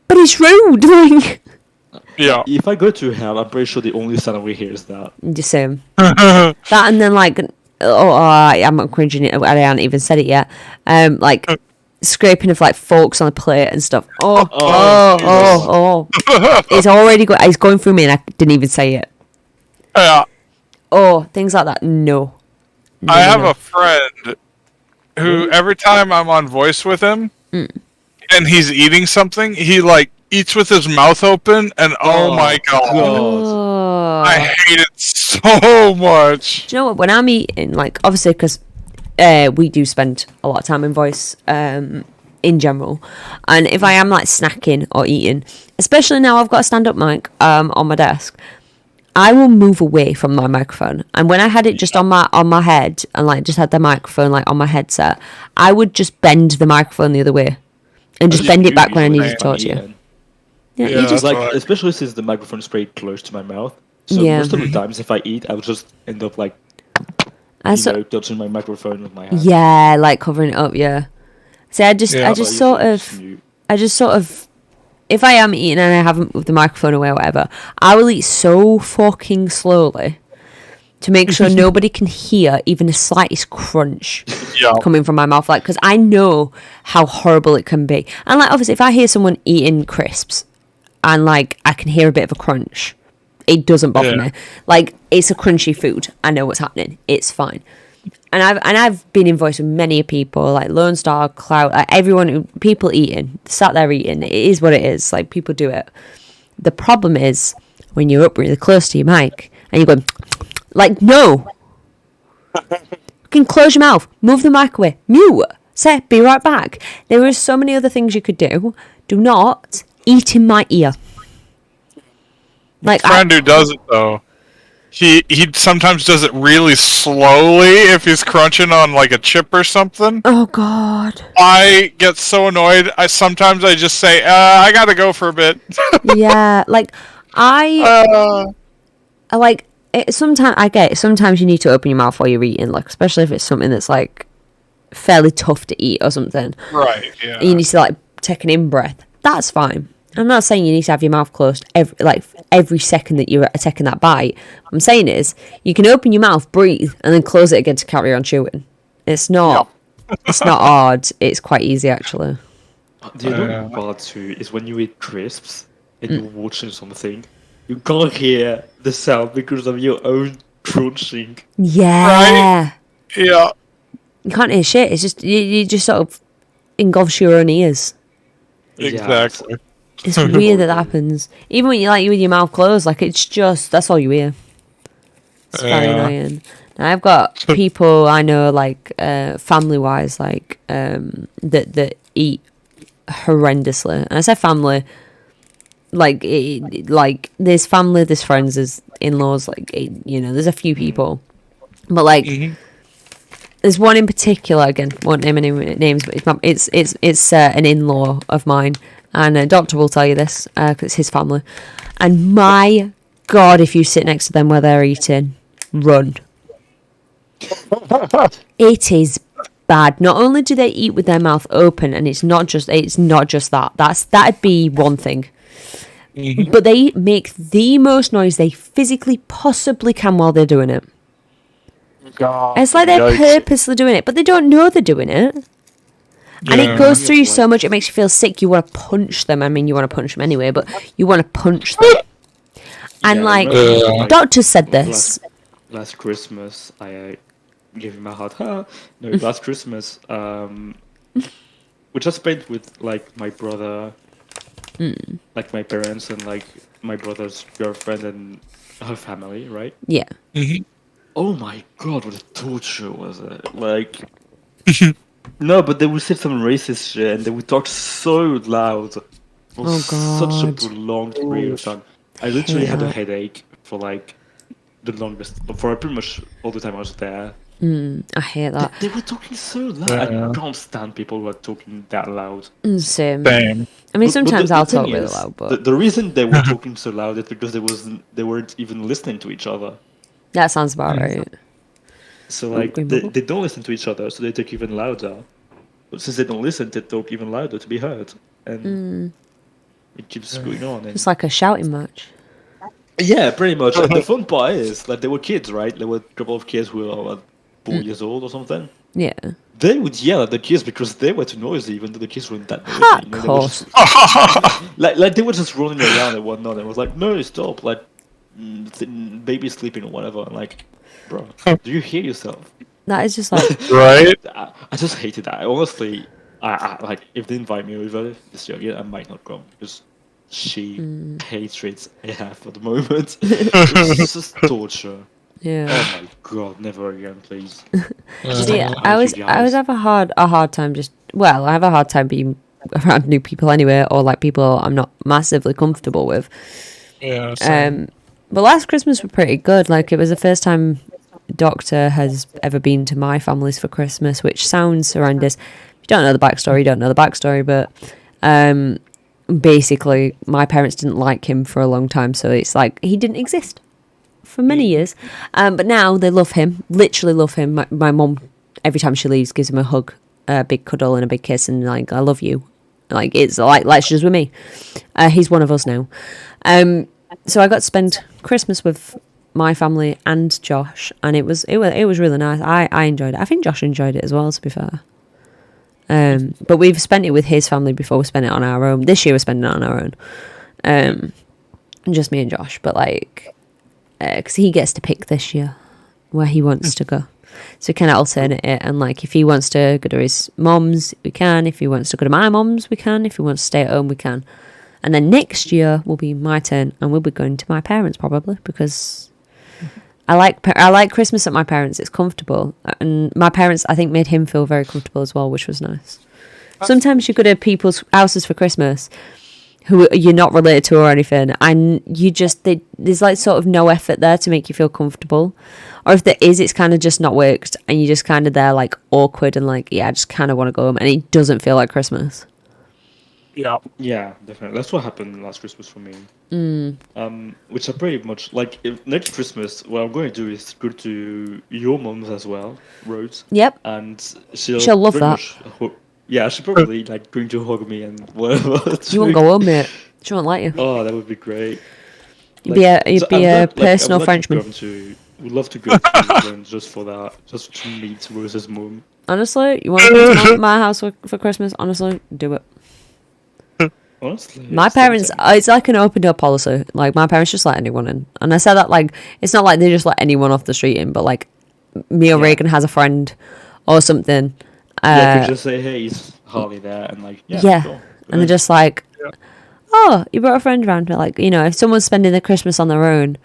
Speaker 1: but it's rude. Like,
Speaker 2: Yeah.
Speaker 3: If I go to hell, I'm pretty sure the only sound I will hear is that.
Speaker 1: just saying that, and then like, I'm not cringing it. I haven't even said it yet. Like scraping of like forks on the plate and stuff. Oh. It's already it's going through me and I didn't even say it.
Speaker 2: Yeah.
Speaker 1: Oh, things like that. No.
Speaker 2: I have a friend who every time I'm on voice with him and he's eating something, he like eats with his mouth open and oh my god.
Speaker 1: Oh.
Speaker 2: I hate it so much.
Speaker 1: Do you know what? When I'm eating, like, obviously, because we do spend a lot of time in voice in general. And if I am, like, snacking or eating, especially now I've got a stand-up mic on my desk, I will move away from my microphone. And when I had it just on my head and, like, just had the microphone, like, on my headset, I would just bend the microphone the other way and just bend it back when I needed to talk to you. Yeah, you just
Speaker 3: like, especially since the microphone is very close to my mouth. So most of the times, if I eat, I will just end up like, touching my microphone with my hand.
Speaker 1: Yeah, like covering it up. Yeah. See, I just sort of, if I am eating and I haven't moved the microphone away or whatever, I will eat so fucking slowly to make sure nobody can hear even the slightest crunch coming from my mouth. Like, because I know how horrible it can be. And like, obviously, if I hear someone eating crisps and like I can hear a bit of a crunch, it doesn't bother me. Like, it's a crunchy food. I know what's happening. It's fine. And I've been in voice with many people, like Lone Star, Clout, like everyone, people eating, sat there eating. It is what it is. Like, people do it. The problem is when you're up really close to your mic and you're going, like, no. You can close your mouth, move the mic away, mute, say, be right back. There are so many other things you could do. Do not eat in my ear. Like,
Speaker 2: my friend who does it though, he sometimes does it really slowly if he's crunching on like a chip or something.
Speaker 1: Oh god!
Speaker 2: I get so annoyed. I sometimes just say, I gotta go for a bit.
Speaker 1: Yeah, like I like it. Sometimes I get it. Sometimes you need to open your mouth while you're eating, like especially if it's something that's like fairly tough to eat or something.
Speaker 2: Right. Yeah.
Speaker 1: And you need to like take an in breath. That's fine. I'm not saying you need to have your mouth closed every second that you're taking that bite. What I'm saying is you can open your mouth, breathe, and then close it again to carry on chewing. It's not hard. It's quite easy actually.
Speaker 3: The annoying part too is when you eat crisps and you're watching something, you can't hear the sound because of your own crunching.
Speaker 1: Yeah.
Speaker 2: Right? Yeah.
Speaker 1: You can't hear shit. It's just you just sort of engulfs your own ears.
Speaker 2: Exactly.
Speaker 1: It's weird that happens. Even when you with your mouth closed, like it's just that's all you hear. It's very annoying. Now, I've got people I know, like family wise, like that eat horrendously. And I say family, like there's family, there's friends, there's in-laws, like there's a few people, but like there's one in particular. Again, won't name any names, but it's an in-law of mine. And Doctor will tell you this, because it's his family. And my God, if you sit next to them where they're eating, run. It is bad. Not only do they eat with their mouth open, and it's not just that. That'd be one thing. But they make the most noise they physically possibly can while they're doing it.
Speaker 2: God,
Speaker 1: it's like they're purposely doing it, but they don't know they're doing it. And it goes through you so much, it makes you feel sick. You want to punch them. I mean, you want to punch them anyway, but you want to punch them. And, Doctor said this.
Speaker 3: Last Christmas, I gave him a hard no, last Christmas, which I spent with, like, my brother, like, my parents and, like, my brother's girlfriend and her family, right?
Speaker 1: Yeah.
Speaker 2: Mm-hmm.
Speaker 3: Oh, my God, what a torture was it? Like... No, but they would say some racist shit and they would talk so loud for such a prolonged period of time. I literally had a headache for like the longest, for pretty much all the time I was there.
Speaker 1: I hate that.
Speaker 3: They were talking so loud. I can't stand people who are talking that loud.
Speaker 1: Same. I mean, sometimes I'll talk really loud, but
Speaker 3: the reason they were talking so loud is because they weren't even listening to each other.
Speaker 1: That sounds about right.
Speaker 3: So, like, they don't listen to each other, so they talk even louder. But since they don't listen, they talk even louder to be heard. And it keeps going on.
Speaker 1: It's like a shouting match.
Speaker 3: Yeah, pretty much. And the fun part is, like, they were kids, right? There were a couple of kids who were like 4 years old or something.
Speaker 1: Yeah.
Speaker 3: they would yell at the kids because they were too noisy, even though the kids weren't that noisy.
Speaker 1: Of
Speaker 3: They were
Speaker 1: course.
Speaker 3: just, like they were just running around and whatnot. And I was like, no, stop! Like, baby sleeping or whatever. I'm like, bro, do you hear yourself?
Speaker 1: That is just like,
Speaker 2: Right?
Speaker 3: I just hated that. Honestly, I like if they invite me over this year again, I might not come because she hates AF at the moment. It's just torture.
Speaker 1: yeah.
Speaker 3: Oh my god, never again, please.
Speaker 1: See, I always have a hard time I have a hard time being around new people anyway, or like people I'm not massively comfortable with.
Speaker 2: Yeah. Same.
Speaker 1: But last Christmas was pretty good. Like, it was the first time Doctor has ever been to my family's for Christmas, which sounds horrendous. If you don't know the backstory, but basically my parents didn't like him for a long time, so it's like he didn't exist for many years. But now they love him, literally love him. My mum, every time she leaves, gives him a hug, a big cuddle and a big kiss, and like, I love you. Like, it's like she's with me. He's one of us now. So I got to spend Christmas with my family and Josh, and it was really nice. I enjoyed it. I think Josh enjoyed it as well, to be fair. But we've spent it with his family before we spent it on our own. This year we're spending it on our own. Just me and Josh, but like, because he gets to pick this year where he wants to go. So we kind of alternate it, and like, if he wants to go to his mum's, we can. If he wants to go to my mum's, we can. If he wants to stay at home, we can. And then next year will be my turn, and we'll be going to my parents probably, because I like Christmas at my parents'. It's comfortable, and my parents, I think, made him feel very comfortable as well, which was nice. Sometimes you go to people's houses for Christmas who you're not related to or anything, and there's like sort of no effort there to make you feel comfortable, or if there is, it's kind of just not worked, and you're just kind of there like awkward and like, yeah, I just kind of want to go home, and it doesn't feel like Christmas.
Speaker 3: Yeah, definitely. That's what happened last Christmas for me. Which I pretty much like. If next Christmas, what I'm going to do is go to your mom's as well, Rose.
Speaker 1: Yep.
Speaker 3: And she'll
Speaker 1: love that.
Speaker 3: Yeah, she'll probably like going to hug me and whatever.
Speaker 1: You won't go home, mate. She won't let you.
Speaker 3: Oh, that would be great.
Speaker 1: You'd be a personal Frenchman.
Speaker 3: Would love to go to England just for that, just to meet Rose's mom.
Speaker 1: Honestly, you want to come to my house for Christmas? Honestly, do it.
Speaker 3: Honestly,
Speaker 1: My parents, it's like an open door policy. Like, my parents just let anyone in. And I say that, like, it's not like they just let anyone off the street in, but like, me or Reagan has a friend or something.
Speaker 3: Yeah, you just say, hey, is Harley there? And like, yeah. Sure,
Speaker 1: and they're just like, oh, you brought a friend around. But like, you know, if someone's spending their Christmas on their own,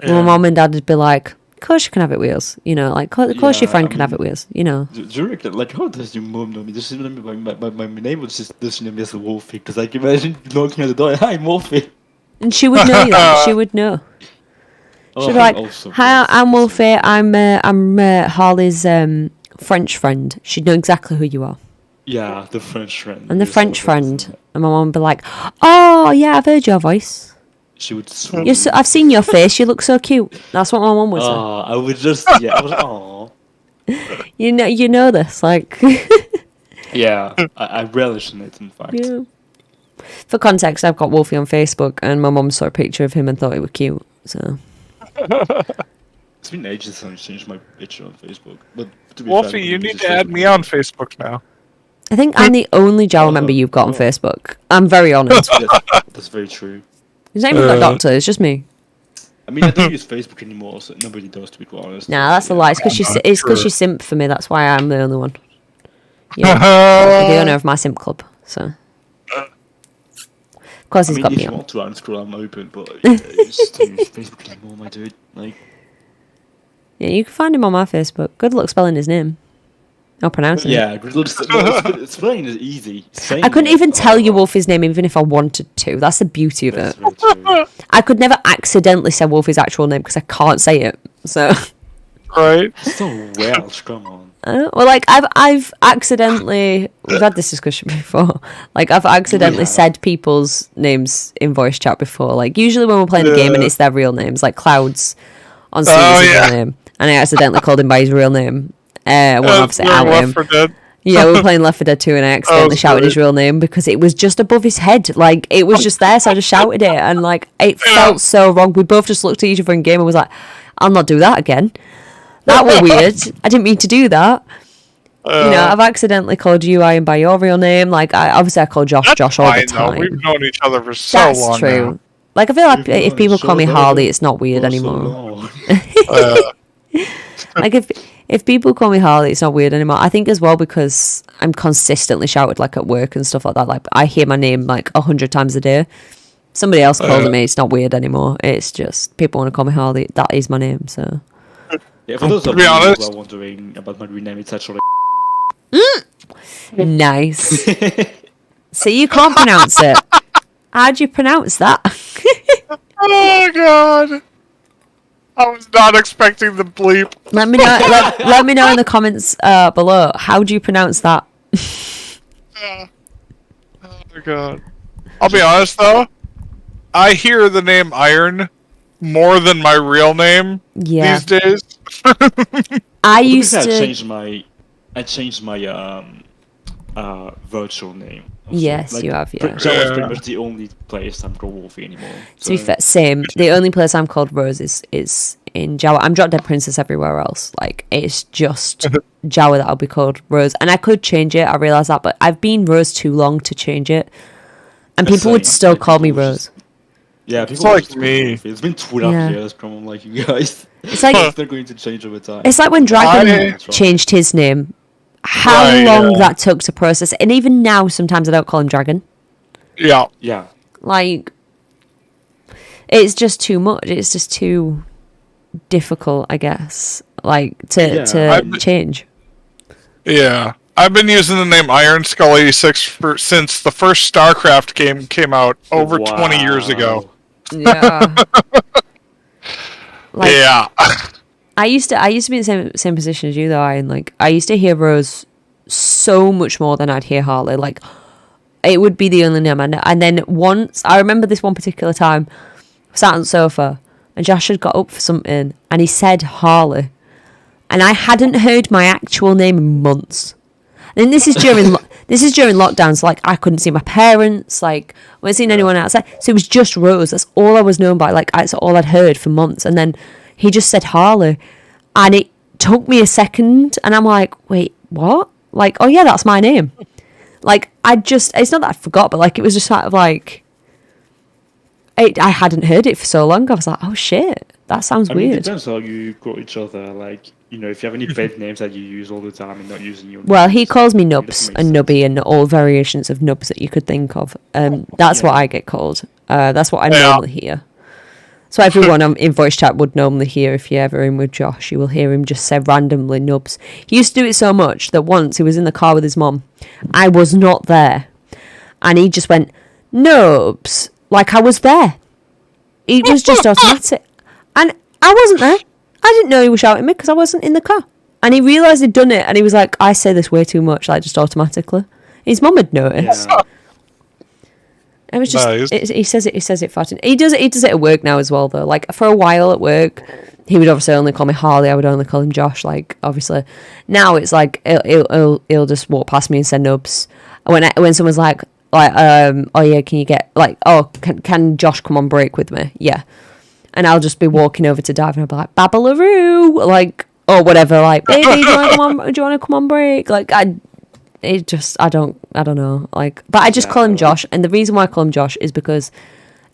Speaker 1: my mom and dad would be like, of course you can have it with us. You know, like, of course your friend can have it with us, you know.
Speaker 3: Do you reckon, like, how does your mom know me? Does she know me my name, or does she know me as a Wolfie? Because I can imagine knocking at the door, hi, Wolfie.
Speaker 1: And she would know that. She would know. She'd be like, hi, I'm Wolfie. I'm Harley's French friend. She'd know exactly who you are.
Speaker 3: Yeah, the French friend.
Speaker 1: And the French friend. And my mom would be like, oh, yeah, I've heard your voice.
Speaker 3: She would.
Speaker 1: I've seen your face. You look so cute. That's what my mom would say.
Speaker 3: Oh, I would just. Yeah, I was like, oh.
Speaker 1: You know this, like.
Speaker 3: Yeah, I relish in it. In fact.
Speaker 1: Yeah. For context, I've got Wolfie on Facebook, and my mum saw a picture of him and thought he was cute. So.
Speaker 3: It's been ages since I changed my picture on Facebook. But to be
Speaker 2: Wolfie,
Speaker 3: fair,
Speaker 2: you need to add me on Facebook now.
Speaker 1: I think I'm the only JAWA member you've got on Facebook. I'm very honoured.
Speaker 3: That's very true.
Speaker 1: He's not even got a doctor, it's just me.
Speaker 3: I mean, I don't use Facebook anymore, so nobody does, to be quite honest.
Speaker 1: Nah, that's a lie. It's because you simp for me. That's why I'm the only one. Yeah, the owner of my simp club. So, of course, he's got me
Speaker 3: on. If you
Speaker 1: on.
Speaker 3: want to unscroll, I'm open, but just don't use Facebook anymore, my dude. Like,
Speaker 1: yeah, you can find him on my Facebook. Good luck spelling his name. I'll pronounce it.
Speaker 3: Yeah, good luck. Spelling is easy.
Speaker 1: I couldn't even tell you Wolfie's name, even if I wanted to. That's the beauty of it. I could never accidentally say Wolfie's actual name because I can't say it. So.
Speaker 2: Right.
Speaker 3: So Welsh, come on.
Speaker 1: Well, like I've accidentally, we've had this discussion before. Like, I've accidentally said people's names in voice chat before. Like, usually when we're playing a game and it's their real names, like Clouds on Steve's real name, and I accidentally called him by his real name. Obviously out him. Yeah, we were playing Left 4 Dead 2 and I accidentally shouted his real name because it was just above his head. Like, it was just there, so I just shouted it, and like, it felt so wrong. We both just looked at each other in game and was like, I'll not do that again. That was weird. I didn't mean to do that. I've accidentally called you Iron by your real name. Like, I call Josh Josh all the time.
Speaker 2: We've known each other for so
Speaker 1: That's
Speaker 2: long
Speaker 1: true.
Speaker 2: now.
Speaker 1: Like, I feel like if people call me Harley, it's not weird anymore. Like, if people call me Harley, it's not weird anymore. I think as well because I'm consistently shouted, like, at work and stuff like that. Like, I hear my name, like, 100 times a day. Somebody else calls me, it's not weird anymore. It's just, people want to call me Harley. That is my name, so...
Speaker 3: Yeah, for those of you who are wondering about my rename, it's actually...
Speaker 1: Nice. So you can't pronounce it. How'd you pronounce that?
Speaker 2: Oh, God. I was not expecting the bleep.
Speaker 1: Let me know. Let me know in the comments below. How do you pronounce that?
Speaker 2: Oh, my God. I'll be honest, though. I hear the name Iron more than my real name these days.
Speaker 1: I used to
Speaker 3: changed my virtual name. Also.
Speaker 1: Yes, like, you have. Yeah.
Speaker 3: JAWA is pretty much the only place I'm called Wolfy anymore. So.
Speaker 1: To be fair, same. The only place I'm called Rose is in JAWA. I'm Drop Dead Princess everywhere else. Like, it's just JAWA that I'll be called Rose, and I could change it. I realise that, but I've been Rose too long to change it, and people would still call me Rose.
Speaker 3: Yeah,
Speaker 2: people like me.
Speaker 3: It's been 2.5 years from like you guys.
Speaker 1: It's like
Speaker 3: they're going to change over time.
Speaker 1: It's like when Dragon changed his name. How long that took to process, and even now, sometimes I don't call him Dragon.
Speaker 2: Yeah.
Speaker 1: Like, it's just too much. It's just too difficult, I guess. Like to change.
Speaker 2: Yeah. I've been using the name IronSkull 86 since the first StarCraft game came out over 20 years ago.
Speaker 1: Yeah.
Speaker 2: Like, yeah.
Speaker 1: I used to be in the same position as you though, Iron. Like, I used to hear Rose so much more than I'd hear Harley. Like, it would be the only name. And then once, I remember this one particular time, I sat on the sofa and Josh had got up for something and he said Harley. And I hadn't heard my actual name in months. And this is during lockdown, so like I couldn't see my parents, like I wasn't seeing anyone outside. So it was just Rose. That's all I was known by. Like, that's all I'd heard for months. And then he just said Harley, and it took me a second, and I'm like, wait, what? Like, oh yeah, that's my name. Like, it's not that I forgot, but like it was just sort of like, I hadn't heard it for so long. I was like, oh shit, that sounds weird.
Speaker 3: It depends how you call each other. Like, if you have any pet names that you use all the time and not using your name.
Speaker 1: Well, he calls me Nubs and Nubby and all variations of Nubs that you could think of. That's what I get called. That's what I normally hear. So everyone in voice chat would normally hear, if you're ever in with Josh, you will hear him just say randomly Nubs. He used to do it so much that once he was in the car with his mom. I was not there. And he just went, Nubs, like I was there. It was just automatic. And I wasn't there. I didn't know he was shouting at me because I wasn't in the car. And he realised he'd done it, and he was like, I say this way too much, like just automatically. His mum had noticed. Yeah. It was just he says it fast. He does it at work now as well though. Like, for a while at work, he would obviously only call me Harley. I would only call him Josh. Like, obviously, now it's like he'll just walk past me and say Nubs. When someone's like oh yeah, can you get like, oh, can Josh come on break with me? Yeah, and I'll just be walking over to Dive and I'll be like Babalaroo, like, or whatever, like, baby, do you want to come on break? Like, I don't know, like, but I just call him Josh, and the reason why I call him Josh is because,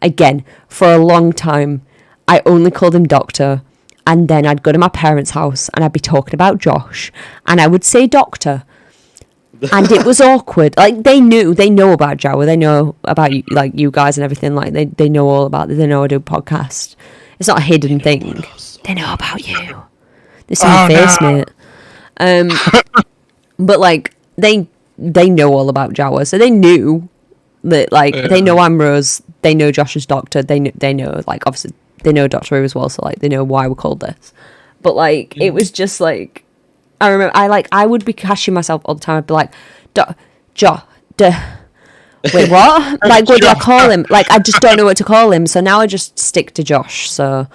Speaker 1: again, for a long time I only called him Doctor, and then I'd go to my parents' house and I'd be talking about Josh and I would say Doctor, and it was awkward. Like, they know about JAWA, they know about you, like you guys and everything. Like, they know all about it. They know I do a podcast. It's not a hidden thing. They know about you. They see your face, mate. But like, they know all about JAWA, so they knew that, like, they know I'm Rose, they know Josh is Doctor, they know, like, obviously they know Doctor Who as well, so like they know why we're called this. But like, it was just like, I remember I would be cashing myself all the time. I'd be like, wait, what? Like, what do I call him? Like, I just don't know what to call him, so now I just stick to Josh. So,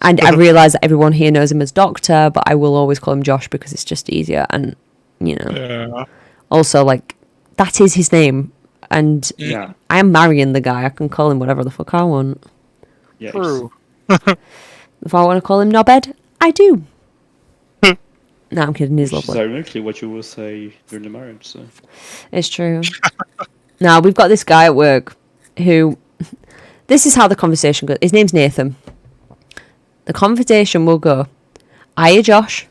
Speaker 1: and I realise that everyone here knows him as Doctor, but I will always call him Josh because it's just easier. And also, like, that is his name, and I am marrying the guy. I can call him whatever the fuck I want.
Speaker 3: Yes.
Speaker 2: True.
Speaker 1: If I want to call him Knobhead, I do. No, I'm kidding. He's
Speaker 3: Which is
Speaker 1: lovely.
Speaker 3: ironically what you will say during the marriage. So.
Speaker 1: It's true. Now, we've got this guy at work who... This is how the conversation goes. His name's Nathan. The conversation will go, hiya, Josh.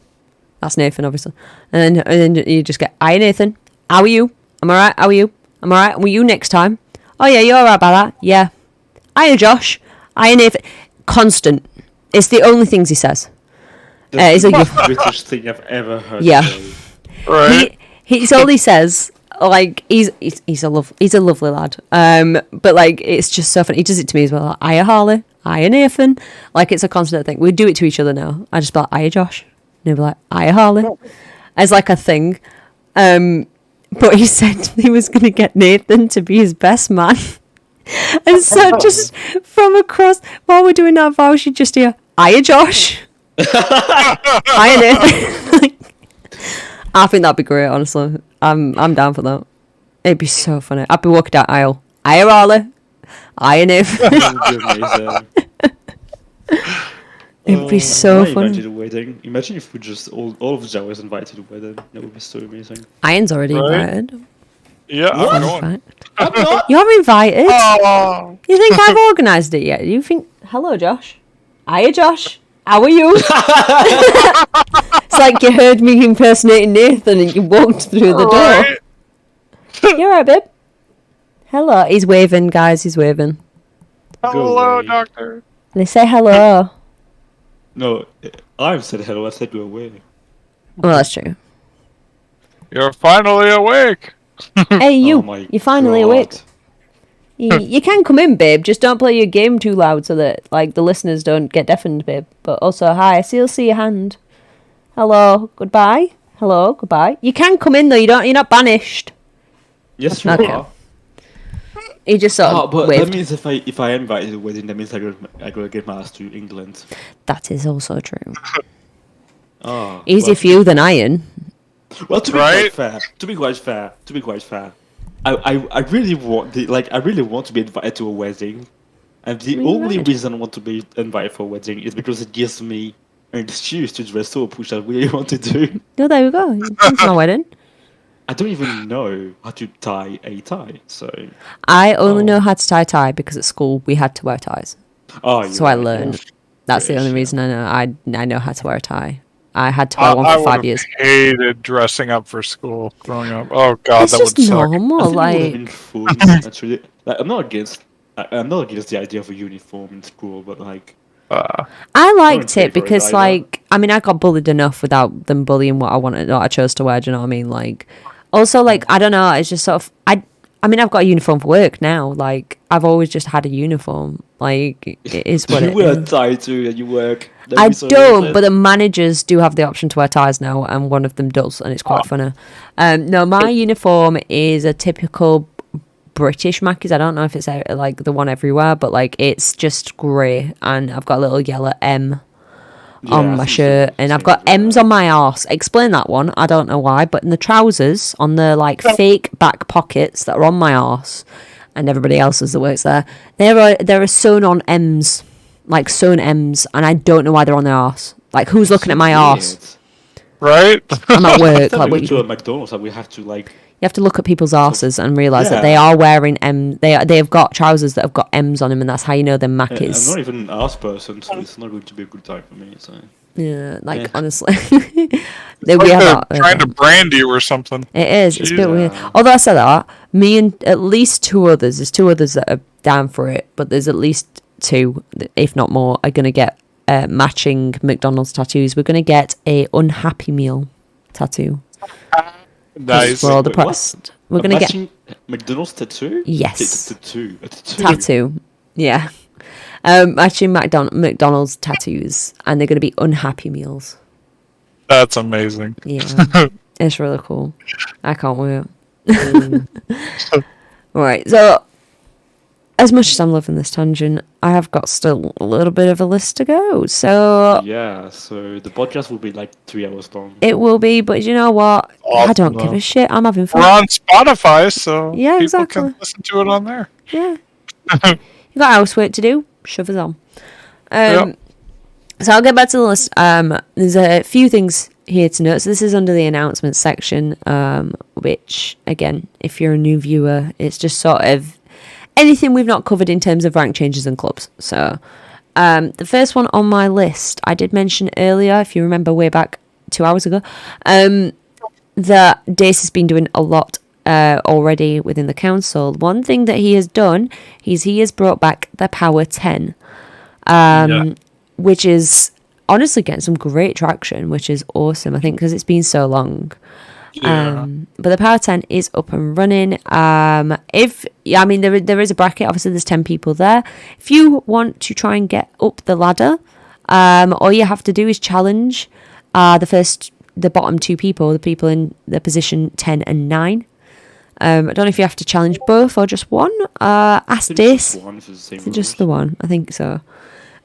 Speaker 1: That's Nathan, obviously. And then you just get, hiya, Nathan. How are you? I'm alright. How are you? I'm alright. Will you next time? Oh, yeah, you're alright about that? Yeah. Hiya, Josh. Hiya, Nathan. Constant. It's the only things he says.
Speaker 3: That's the most British thing I've ever heard.
Speaker 1: Yeah.
Speaker 3: Today.
Speaker 2: Right?
Speaker 1: He's all he says. Like he's a lovely lad. But like it's just so funny. He does it to me as well. Like, hiya, Harley. Hiya, Nathan. Like it's a constant thing. We do it to each other now. I just be like, hiya, Josh. And he'll be like, hiya, Harley. As like a thing. But he said he was going to get Nathan to be his best man. And so just from across, while we're doing that vow, she'd just hear, hiya, Josh. Hiya, Nathan. Like, I think that'd be great, honestly. I'm down for that. It'd be so funny. I'd be walking down aisle. Hiya, Harley. Hiya, Nathan. It'd be so
Speaker 3: I
Speaker 1: funny.
Speaker 3: invited a wedding. Imagine if we just all of JAWA's invited to a wedding. That would be so amazing.
Speaker 1: Iron's already
Speaker 2: Right.
Speaker 1: invited.
Speaker 2: Yeah, I'm going.
Speaker 1: Invite.
Speaker 3: I'm not.
Speaker 1: You're invited.
Speaker 2: Oh,
Speaker 1: You think I've organised it yet? You think, hello, Josh. Hiya, Josh. How are you? It's like you heard me impersonating Nathan and you walked through the door.
Speaker 2: right.
Speaker 1: You're right, babe. Hello. He's waving, guys. He's waving.
Speaker 2: Hello,
Speaker 3: away.
Speaker 2: doctor.
Speaker 1: They say hello.
Speaker 3: No, I've said hello. I said go away.
Speaker 1: Well, that's true.
Speaker 2: You're finally awake.
Speaker 1: Hey, you.
Speaker 3: Oh my
Speaker 1: You're finally
Speaker 3: God.
Speaker 1: awake. You can come in, babe. Just don't play your game too loud so that like the listeners don't get deafened, babe. But also, hi. I still see your hand. Hello. Goodbye. Hello. Goodbye. You can come in though. You're not banished.
Speaker 3: Yes, you
Speaker 1: Okay.
Speaker 3: are.
Speaker 1: He just sort
Speaker 3: Oh,
Speaker 1: of
Speaker 3: but
Speaker 1: waved.
Speaker 3: that means if I invite a wedding, that means I gotta get my ass to England.
Speaker 1: That is also true.
Speaker 3: Oh,
Speaker 1: Easier
Speaker 3: well,
Speaker 1: for you than Iron.
Speaker 3: Well, to be
Speaker 2: Right?
Speaker 3: quite fair, I really want to be invited to a wedding, and the only reason I want to be invited for a wedding is because it gives me an excuse to dress up, which I really want to do.
Speaker 1: No, there we go. You come to my wedding.
Speaker 3: I don't even know how to tie a tie, so.
Speaker 1: I only know how to tie a tie because at school we had to wear ties.
Speaker 3: Oh,
Speaker 1: So I learned. That's the only reason I know. I know how to wear a tie. I had to
Speaker 2: I
Speaker 1: wear one for 5
Speaker 2: would've
Speaker 1: years.
Speaker 2: hated dressing up for school growing up. Oh God,
Speaker 1: It's
Speaker 2: that
Speaker 1: just
Speaker 2: would suck.
Speaker 1: normal.
Speaker 3: I think it would have
Speaker 1: Like
Speaker 3: been fun. Actually, like, I'm not against the idea of a uniform in school, but like.
Speaker 1: I liked
Speaker 3: pay
Speaker 1: it
Speaker 3: for it
Speaker 1: because,
Speaker 3: either.
Speaker 1: like, I mean, I got bullied enough without them bullying what I wanted, what I chose to wear. Do you know what I mean? Like, also, like, I don't know. It's just sort of I mean, I've got a uniform for work now. Like, I've always just had a uniform. Like, it is what
Speaker 3: You
Speaker 1: it
Speaker 3: wear
Speaker 1: is.
Speaker 3: a tie too, and you work. That'd
Speaker 1: I
Speaker 3: be so
Speaker 1: don't,
Speaker 3: amazing.
Speaker 1: but the managers do have the option to wear ties now, and one of them does, and it's quite funny. No, my uniform is a typical British Mackies. I don't know if it's like the one everywhere, but like it's just grey, and I've got a little yellow M
Speaker 3: Yeah,
Speaker 1: on
Speaker 3: I
Speaker 1: my
Speaker 3: think
Speaker 1: shirt,
Speaker 3: so.
Speaker 1: and I've
Speaker 3: Same
Speaker 1: got
Speaker 3: as well.
Speaker 1: M's on my arse. Explain that one. I don't know why, but in the trousers, on the like fake back pockets that are on my arse, and everybody else's that works there, there are sewn on M's, like sewn M's, and I don't know why they're on their arse. Like who's looking at my arse?
Speaker 2: Right?
Speaker 1: I'm at work.
Speaker 3: Every time
Speaker 1: Like,
Speaker 3: we
Speaker 1: what
Speaker 3: go
Speaker 1: you
Speaker 3: to a McDonald's, and we have to like.
Speaker 1: have to look at people's arses and realise that
Speaker 3: Yeah.
Speaker 1: they are wearing M. They have got trousers that have got M's on them, and that's how you know they're
Speaker 3: I'm
Speaker 1: Mackies.
Speaker 3: not even an ass person, so it's not going to be a good time for me. So.
Speaker 1: Yeah, like
Speaker 3: Yeah.
Speaker 1: honestly,
Speaker 2: Like
Speaker 1: we
Speaker 2: they're
Speaker 1: have
Speaker 2: trying to brand you or something.
Speaker 1: It is. It's a bit
Speaker 3: Yeah.
Speaker 1: weird. Although I said that, me and at least two others, there's two others that are down for it, but there's at least two, if not more, are going to get matching McDonald's tattoos. We're going to get a unhappy meal tattoo.
Speaker 2: Nice.
Speaker 1: We're all
Speaker 3: Wait, what?
Speaker 1: depressed. We're going to get
Speaker 3: matching McDonald's tattoo.
Speaker 1: Yes.
Speaker 3: A tattoo.
Speaker 1: tattoo. Yeah. Matching McDonald's tattoos, and they're going to be unhappy meals.
Speaker 2: That's amazing.
Speaker 1: Yeah. It's really cool. I can't wait. Right, so as much as I'm loving this tangent, I have got still a little bit of a list to go. So
Speaker 3: Yeah, so the podcast will be like 3 hours long.
Speaker 1: it will be, but you know what? I don't give a shit. I'm having
Speaker 2: We're
Speaker 1: fun.
Speaker 2: on Spotify, so
Speaker 1: Yeah,
Speaker 2: people
Speaker 1: exactly.
Speaker 2: can listen to it on there.
Speaker 1: Yeah. You got housework to do? Shove us on.
Speaker 2: Yep.
Speaker 1: So I'll get back to the list. There's a few things here to note. So this is under the announcements section, which, again, if you're a new viewer, it's just sort of anything we've not covered in terms of rank changes and clubs. So the first one on my list, I did mention earlier, if you remember way back 2 hours ago, that Dace has been doing a lot already within the council. One thing that he has done is he has brought back the Power 10, which is honestly getting some great traction, which is awesome, I think, because it's been so long. But the Power 10 is up and running. There is a bracket. Obviously, there's 10 people there. If you want to try and get up the ladder, all you have to do is challenge the bottom 2 people, the people in the position 10 and 9. I don't know if you have to challenge both or just one. Ask Dace. Just the one, I think so.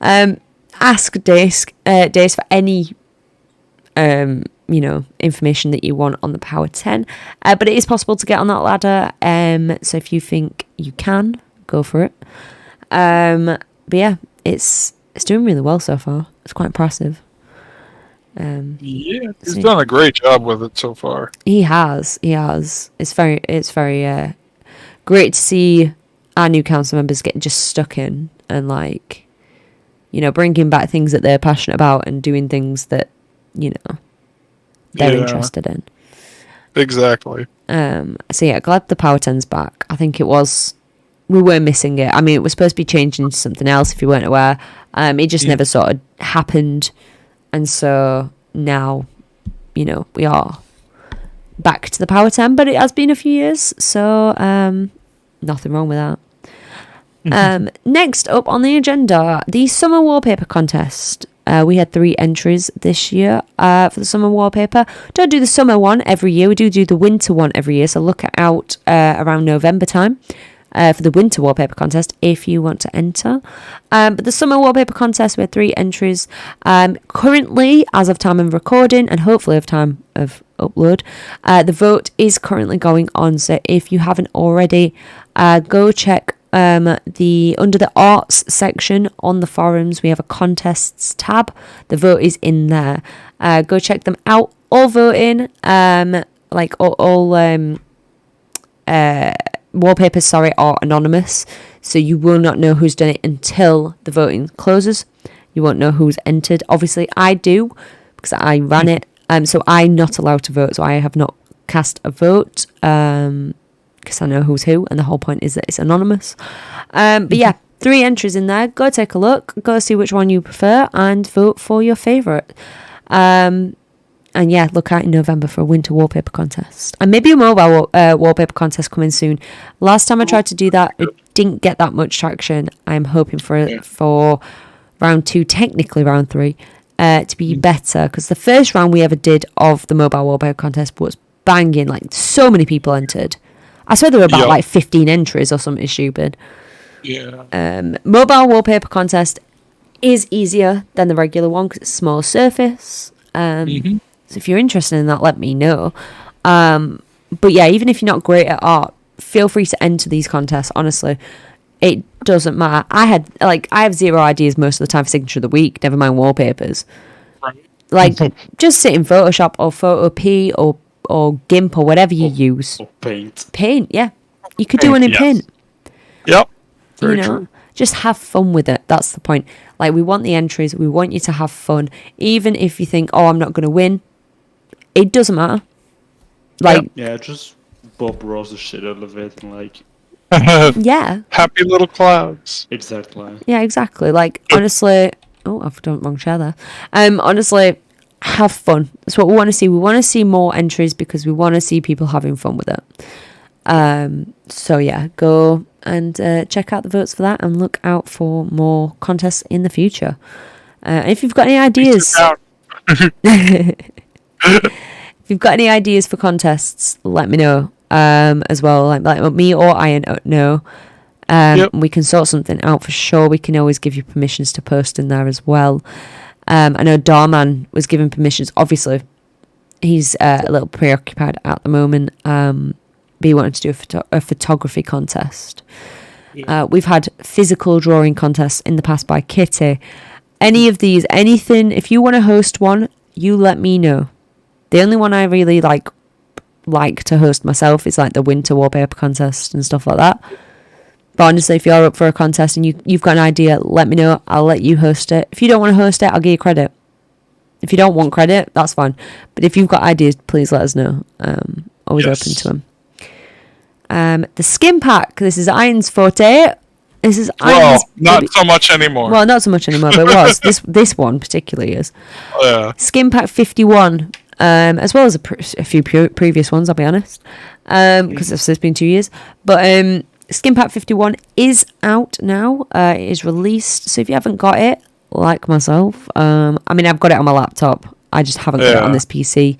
Speaker 1: Ask Dace for any information that you want on the Power 10, but it is possible to get on that ladder, so if you think you can, go for it. But yeah, it's doing really well so far. It's quite impressive.
Speaker 2: He's done a great job with it so far.
Speaker 1: He has. It's very great to see our new council members get just stuck in and bringing back things that they're passionate about and doing things that they're interested in.
Speaker 2: Exactly.
Speaker 1: So yeah, glad the Power 10's back. I think we were missing it. I mean, it was supposed to be changing to something else if you weren't aware. It just never sort of happened. And so now, we are back to the Power 10, but it has been a few years. So nothing wrong with that. Next up on the agenda, the Summer Wallpaper Contest. We had 3 entries this year for the Summer Wallpaper. Don't do the Summer one every year. We do the Winter one every year. So look out around November time for the Winter Wallpaper Contest if you want to enter. But the Summer Wallpaper Contest, we had 3 entries. Currently, as of time of recording and hopefully of time of upload, the vote is currently going on. So if you haven't already, go check under the arts section on the forums. We have a contests tab. The vote is in there. Go check them out. All voting, wallpapers, are anonymous, so you will not know who's done it until the voting closes. You won't know who's entered. Obviously, I do because I ran it. So I'm not allowed to vote. So I have not cast a vote. Because I know who's who, and the whole point is that it's anonymous. But yeah, 3 entries in there. Go take a look. Go see which one you prefer and vote for your favourite. And yeah, look out in November for a winter wallpaper contest. And maybe a mobile wallpaper contest coming soon. Last time I tried to do that, it didn't get that much traction. I'm hoping for round 2, technically round 3, to be better. Because the first round we ever did of the mobile wallpaper contest was banging. So many people entered. I swear there were about 15 entries or something stupid.
Speaker 2: Yeah.
Speaker 1: Mobile wallpaper contest is easier than the regular one because it's a small surface. So if you're interested in that, let me know. But yeah, even if you're not great at art, feel free to enter these contests. Honestly, it doesn't matter. I have 0 ideas most of the time for signature of the week. Never mind wallpapers. Right. Just sit in Photoshop or Photopea or GIMP or whatever you use.
Speaker 3: Or Paint.
Speaker 1: Paint, yeah. You could do one in Paint.
Speaker 2: Yep. Very true.
Speaker 1: Just have fun with it. That's the point. We want the entries. We want you to have fun. Even if you think, I'm not going to win. It doesn't matter.
Speaker 3: Yeah, just Bob Ross the shit out of it and
Speaker 1: yeah.
Speaker 2: Happy little clouds.
Speaker 3: Exactly.
Speaker 1: Yeah, exactly. Honestly... Oh, I've done wrong chair there. Honestly... have fun. That's what we want to see. We want to see more entries because we want to see people having fun with it. So yeah, go and check out the votes for that and look out for more contests in the future. If you've got any ideas, if you've got any ideas for contests, let me know as well. Like me or Iron know. We can sort something out for sure. We can always give you permissions to post in there as well. I know Darman was given permissions. Obviously, he's a little preoccupied at the moment, but he wanted to do a photography contest. Yeah. We've had physical drawing contests in the past by Kitty. Any of these, anything, if you want to host one, you let me know. The only one I really like to host myself is like the winter wallpaper contest and stuff like that. But honestly, if you're up for a contest and you've got an idea, let me know. I'll let you host it. If you don't want to host it, I'll give you credit. If you don't want credit, that's fine. But if you've got ideas, please let us know. Always open to them. The skin pack. This is Iron's forte. This is Iron's.
Speaker 2: Not so much anymore.
Speaker 1: Well, not so much anymore, but it was. This one particularly is.
Speaker 2: Yeah.
Speaker 1: Skin pack 51. As well as a few previous ones, I'll be honest. Because it's been 2 years. But Skin pack 51 is out now. It is released. So if you haven't got it, like myself, I mean, I've got it on my laptop. I just haven't got it on this PC.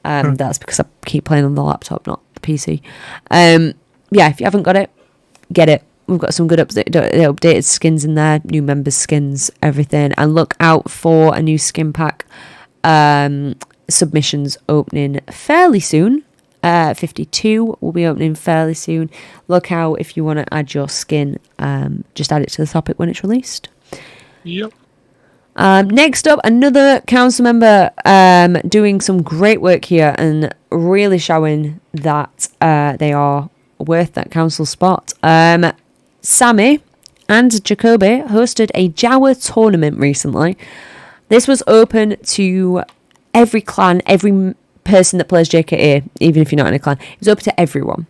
Speaker 1: That's because I keep playing on the laptop, not the PC. If you haven't got it, get it. We've got some good updated skins in there, new members skins, everything. And look out for a new skin pack submissions opening fairly soon. 52 will be opening fairly soon. Look out if you want to add your skin. Just add it to the topic when it's released.
Speaker 2: Yep.
Speaker 1: Next up, another council member doing some great work here and really showing that they are worth that council spot. Sammy and Jacoby hosted a JAWA tournament recently. This was open to every clan, every person that plays JKA, even if you're not in a clan. It was open to everyone.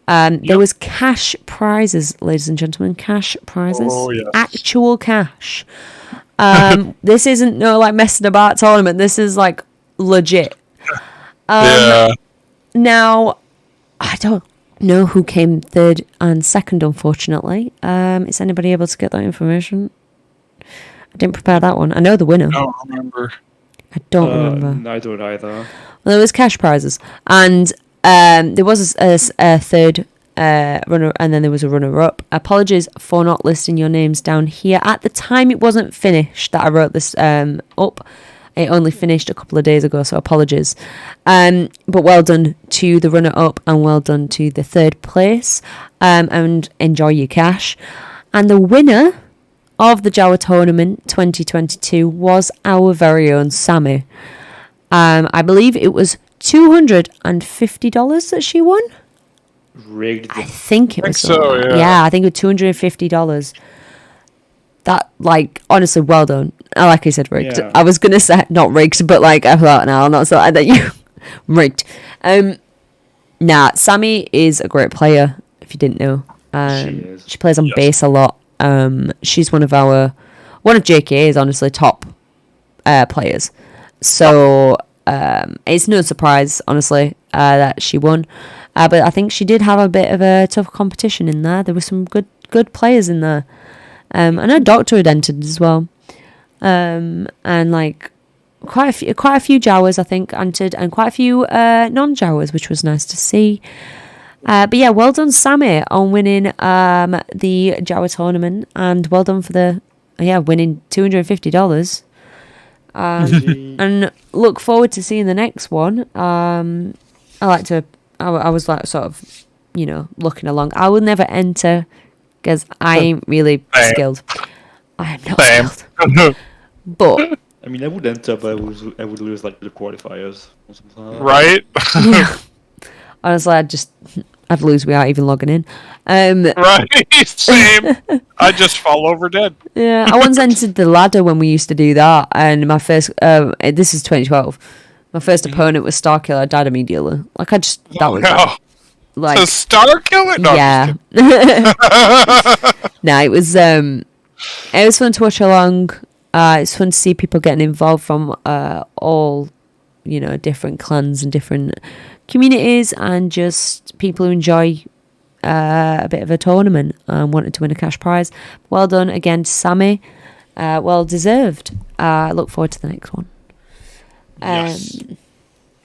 Speaker 1: There was cash prizes, ladies and gentlemen, cash prizes.
Speaker 2: Oh, yes.
Speaker 1: Actual cash. This isn't no like messing about tournament. This is like legit. Now, I don't know who came third and second, unfortunately. Is anybody able to get that information? I didn't prepare that one. I know the winner.
Speaker 2: I don't remember.
Speaker 1: I don't remember.
Speaker 3: I don't either.
Speaker 1: Well, there was cash prizes, and there was a third runner, and then there was a runner-up. Apologies for not listing your names down here. At the time, it wasn't finished that I wrote this up. It only finished a couple of days ago, so apologies. But well done to the runner-up, and well done to the third place, and enjoy your cash. And the winner of the JAWA tournament 2022 was our very own Sammy. I believe it was $250 that she won.
Speaker 3: Rigged.
Speaker 1: I think it was
Speaker 2: so.
Speaker 1: Yeah, I think it was $250. That, like, honestly, well done. Like I said, rigged.
Speaker 3: Yeah.
Speaker 1: I was gonna say not rigged, but like I thought, no, I'm not so that you rigged. Sammy is a great player. If you didn't know, she plays on bass a lot. She's one of JKA's honestly top players. So it's no surprise, honestly, that she won. But I think she did have a bit of a tough competition in there. There were some good players in there. I know Doctor had entered as well. And like quite a few JAWAs I think entered, and quite a few non-JAWAs, which was nice to see. But yeah, well done Sammy on winning the JAWA tournament, and well done for winning $250. And look forward to seeing the next one. I was like sort of, looking along. I will never enter because I ain't really skilled. I am not skilled. But
Speaker 3: I mean, I would enter, but I would lose like the qualifiers or something like that.
Speaker 2: Right?
Speaker 1: yeah. Honestly, I'd lose without even logging in.
Speaker 2: Right, same. I just fall over dead.
Speaker 1: Yeah, I once entered the ladder when we used to do that, and my first, this is 2012, my first opponent was Starkiller. I died immediately. Like, that was like...
Speaker 2: So Starkiller? No,
Speaker 1: yeah. No, it was fun to watch along. It's fun to see people getting involved from all, different clans and different communities, and just people who enjoy a bit of a tournament and wanted to win a cash prize. Well done again to Sammy. Well deserved. I look forward to the next one.
Speaker 2: Yes.
Speaker 1: It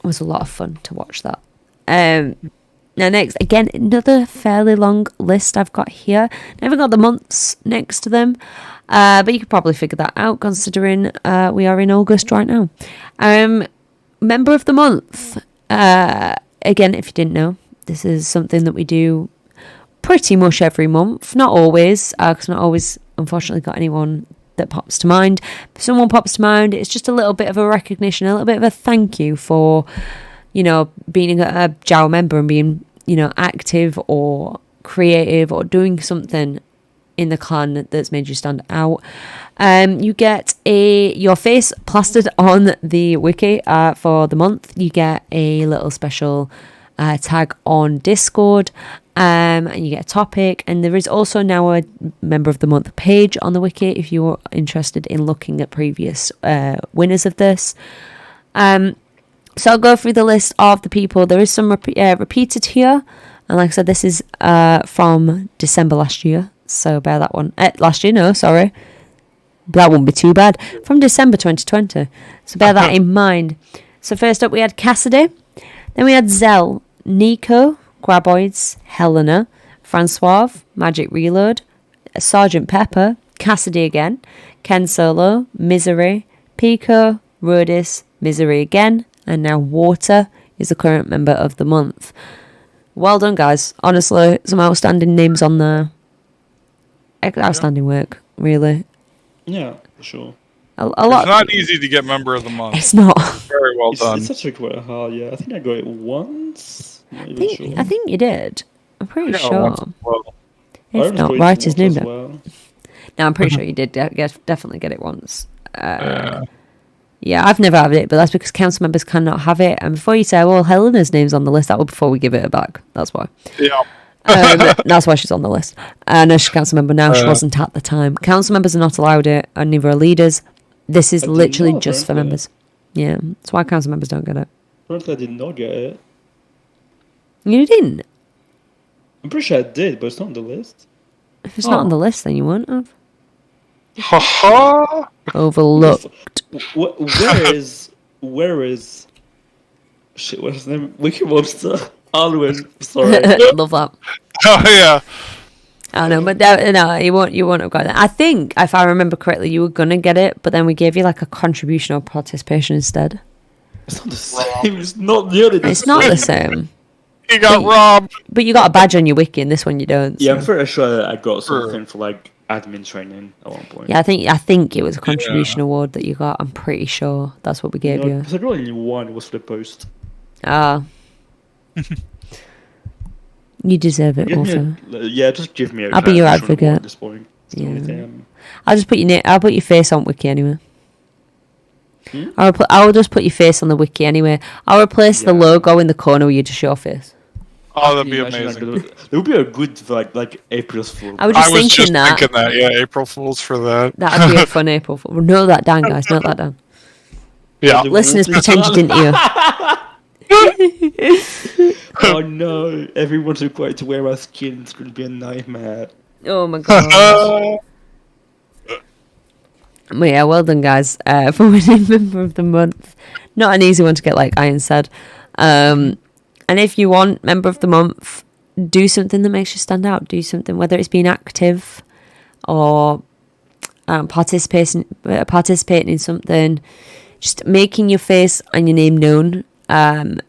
Speaker 1: was a lot of fun to watch that. Now next, again, another fairly long list I've got here. Never got the months next to them, but you could probably figure that out considering we are in August right now. Member of the month. Again, if you didn't know, this is something that we do pretty much every month. Not always, because not always, unfortunately, got anyone that pops to mind. If someone pops to mind, it's just a little bit of a recognition, a little bit of a thank you for, being a JAWA member and being, active or creative or doing something in the clan that's made you stand out. You get your face plastered on the wiki for the month. You get a little special tag on Discord, and you get a topic. And there is also now a member of the month page on the wiki if you're interested in looking at previous winners of this. So I'll go through the list of the people. There is some repeated here, and like I said, this is from December last year. So bear that one. Last year, no, sorry. That wouldn't be too bad. From December 2020. So bear that in mind. So first up, we had Cassidy. Then we had Zell, Nico, Graboids, Helena, Francois, Magic Reload, Sergeant Pepper, Cassidy again, Ken Solo, Misery, Pico, Rodis, Misery again, and now Water is the current member of the month. Well done, guys. Honestly, some outstanding names on there. Outstanding work, really.
Speaker 3: Yeah, for sure.
Speaker 2: A lot. It's not easy to get member of the month.
Speaker 1: It's not.
Speaker 2: Very well done.
Speaker 3: It's actually quite hard. Yeah, I think I got it once.
Speaker 1: I think you did. I'm pretty sure.
Speaker 2: Well.
Speaker 1: If not, write his name down. Well. No, I'm pretty sure you did definitely get it once. Yeah, I've never had it, but that's because council members cannot have it. And before you say, well, Helena's name's on the list, that was before we give it back. That's why.
Speaker 2: Yeah.
Speaker 1: That's why she's on the list. I know she's a council member now. She wasn't at the time. Council members are not allowed it, and neither are leaders. This is literally just for members. Yeah, that's why council members don't get it.
Speaker 3: Apparently, I did not get it.
Speaker 1: You didn't?
Speaker 3: I'm pretty sure I did, but it's not on the list.
Speaker 1: If it's not on the list, then you won't have.
Speaker 2: Ha
Speaker 1: Overlooked.
Speaker 3: Where is shit, what's his name? Wiki Monster. Alwyn, sorry.
Speaker 1: Love that.
Speaker 2: Oh yeah.
Speaker 1: I know, but no, you won't have got it. I think, if I remember correctly, you were gonna get it, but then we gave you like a contribution or participation instead.
Speaker 3: It's not the same. It's not nearly the same.
Speaker 1: It's not the same.
Speaker 2: You got robbed.
Speaker 1: But you got a badge on your wiki, and this one you don't.
Speaker 3: Yeah, so. I'm pretty sure I got something for like admin training at one point.
Speaker 1: Yeah, I think it was a contribution award that you got. I'm pretty sure that's what we gave you.
Speaker 3: Because I got only one. It was for the post.
Speaker 1: Ah. You deserve it also.
Speaker 3: Just give me a
Speaker 1: I'll be your advocate
Speaker 3: at this point.
Speaker 1: Yeah. I'll just put I'll put your face on wiki anyway. I'll just put your face on the wiki anyway. I'll replace the logo in the corner where you just show your face.
Speaker 2: Oh, that'd be amazing.
Speaker 3: It would be a good like April's Fool.
Speaker 1: I was just thinking that.
Speaker 2: Yeah, April Fools for that.
Speaker 1: That'd be a fun April Fool. Note that down, guys. Note that down.
Speaker 2: Yeah.
Speaker 1: Listeners, pretend you didn't hear.
Speaker 3: Oh no! Everyone's required to wear our skin. It's going to be a nightmare.
Speaker 1: Oh my god. But yeah, well done, guys, for winning member of the month. Not an easy one to get, like Iron said. And if you want member of the month, do something that makes you stand out. Do something, whether it's being active or participating in something, just making your face and your name known.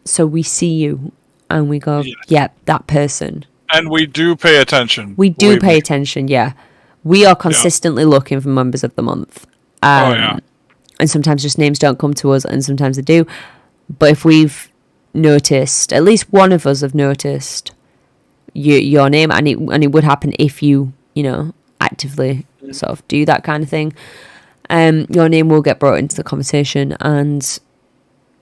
Speaker 1: So we see you and we go, yeah, that person.
Speaker 2: And we do pay attention.
Speaker 1: We do pay attention, yeah. We are consistently looking for members of the month. And sometimes just names don't come to us and sometimes they do. But if we've noticed, at least one of us have noticed your name, and it would happen if you actively sort of do that kind of thing, your name will get brought into the conversation and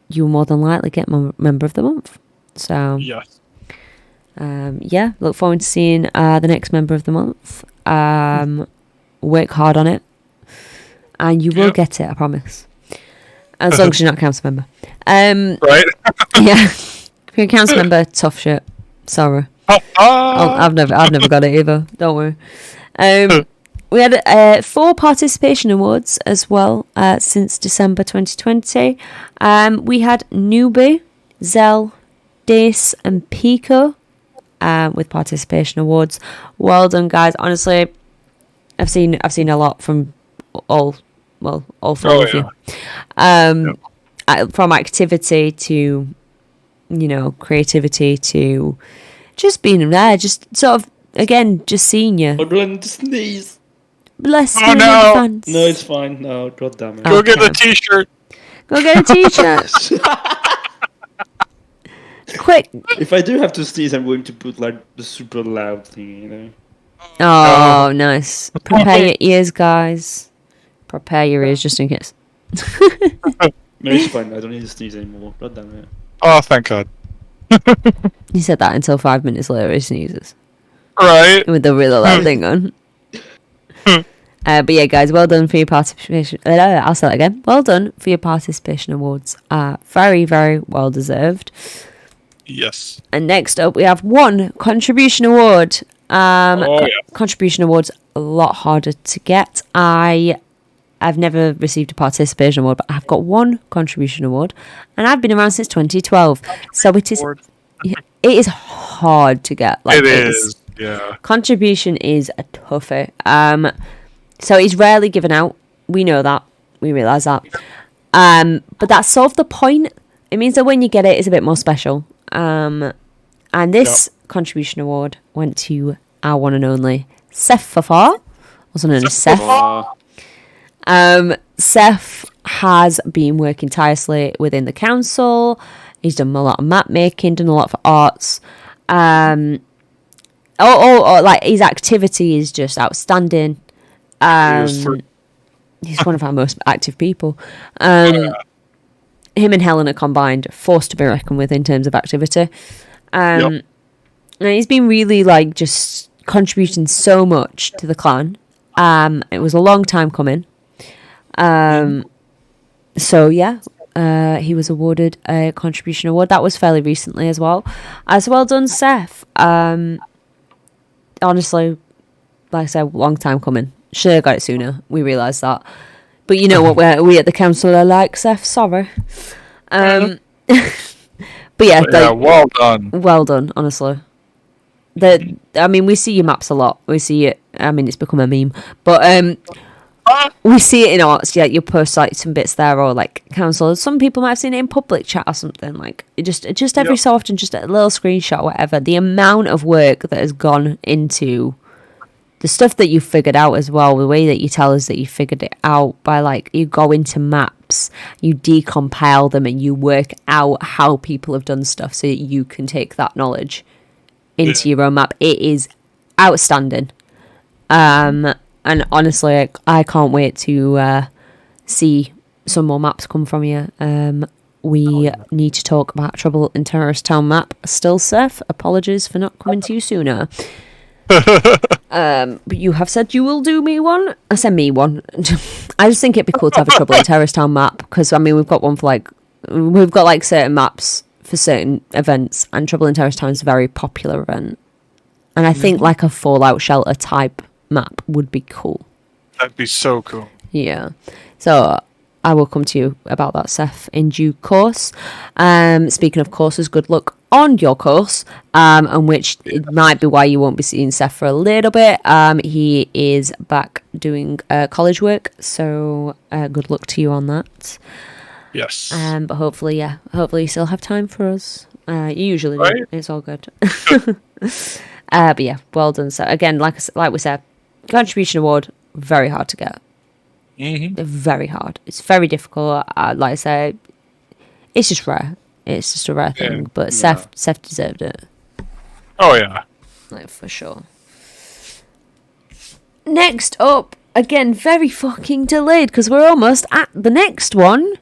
Speaker 1: you'll more than likely get member of the month. So
Speaker 2: yes.
Speaker 1: Look forward to seeing the next member of the month. Work hard on it and you will get it, I promise, as long as you're not a council member.
Speaker 2: Right.
Speaker 1: Yeah, if you're a council member, tough shit, sorry. I've never got it either, don't worry. We had 4 participation awards as well since December 2020. We had Newbie, Zell, Dace and Pico with participation awards. Well done, guys. Honestly, I've seen a lot from all 4 of you. From activity to creativity to just being there, just sort of again just seeing you.
Speaker 3: I'm going to sneeze.
Speaker 1: bless
Speaker 2: Oh,
Speaker 1: you in
Speaker 2: no.
Speaker 1: advance.
Speaker 3: No, it's fine. No, god damn it.
Speaker 2: Go get a
Speaker 1: Okay.
Speaker 2: t-shirt.
Speaker 1: Go get a t-shirt. Quick.
Speaker 3: If I do have to sneeze, I'm going to put like the super loud thing, you know.
Speaker 1: Oh, nice. Prepare your ears, guys. Prepare your ears just in case.
Speaker 3: No, it's fine. I don't need to sneeze anymore. God damn it.
Speaker 2: Oh, thank God.
Speaker 1: You said that until 5 minutes later he sneezes.
Speaker 2: Right.
Speaker 1: With the really loud thing on. But yeah, guys, well done for your participation. I'll say that again. Well done for your participation awards. Very, very well deserved.
Speaker 2: Yes.
Speaker 1: And next up, we have one contribution award.
Speaker 2: Oh, yeah.
Speaker 1: Contribution awards a lot harder to get. I've never received a participation award, but I've got one contribution award, and I've been around since 2012. So it is hard to get. Like,
Speaker 2: It is. Yeah.
Speaker 1: Contribution is a toughie. So it's rarely given out. We know that. We realise that. But that's sort of the point. It means that when you get it, it's a bit more special. And this contribution award went to our one and only Seth Fafar, also known as Seth. Seth has been working tirelessly within the council. He's done a lot of map making, done a lot of arts. Like his activity is just outstanding. He's one of our most active people. Him and Helen are combined, forced to be reckoned with in terms of activity. And he's been really like just contributing so much to the clan. It was a long time coming. So yeah, he was awarded a contribution award. That was fairly recently as well. Well done, Seth. Honestly, like I said, long time coming. Should have got it sooner. We realised that. But you know what we at the council are like, Seth. Sorry. But yeah,
Speaker 2: well done.
Speaker 1: Well done, honestly. We see your maps a lot. We see it. I mean, it's become a meme. But we see it in arts. Yeah, you'll post like some bits there, or like council. Some people might have seen it in public chat or something. Like just every so often, just a little screenshot or whatever. The amount of work that has gone into the stuff that you figured out as well, the way that you tell us that you figured it out by like you go into maps, you decompile them, and you work out how people have done stuff so that you can take that knowledge into your own map. It is outstanding. And honestly, I can't wait to see some more maps come from you. We need to talk about Trouble in Terrorist Town map still, Seth. Apologies for not coming to you sooner. But you have said you will do me one. I said me one. I just think it'd be cool to have a Trouble in Terrorist Town map, because I mean we've got one for we've got certain maps for certain events, and Trouble in Terrorist Town is a very popular event, and I think like a Fallout Shelter type map would be cool.
Speaker 2: That'd be so cool.
Speaker 1: Yeah. So I will come to you about that, Seth, in due course. Speaking of courses, good luck on your course, and which it might be why you won't be seeing Seth for a little bit. He is back doing college work, so good luck to you on that.
Speaker 2: Yes.
Speaker 1: But hopefully you still have time for us. You usually do.
Speaker 2: Right.
Speaker 1: It's all good. But yeah, well done. So again, like we said, contribution award, very hard to get.
Speaker 2: Mm-hmm.
Speaker 1: Very hard. It's very difficult. Like I say, it's just rare. It's just a rare thing. But Seth deserved it.
Speaker 2: Oh yeah.
Speaker 1: For sure. Next up, again, very fucking delayed because we're almost at the next one.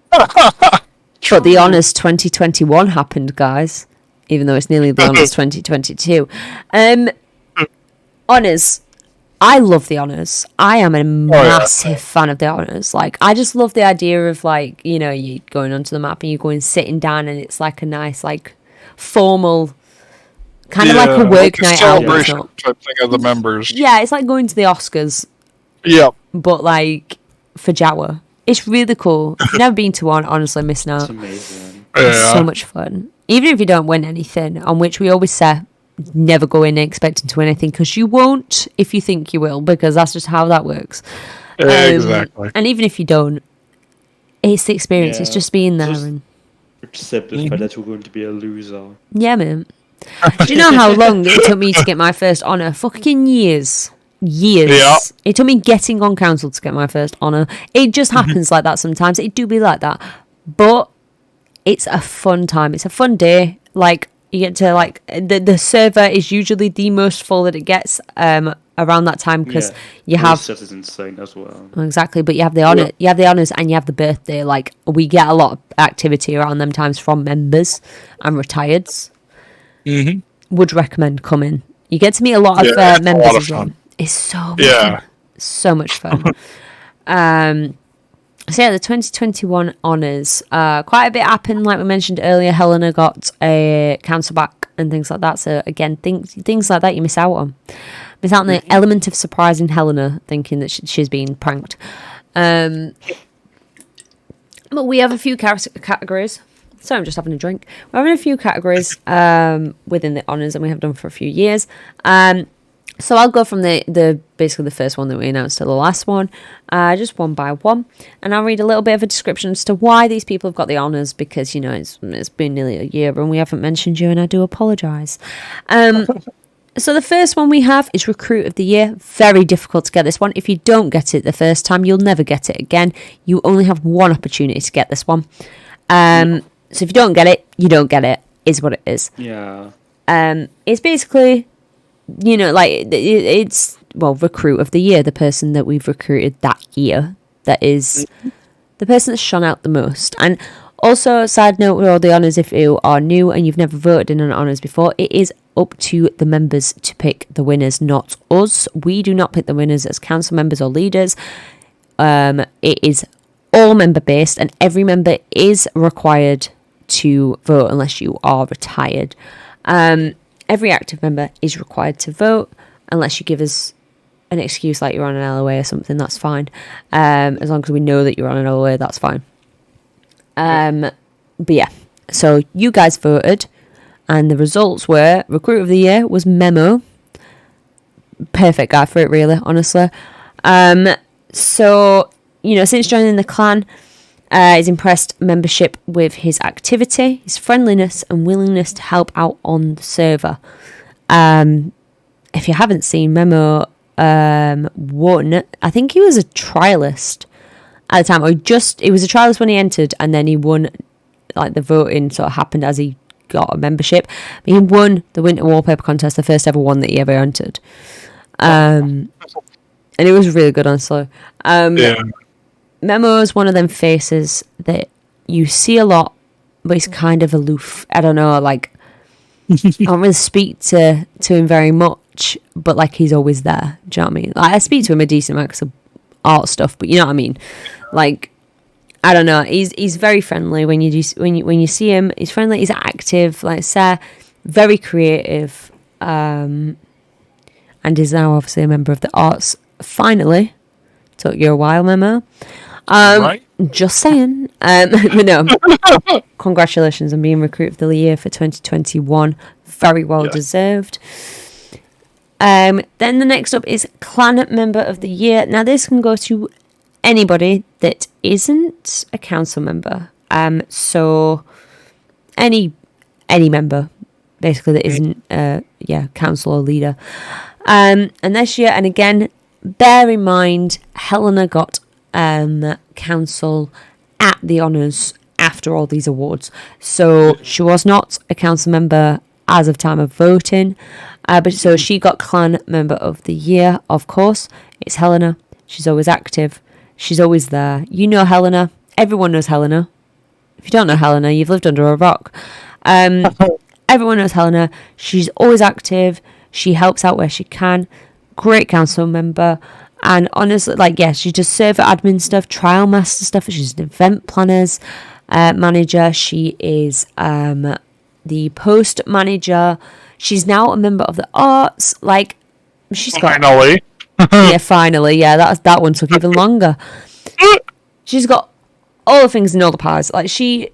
Speaker 1: But the Honours 2021 happened, guys. Even though it's nearly the Honours 2022. Honours. I love the Honours. I am a massive fan of the Honours. I just love the idea of, you going onto the map and you're going sitting down and it's like a nice, formal, kind of like a work night out.
Speaker 2: Celebration type thing of the members.
Speaker 1: Yeah, it's like going to the Oscars.
Speaker 2: Yep.
Speaker 1: But, for JAWA. It's really cool. If you've never been to one, honestly, missing out.
Speaker 3: It's amazing.
Speaker 1: It's so much fun. Even if you don't win anything, on which we always say, never go in expecting to win anything, because you won't if you think you will, because that's just how that works.
Speaker 2: Exactly.
Speaker 1: And even if you don't, it's the experience.
Speaker 3: Yeah.
Speaker 1: It's just being there.
Speaker 3: Just
Speaker 1: and
Speaker 3: accept the fact that you're going to be a loser.
Speaker 1: yeah, man. Do you know how long it took me to get my first honour? Fucking years. years.
Speaker 2: Yeah.
Speaker 1: It took me getting on council to get my first honour. It just happens like that sometimes. It do be like that. But it's a fun time. It's a fun day. Like, you get to, like, the server is usually the most full that it gets around that time, because you have...
Speaker 3: That is insane as well.
Speaker 1: Exactly, but you have the honour, you have the honours, and you have the birthday. Like, we get a lot of activity around them times from members and retireds.
Speaker 2: Mm-hmm.
Speaker 1: Would recommend coming. You get to meet a lot of members as well. It's so much fun. So much fun. So yeah, the 2021 honours. Quite a bit happened, like we mentioned earlier. Helena got a council back and things like that. So again, things like that you miss out on. Miss out on the element of surprise in Helena, thinking that she's being pranked. But we have a few categories. So I'm just having a drink. We're having a few categories within the honours, and we have done for a few years. So I'll go from the basically the first one that we announced to the last one, just one by one, and I'll read a little bit of a description as to why these people have got the honours, because, you know, it's been nearly a year and we haven't mentioned you, and I do apologise. So the first one we have is Recruit of the Year. Very difficult to get this one. If you don't get it the first time, you'll never get it again. You only have one opportunity to get this one. So if you don't get it, you don't get it, is what it is.
Speaker 3: Yeah.
Speaker 1: It's basically, you know, like, it's, well, Recruit of the Year, the person that we've recruited that year, that is the person that's shone out the most. And also, side note with all the honours, if you are new and you've never voted in an honours before, it is up to the members to pick the winners, not us. We do not pick the winners as council members or leaders. It is all member based, and every member is required to vote unless you are retired. Every active member is required to vote unless you give us an excuse like you're on an LOA or something. That's fine. As long as we know that you're on an LOA, that's fine. But yeah, so you guys voted, and the results were Recruit of the Year was Memo. Perfect guy for it, really, honestly. So, you know, since joining the clan, he's impressed membership with his activity, his friendliness, and willingness to help out on the server. If you haven't seen, Memo won. I think he was a trialist at the time, or he was a trialist when he entered, and then he won. Like, the voting sort of happened as he got a membership. But he won the Winter Wallpaper Contest, the first ever one that he ever entered. And it was really good, honestly. Memo is one of them faces that you see a lot, but he's kind of aloof. I don't know, like, I don't really speak to him very much, but, like, he's always there. Do you know what I mean? Like, I speak to him a decent amount because of art stuff, but you know what I mean? Like, I don't know. He's very friendly when you see him. He's friendly. He's active, like I said, very creative, and is now obviously a member of the arts. Finally, took you a while, Memo.
Speaker 2: Right.
Speaker 1: Just saying. But no, congratulations on being Recruit of the Year for 2021. Very well deserved. Then the next up is Clan Member of the Year. Now this can go to anybody that isn't a council member. So any member basically that isn't council or leader. And this year, and again, bear in mind, Helena got council at the honours after all these awards, so she was not a council member as of time of voting, but so she got Clan Member of the Year. Of course, it's Helena. She's always active, she's always there. You know Helena, everyone knows Helena. If you don't know Helena, you've lived under a rock. Everyone knows Helena. She's always active, she helps out where she can. Great council member. And honestly, like, yeah, she does server admin stuff, trial master stuff. She's an event planners manager. She is the post manager. She's now a member of the arts. Like, she's got
Speaker 2: Finally.
Speaker 1: Finally, yeah. That one took even longer. She's got all the things in all the pies. Like, she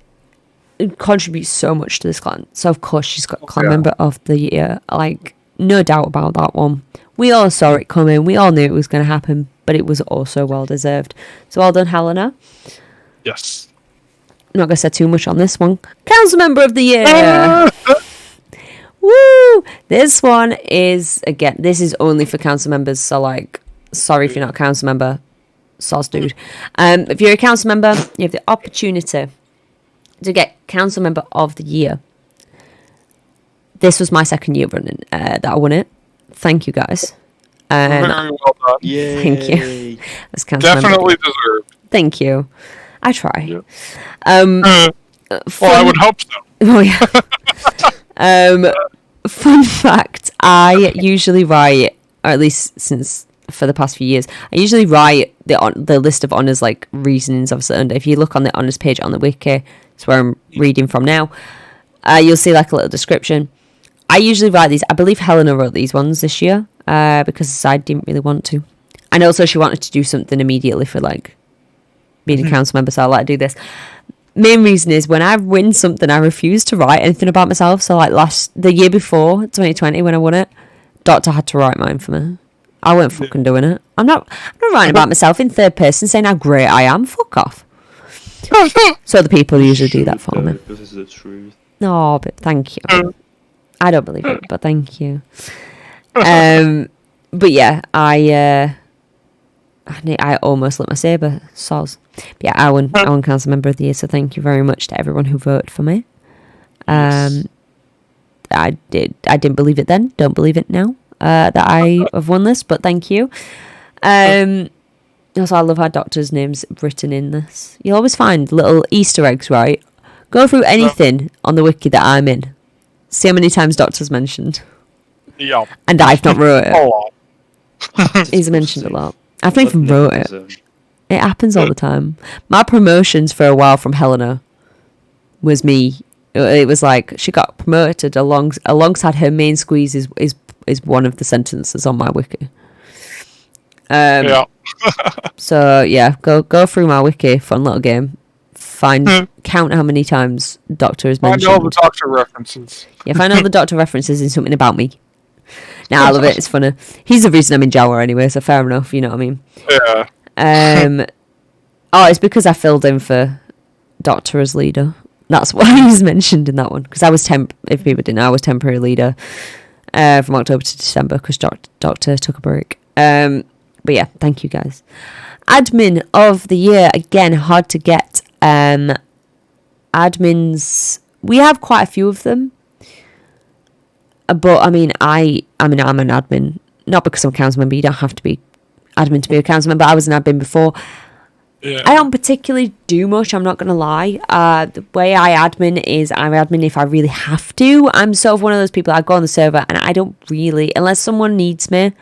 Speaker 1: contributes so much to this clan. So of course she's got Clan Member of the Year. Like, no doubt about that one. We all saw it coming. We all knew it was going to happen, but it was also well deserved. So well done, Helena.
Speaker 2: Yes.
Speaker 1: I'm not going to say too much on this one. Council Member of the Year. Woo! This one is, again, this is only for council members, so, like, sorry if you're not a council member. Soz, dude. If you're a council member, you have the opportunity to get council member of the year. This was my second year running that I won it. Thank you, guys.
Speaker 2: Very well done.
Speaker 3: Yay.
Speaker 1: Thank you. As council member.
Speaker 2: Definitely deserved.
Speaker 1: Thank you. I try.
Speaker 2: Yeah.
Speaker 1: Well,
Speaker 2: I would hope so.
Speaker 1: Oh yeah. Fun fact: I usually write, or at least since for the past few years, I usually write the list of honours, like reasons. Obviously, and if you look on the honours page on the wiki, it's where I'm reading from now. You'll see like a little description. I usually write these. I believe Helena wrote these ones this year because I didn't really want to, and also she wanted to do something immediately for like being a council member, so I like to do this. Main reason is when I win something, I refuse to write anything about myself. So like the year before, 2020, when I won it, Doctor had to write mine for me. I weren't fucking doing it. I'm not writing about myself in third person saying how great I am. Fuck off. So the people usually do that for me.
Speaker 3: This is the truth.
Speaker 1: No, but thank you. I don't believe it, but thank you. But yeah, I almost lit my saber. Soz. But yeah, I won council member of the year, so thank you very much to everyone who voted for me.
Speaker 3: Yes.
Speaker 1: I didn't believe it then, don't believe it now, that I have won this, but thank you. Also, I love how Doctor's name's written in this. You'll always find little Easter eggs, right? Go through anything on the wiki that I'm in. See how many times Doctor's mentioned.
Speaker 2: Yeah.
Speaker 1: And I've not wrote it.
Speaker 2: A lot.
Speaker 1: He's mentioned a lot. I've not even wrote it. It happens all the time. My promotions for a while from Helena was me. It was like she got promoted alongside her main squeeze is one of the sentences on my wiki.
Speaker 2: Yeah.
Speaker 1: So yeah, go through my wiki, fun little game. Count how many times Doctor is mentioned.
Speaker 2: Find all the Doctor references.
Speaker 1: Yeah, find all the Doctor references in something about me. Nah, I love it. It's funny. He's the reason I'm in JAWA anyway, so fair enough. You know what I mean?
Speaker 2: Yeah.
Speaker 1: It's because I filled in for Doctor as leader. That's why he's mentioned in that one. Because I was if people didn't know, I was temporary leader from October to December because Doctor took a break. But yeah, thank you guys. Admin of the year, again, hard to get. Admins, we have quite a few of them. But I mean, I'm an admin, not because I'm a council member. You don't have to be admin to be a council member. I was an admin before.
Speaker 2: Yeah.
Speaker 1: I don't particularly do much, I'm not going to lie. The way I admin is I'm admin if I really have to. I'm sort of one of those people, I go on the server and I don't really, unless someone needs me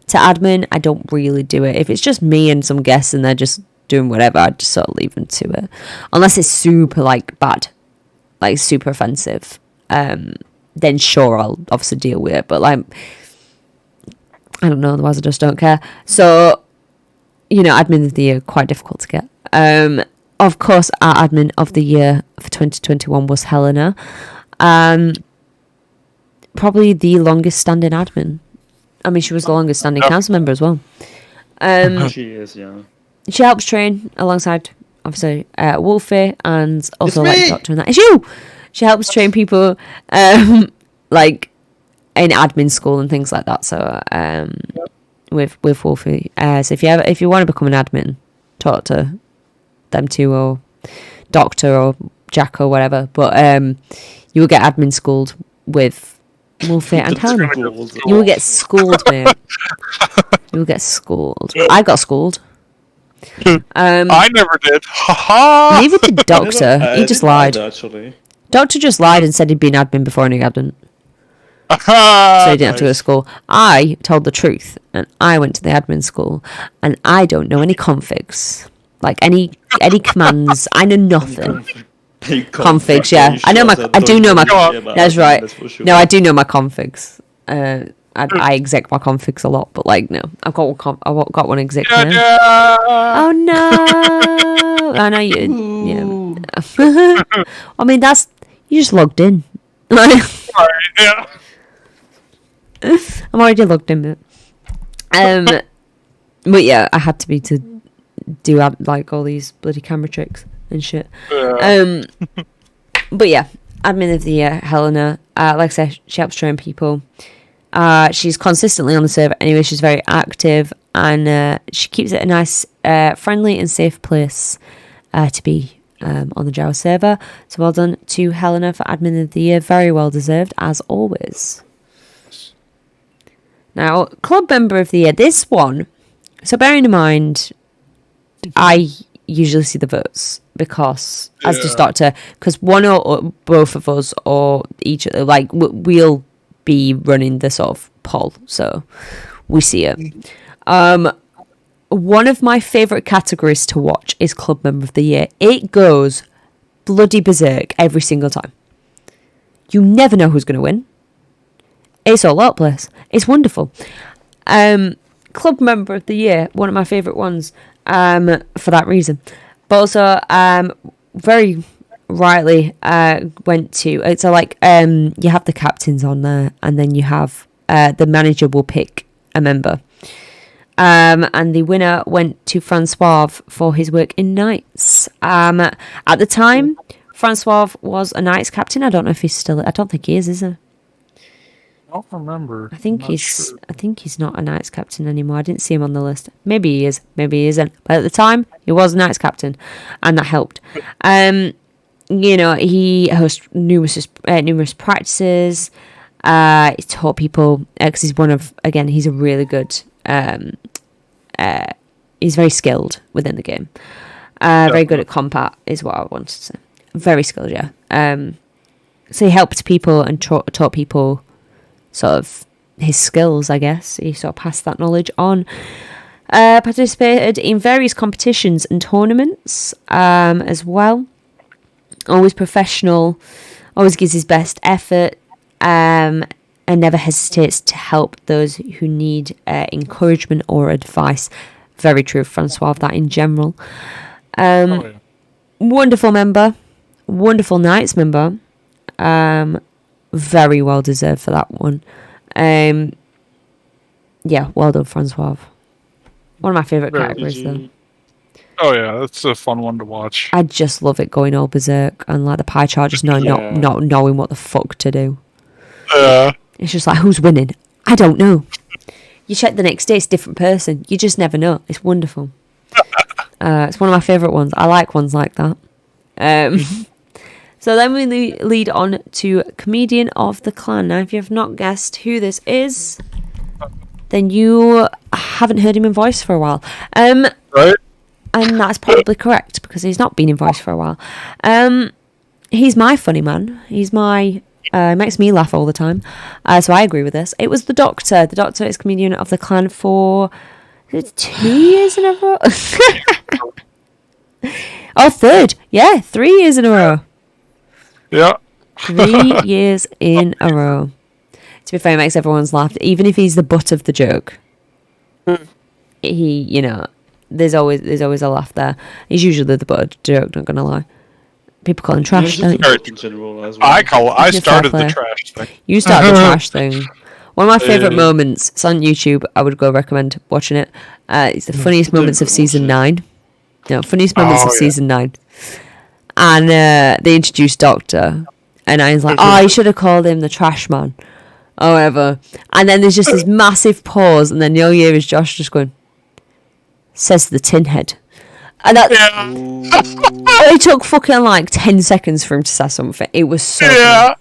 Speaker 1: to admin, I don't really do it. If it's just me and some guests and they're just doing whatever, I just sort of leave them to it. Unless it's super like bad, like super offensive. Then sure, I'll obviously deal with it. But like, I don't know, otherwise I just don't care. So, you know, admin of the year, quite difficult to get. Of course, our admin of the year for 2021 was Helena. Probably the longest standing admin. I mean, she was the longest standing council member as well.
Speaker 3: She is, yeah.
Speaker 1: She helps train alongside, obviously, Wolfy and also
Speaker 3: It's
Speaker 1: like
Speaker 3: me!
Speaker 1: Doctor and that. It's you! She helps train people, like, in admin school and things like that. So, with Wolfy. So if you want to become an admin, talk to them two or Doctor or Jack or whatever. But you will get admin schooled with Wolfy and Helena. You will get schooled, mate. You will get schooled. I got schooled.
Speaker 2: I never did. Ha
Speaker 1: Neither did Doctor. He just lied.
Speaker 3: Actually.
Speaker 1: Doctor just lied and said he'd been admin before and he hadn't. So
Speaker 2: ha.
Speaker 1: he didn't have to go to school. I told the truth and I went to the admin school and I don't know any configs. Like any commands. I know nothing. Configs, yeah. I do know my. That's right. No, I do know my configs. I exec my configs a lot, but like no, I've got one exec now. Oh no! I know you. Yeah. I mean, you just logged in.
Speaker 2: Yeah.
Speaker 1: I'm already logged in. But yeah, I had to be to do like all these bloody camera tricks and shit.
Speaker 2: Yeah.
Speaker 1: But yeah, Admin of the Year, Helena. Like I said, she helps train people. She's consistently on the server anyway. She's very active, and she keeps it a nice, friendly and safe place to be on the JAWA server. So well done to Helena for Admin of the Year. Very well deserved, as always. Now, Club Member of the Year. This one, so bearing in mind, I usually see the votes because, as does Doctor, because one or both of us or each, like, we'll be running the sort of poll, so we see it. One of my favourite categories to watch is Club Member of the Year. It goes bloody berserk every single time. You never know who's going to win. It's all over the place. It's wonderful. Club Member of the Year, one of my favourite ones, for that reason. But also, very rightly went to... So, like, you have the captains on there, and then you have... the manager will pick a member. And the winner went to Francois for his work in Knights. At the time, Francois was a Knights captain. I don't know if he's still... I don't think he is he?
Speaker 2: I don't remember.
Speaker 1: I think he's not a Knights captain anymore. I didn't see him on the list. Maybe he is, maybe he isn't. But at the time, he was a Knights captain, and that helped. You know, he hosts numerous practices. He taught people because he's he's a really good. He's very skilled within the game. Very good at combat is what I wanted to say. Very skilled, yeah. So he helped people and taught people sort of his skills, I guess. He sort of passed that knowledge on. Participated in various competitions and tournaments as well. Always professional, always gives his best effort, and never hesitates to help those who need encouragement or advice. Very true of Francois, that in general. Wonderful member, wonderful Knights member. Very well deserved for that one. Yeah, well done, Francois. One of my favourite categories, though.
Speaker 2: Oh yeah, that's a fun one to watch.
Speaker 1: I just love it going all berserk and like the pie chart, just not knowing what the fuck to do. It's just like, who's winning? I don't know. You check the next day, it's a different person. You just never know. It's wonderful. It's one of my favourite ones. I like ones like that. So then we lead on to Comedian of the Clan. Now, if you have not guessed who this is, then you haven't heard him in voice for a while.
Speaker 2: Right?
Speaker 1: And that's probably correct, because he's not been in voice for a while. He's my funny man. He's my... makes me laugh all the time. So I agree with this. It was the Doctor. The Doctor is Comedian of the Clan for 2 years in a row. Oh, third. Yeah, 3 years in a row.
Speaker 2: Yeah.
Speaker 1: 3 years in a row. To be fair, he makes everyone's laugh. Even if he's the butt of the joke, he, you know, there's always a laugh there. He's usually the butt of the joke, not gonna lie. People call him trash, don't you?
Speaker 3: In general as well.
Speaker 2: I started the trash thing.
Speaker 1: You started the trash thing. One of my favourite moments, it's on YouTube, I would go recommend watching it. It's the funniest moments of season 9. No, funniest moments of season 9. And they introduced Doctor. And I was like, oh, you should have called him the trash man. Or whatever. And then there's just this massive pause, and then the only hear is Josh just going, says the tin head. And that it took fucking like 10 seconds for him to say something. It was so funny.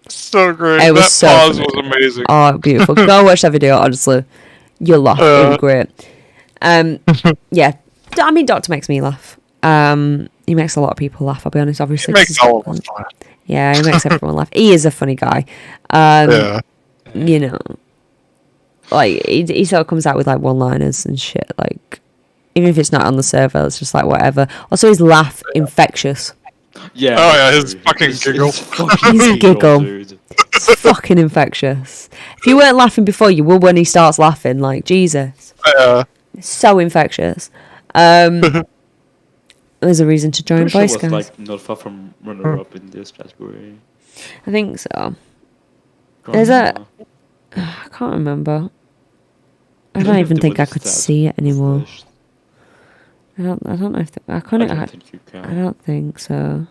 Speaker 2: So great.
Speaker 1: It was
Speaker 2: that
Speaker 1: so
Speaker 2: pause
Speaker 1: funny.
Speaker 2: was amazing.
Speaker 1: Oh, beautiful. Go watch that video, honestly. You'll laugh. It was great. Yeah. I mean, Doctor makes me laugh. He makes a lot of people laugh, I'll be honest, obviously.
Speaker 2: He makes all of us laugh.
Speaker 1: Yeah, he makes everyone laugh. He is a funny guy. You know, like, he sort of comes out with, like, one-liners and shit, like, even if it's not on the server, it's just like, whatever. Also, his laugh, infectious.
Speaker 3: Yeah.
Speaker 2: Oh, yeah, his fucking giggle.
Speaker 1: His giggle. It's fucking infectious. If you weren't laughing before, you will when he starts laughing, like, Jesus. It's so infectious. There's a reason to join Boy Scouts.
Speaker 3: Like, not far from runner-up in this category.
Speaker 1: I think so. There's a... I can't remember. I don't even think I could see it anymore. I don't know if... I don't think you can. I don't think so.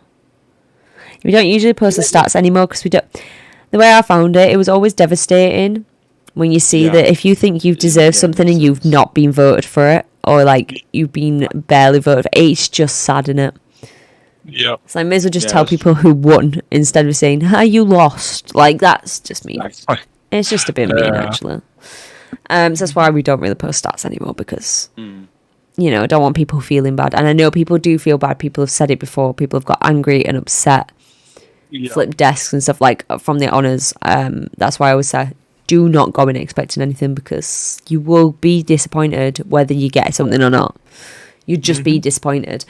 Speaker 1: We don't usually post the stats anymore because we don't. The way I found it, it was always devastating when you see that if you think you've deserved something and you've not been voted for it, or like you've been barely voted for it, it's just sad, innit?
Speaker 2: Yeah.
Speaker 1: So I may as well just tell people who won instead of saying, you lost. Like, that's just mean. It's just a bit mean, actually. So that's why we don't really post stats anymore, because, you know, I don't want people feeling bad. And I know people do feel bad. People have said it before. People have got angry and upset, flipped desks and stuff like from the honours. That's why I always say, do not go in expecting anything, because you will be disappointed whether you get something or not. You'd just be disappointed.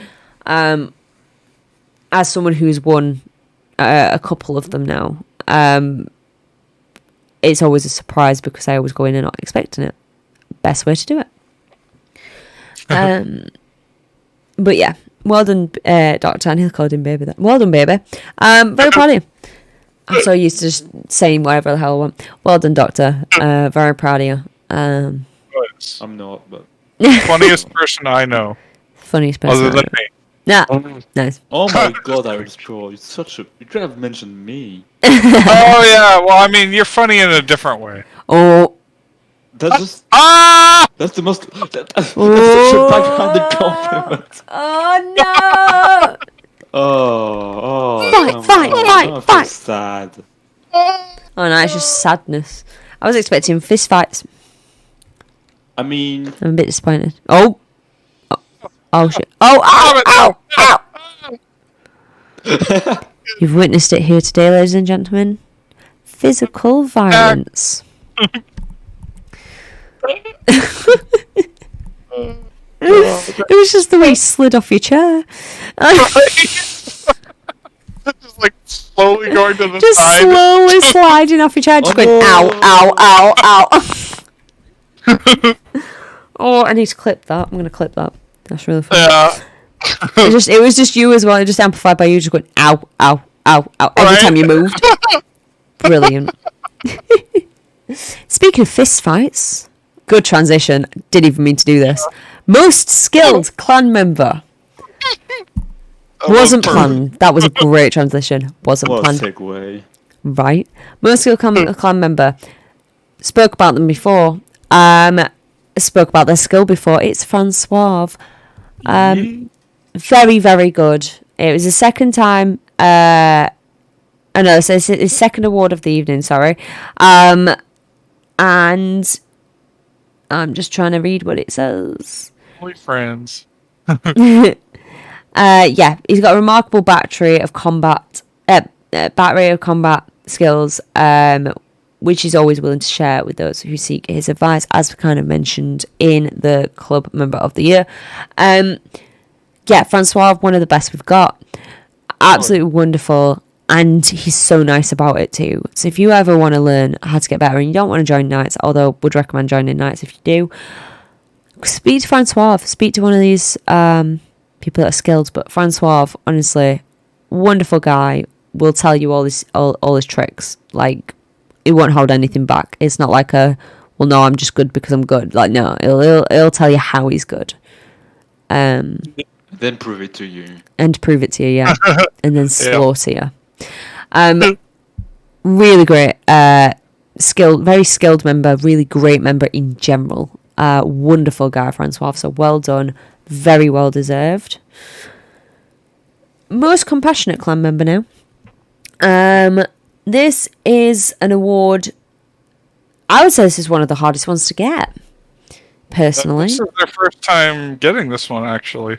Speaker 1: As someone who's won a couple of them now, it's always a surprise because I always go in and not expecting it. Best way to do it. But yeah, well done, Doctor. I nearly called him baby. Well done, baby. Very proud of you. I'm so used to just saying whatever the hell I want. Well done, Doctor. Very proud of you.
Speaker 3: I'm not, but
Speaker 2: funniest person I know.
Speaker 1: Funniest person.
Speaker 2: Other than me.
Speaker 1: Nah, nice.
Speaker 3: Oh my god, IronSkull, you're such a. You could have mentioned me.
Speaker 2: Oh yeah, well I mean you're funny in a different way.
Speaker 1: Oh.
Speaker 3: That's just. That's the most. That's such a backhanded compliment.
Speaker 1: Oh no! Fight!
Speaker 3: Sad.
Speaker 1: Oh no, it's just sadness. I was expecting fist fights.
Speaker 3: I mean,
Speaker 1: I'm a bit disappointed. Oh shit! Ow! You've witnessed it here today, ladies and gentlemen. Physical violence. It was just the way he slid off your chair.
Speaker 2: Just like slowly going to the
Speaker 1: just
Speaker 2: side.
Speaker 1: Slowly sliding off your chair, just going ow. Oh, I need to clip that. I'm going to clip that. That's really funny.
Speaker 2: Yeah.
Speaker 1: It was just you as well. It just amplified by you just going ow every time you moved. Brilliant. Speaking of fist fights, good transition. Didn't even mean to do this. Most skilled clan member. Wasn't planned. That was a great transition. Wasn't planned.
Speaker 3: Segue.
Speaker 1: Right. Most skilled clan member. Spoke about them before. Spoke about their skill before. It's Francois. Very, very good. It was the second time. So it's his second award of the evening. Sorry. And I'm just trying to read what it says.
Speaker 2: Only friends.
Speaker 1: Yeah, he's got a remarkable battery of combat skills, which he's always willing to share with those who seek his advice, as we kind of mentioned in the club member of the year. Yeah, Francois, one of the best we've got. Absolutely wonderful, and he's so nice about it too. So if you ever want to learn how to get better and you don't want to join Knights, although would recommend joining Knights if you do, speak to Francois. Speak to one of these people that are skilled. But Francois, honestly, wonderful guy, will tell you all his tricks. Like, he won't hold anything back. It's not like well, no, I'm just good because I'm good. Like, no, he'll tell you how he's good.
Speaker 3: Then prove it to you.
Speaker 1: And prove it to you, yeah. And then slaughter you. Really great. Very skilled member. Really great member in general. Wonderful guy, Francois. So well done. Very well deserved. Most compassionate clan member now. This is an award. I would say this is one of the hardest ones to get. Personally.
Speaker 2: This is their first time getting this one, actually.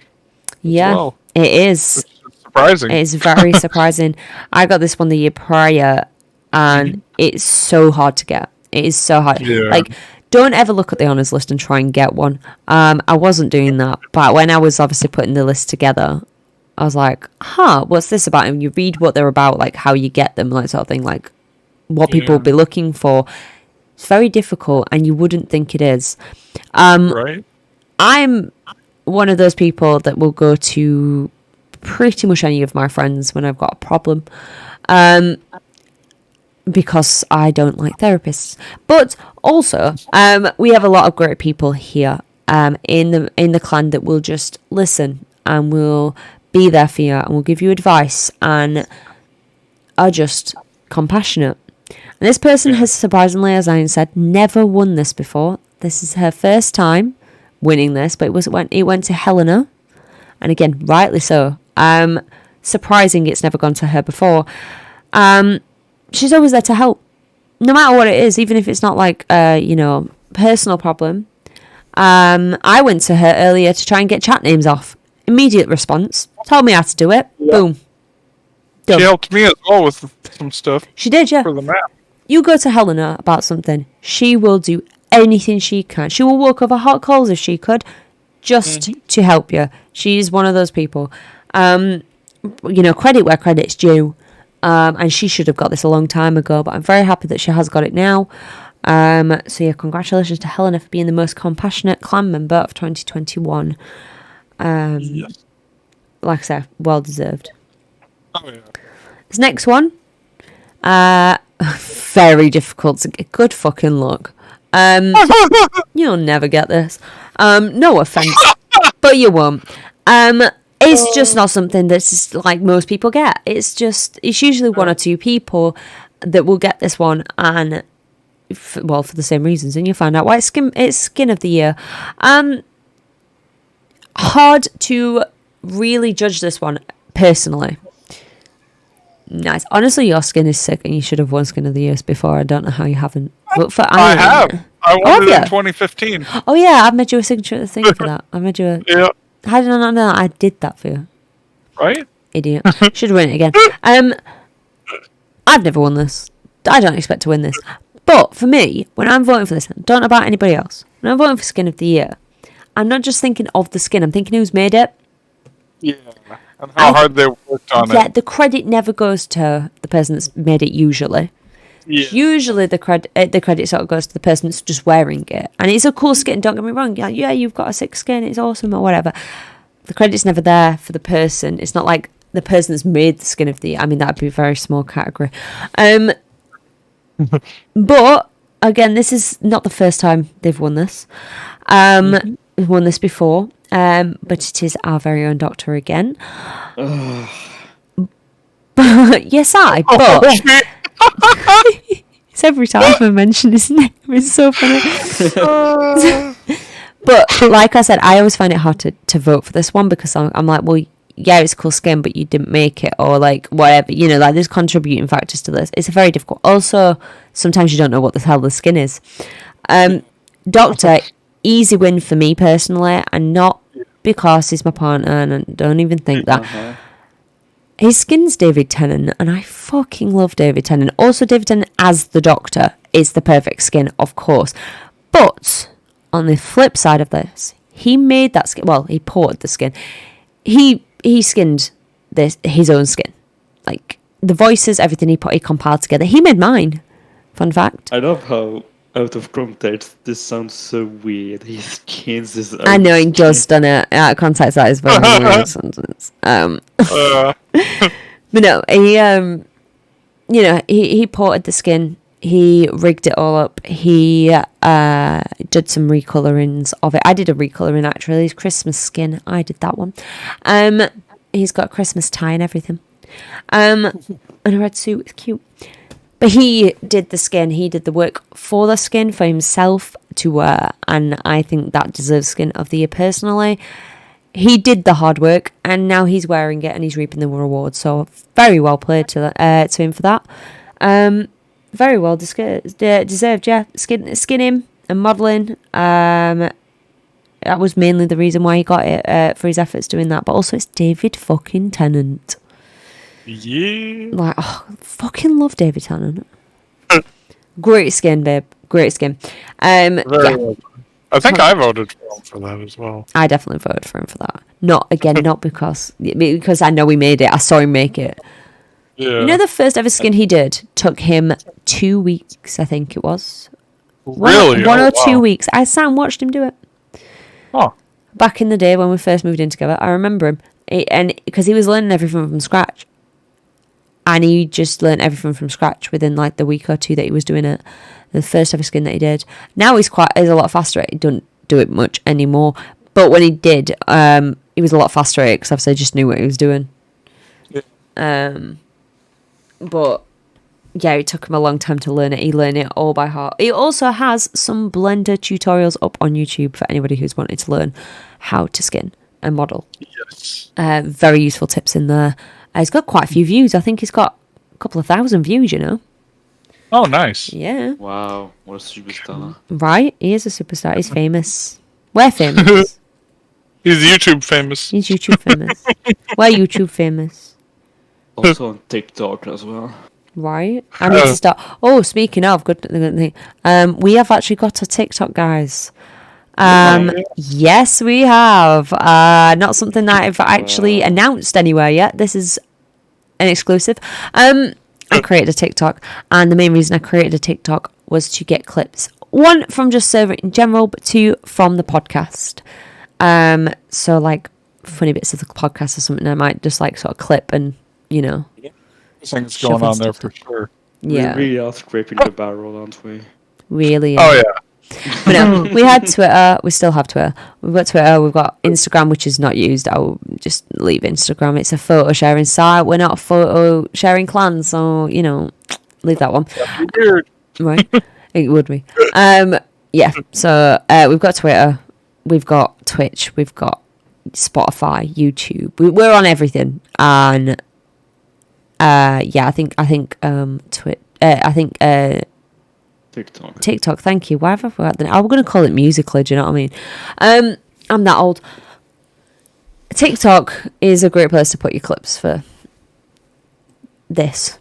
Speaker 1: Yeah,
Speaker 2: well.
Speaker 1: It is.
Speaker 2: It's surprising.
Speaker 1: It's very surprising. I got this one the year prior, and it's so hard to get. It is so hard.
Speaker 2: Yeah.
Speaker 1: Like, don't ever look at the honours list and try and get one. I wasn't doing that, but when I was obviously putting the list together, I was like, what's this about? And you read what they're about, like how you get them, like sort of thing, like what people will be looking for. It's very difficult, and you wouldn't think it is.
Speaker 2: Right.
Speaker 1: I'm one of those people that will go to pretty much any of my friends when I've got a problem, because I don't like therapists. But also, we have a lot of great people here in the clan that will just listen and will be there for you and will give you advice and are just compassionate. And this person has surprisingly, as I said, never won this before. This is her first time winning this, but it went to Helena, and again, rightly so. Surprising it's never gone to her before. She's always there to help, no matter what it is, even if it's not like personal problem. I went to her earlier to try and get chat names off. Immediate response. Told me how to do it. Yeah. Boom. Done.
Speaker 2: She helped me as well with some stuff.
Speaker 1: She did, yeah.
Speaker 2: For the map.
Speaker 1: You go to Helena about something, she will do anything she can. She will walk over hot coals if she could, just to help you. She's one of those people. Credit where credit's due. And she should have got this a long time ago, but I'm very happy that she has got it now. So yeah, congratulations to Helena for being the most compassionate clan member of 2021.
Speaker 2: Yes.
Speaker 1: Like I said, well deserved.
Speaker 2: Oh yeah.
Speaker 1: This next one, very difficult to get. Good fucking luck. You'll never get this. No offense, but you won't. It's just not something that's just like most people get. It's usually one or two people that will get this one, and for the same reasons, and you'll find out why. It's skin of the year. Hard to really judge this one personally. Nice. Honestly, your skin is sick, and you should have won Skin of the Year before. I don't know how you haven't. But for
Speaker 2: I have. I won it in 2015.
Speaker 1: Oh yeah, I've made you a signature thing for that. I made you a.
Speaker 2: Yeah.
Speaker 1: How did I not know that? I did that for you?
Speaker 2: Right?
Speaker 1: Idiot. Should have won it again. I've never won this. I don't expect to win this. But for me, when I'm voting for this, I don't know about anybody else. When I'm voting for Skin of the Year, I'm not just thinking of the skin. I'm thinking who's made it. Yeah.
Speaker 2: And how hard they worked on it.
Speaker 1: Yeah, the credit never goes to the person that's made it usually. Yeah. Usually the credit sort of goes to the person that's just wearing it. And it's a cool skin, don't get me wrong. Yeah, you've got a sick skin, it's awesome or whatever. The credit's never there for the person. It's not like the person that's made the Skin of the Year. I mean, that would be a very small category. But, again, this is not the first time they've won this. We've won this before. But it is our very own Doctor again. But it's every time I mention his name. It's so funny. But like I said, I always find it hard to vote for this one because I'm like, well, yeah, it's a cool skin, but you didn't make it, or like whatever, like there's contributing factors to this. It's very difficult. Also, sometimes you don't know what the hell the skin is. Doctor, easy win for me personally, and not because he's my partner, and I don't even think that. His skin's David Tennant, and I fucking love David Tennant. Also, David Tennant as the Doctor is the perfect skin, of course. But on the flip side of this, he made that skin. Well, he ported the skin. He skinned his own skin, like the voices, everything he compiled together. He made mine. Fun fact.
Speaker 3: I love how out of context this sounds so weird. He skins his own.
Speaker 1: I know he does done it out of context. That is very weird sentence. But no, he ported the skin. He rigged it all up. He did some recolorings of it. I did a recoloring actually. His Christmas skin. I did that one. He's got a Christmas tie and everything. And a red suit. It's cute. But he did the skin. He did the work for the skin for himself to wear, and I think that deserves Skin of the Year personally. He did the hard work, and now he's wearing it and he's reaping the reward. So very well played to him for that. Very well deserved. Yeah, skin him and modelling. That was mainly the reason why he got it for his efforts doing that. But also, it's David fucking Tennant.
Speaker 2: Yeah.
Speaker 1: Like, fucking love David Tennant. Great skin, babe. Great skin.
Speaker 2: Very well. I think I voted for him for that as well.
Speaker 1: I definitely voted for him for that. Not because I know he made it. I saw him make it. Yeah. The first ever skin he did took him 2 weeks, I think it was.
Speaker 2: Really?
Speaker 1: One or 2 weeks. I sat and watched him do it.
Speaker 2: Oh.
Speaker 1: Back in the day when we first moved in together, I remember him. And because he was learning everything from scratch. And he just learned everything from scratch within like the week or two that he was doing it. The first ever skin that he did. Now he's a lot faster at it. He doesn't do it much anymore. But when he did, he was a lot faster at it because obviously I just knew what he was doing. Yeah. But yeah, it took him a long time to learn it. He learned it all by heart. He also has some Blender tutorials up on YouTube for anybody who's wanted to learn how to skin and model.
Speaker 2: Yes.
Speaker 1: Very useful tips in there. He's got quite a few views. I think he's got a couple of thousand views, you know.
Speaker 2: Oh, nice.
Speaker 1: Yeah.
Speaker 3: Wow, what a superstar.
Speaker 1: Right? He is a superstar. He's famous. We're famous.
Speaker 2: He's YouTube famous.
Speaker 1: He's YouTube famous. We're YouTube famous.
Speaker 3: Also on TikTok as well.
Speaker 1: Right? I need to start. Oh, speaking of, good thing. We have actually got a TikTok, guys. Yes, we have. Not something that I've actually announced anywhere yet. This is an exclusive. I created a TikTok, and the main reason I created a TikTok was to get clips. One, from just server in general, but two, from the podcast. So like funny bits of the podcast or something I might just like sort of clip and, you know.
Speaker 2: Things going on there for sure.
Speaker 1: Yeah.
Speaker 3: We really are scraping the barrel, aren't we?
Speaker 1: Really.
Speaker 2: Oh, yeah.
Speaker 1: But no, we had Twitter. We still have Twitter. We've got Twitter. We've got Instagram, which is not used. I'll just leave Instagram. It's a photo sharing site. We're not a photo sharing clan, so, you know, leave that one.
Speaker 2: That'd be weird.
Speaker 1: Right? It would be. Yeah. So we've got Twitter. We've got Twitch. We've got Spotify, YouTube. We're on everything. And yeah, I think TikTok, thank you. Why have I forgot the name? I'm going to call it Musical.ly, do you know what I mean? I'm that old. TikTok is a great place to put your clips for this.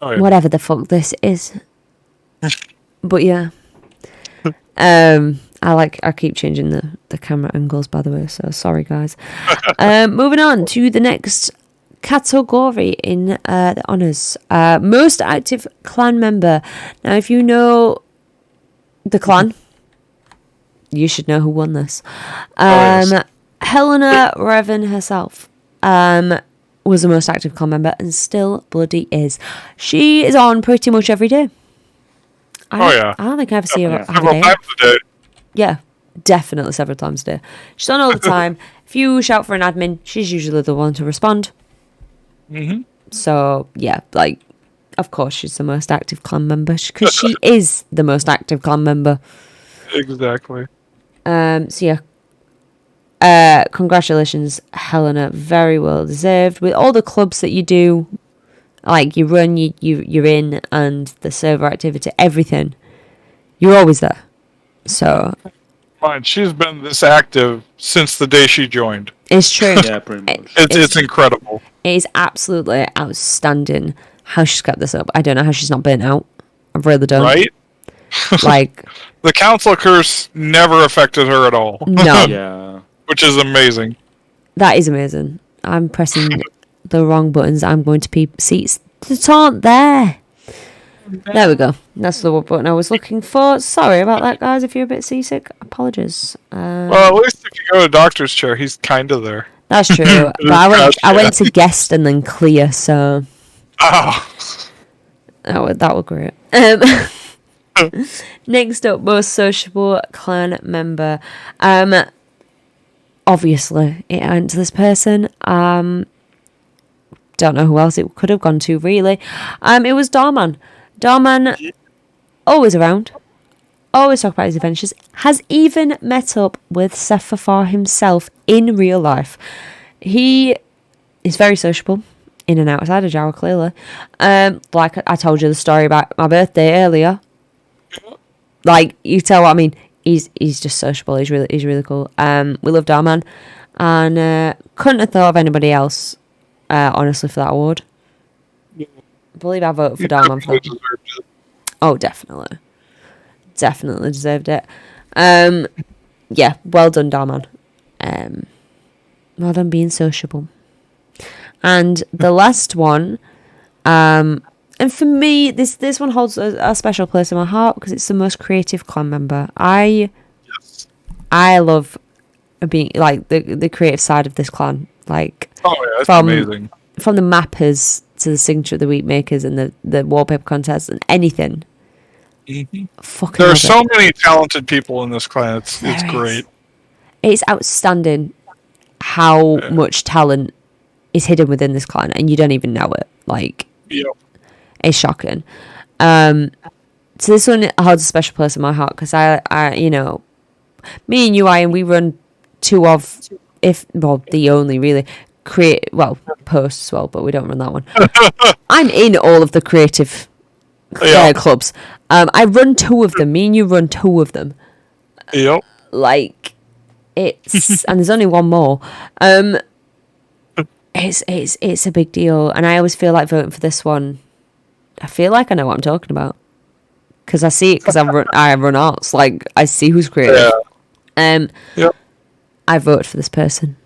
Speaker 2: Oh, yeah.
Speaker 1: Whatever the fuck this is. But yeah. I keep changing the camera angles, by the way, so sorry, guys. Moving on to the next category in the honours. Most active clan member. Now, if you know the clan, you should know who won this.
Speaker 2: Yes.
Speaker 1: Helena Revan herself was the most active clan member and still bloody is. She is on pretty much every day. I don't think I ever see her have a
Speaker 2: Several
Speaker 1: day.
Speaker 2: times a day.
Speaker 1: Yeah, definitely several times a day. She's on all the time. If you shout for an admin, she's usually the one to respond.
Speaker 2: Mm-hmm.
Speaker 1: So, yeah, like, of course she's the most active clan member, because she is the most active clan member.
Speaker 2: Exactly.
Speaker 1: So, yeah. Congratulations, Helena. Very well deserved. With all the clubs that you do, like, you run, you're in, and the server activity, everything, you're always there. So...
Speaker 2: Fine. She's been this active since the day she joined.
Speaker 1: It's true.
Speaker 3: Yeah, pretty much.
Speaker 2: It's incredible.
Speaker 1: It is absolutely outstanding how she's kept this up. I don't know how she's not burnt out. I really don't.
Speaker 2: Right?
Speaker 1: Like...
Speaker 2: The council curse never affected her at all.
Speaker 1: No.
Speaker 3: Yeah.
Speaker 2: Which is amazing.
Speaker 1: That is amazing. I'm pressing the wrong buttons. I'm going to peep seats that aren't there. There we go. That's the button I was looking for. Sorry about that, guys. If you're a bit seasick, apologies.
Speaker 2: Well, at least if you go to doctor's chair, he's kind of there.
Speaker 1: That's true. But I went to guest and then clear, so
Speaker 2: Oh.
Speaker 1: that was great. Next up, most sociable clan member. Obviously, it went to this person. Don't know who else it could have gone to, really. It was Darman. Darman, always around, always talk about his adventures, has even met up with Sephafar himself in real life. He is very sociable, in and outside of JAWA, clearly. Like I told you the story about my birthday earlier. Like, you tell what I mean. He's just sociable. He's really cool. We love Darman, and couldn't have thought of anybody else, honestly, for that award. I believe I voted for Darman for that. Oh, definitely deserved it. Yeah, well done, Darman. Well done being sociable. And the last one, and for me, this one holds a special place in my heart because it's the most creative clan member. I love being like the creative side of this clan. Like,
Speaker 2: yeah, that's amazing.
Speaker 1: From the mappers to the signature of the week makers and the wallpaper contest and anything.
Speaker 2: Mm-hmm.
Speaker 1: Fucking
Speaker 2: there are
Speaker 1: love
Speaker 2: so
Speaker 1: it.
Speaker 2: many talented people in this clan. It's great.
Speaker 1: It's outstanding how much talent is hidden within this clan, and you don't even know it. Like,
Speaker 2: Yep.
Speaker 1: is shocking. So this one holds a special place in my heart because I, you know, me and you, Ian, we run two of, the only really posts as well, but we don't run that one. I'm in all of the creative clubs. I run two of them. Me and you run two of them.
Speaker 2: Yep.
Speaker 1: Like, it's and there's only one more. It's a big deal, and I always feel like voting for this one. I feel like I know what I'm talking about because I see it because I run arts. Like, I see who's creative.
Speaker 2: Yep.
Speaker 1: I voted for this person.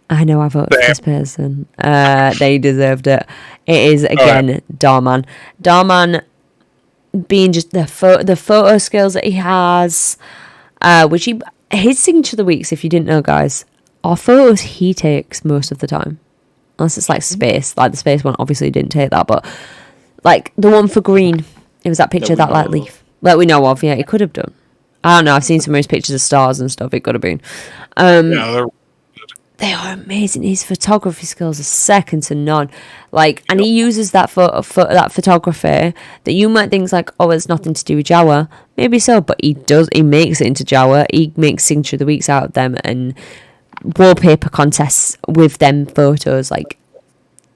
Speaker 1: I know I voted for this person. They deserved it. It is again Darman. Darman being just the photo skills that he has, which his signature of the weeks. If you didn't know, guys, are photos he takes most of the time, unless it's like space. Like the space one, obviously didn't take that, but like the one for green, it was that picture of that like leaf that we know of. Yeah, it could have done. I don't know. I've seen some of his pictures of stars and stuff. It could have been. They are amazing. His photography skills are second to none. Like, and he uses that that photography that you might think is like, oh, it's nothing to do with JAWA. Maybe so, but he does. He makes it into JAWA. He makes signature of the weeks out of them and wallpaper contests with them photos. Like,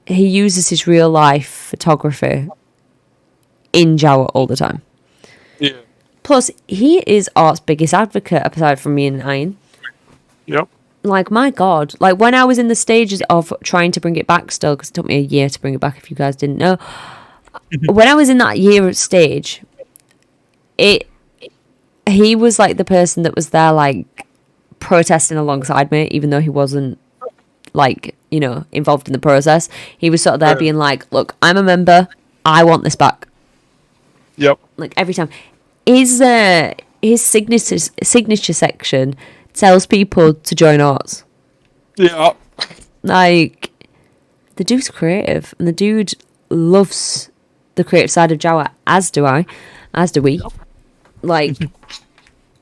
Speaker 1: he uses his real life photography in JAWA all the time.
Speaker 2: Yeah.
Speaker 1: Plus, he is art's biggest advocate aside from me and Ian.
Speaker 2: Yep.
Speaker 1: Like, my God. Like, when I was in the stages of trying to bring it back still, because it took me a year to bring it back, if you guys didn't know. When I was in that year stage, he was, like, the person that was there, like, protesting alongside me, even though he wasn't, like, you know, involved in the process. He was sort of there being like, look, I'm a member. I want this back.
Speaker 2: Yep.
Speaker 1: Like, every time. His signature section tells people to join ours.
Speaker 2: Yeah.
Speaker 1: Like, the dude's creative, and the dude loves the creative side of JAWA, as do I, as do we. Like,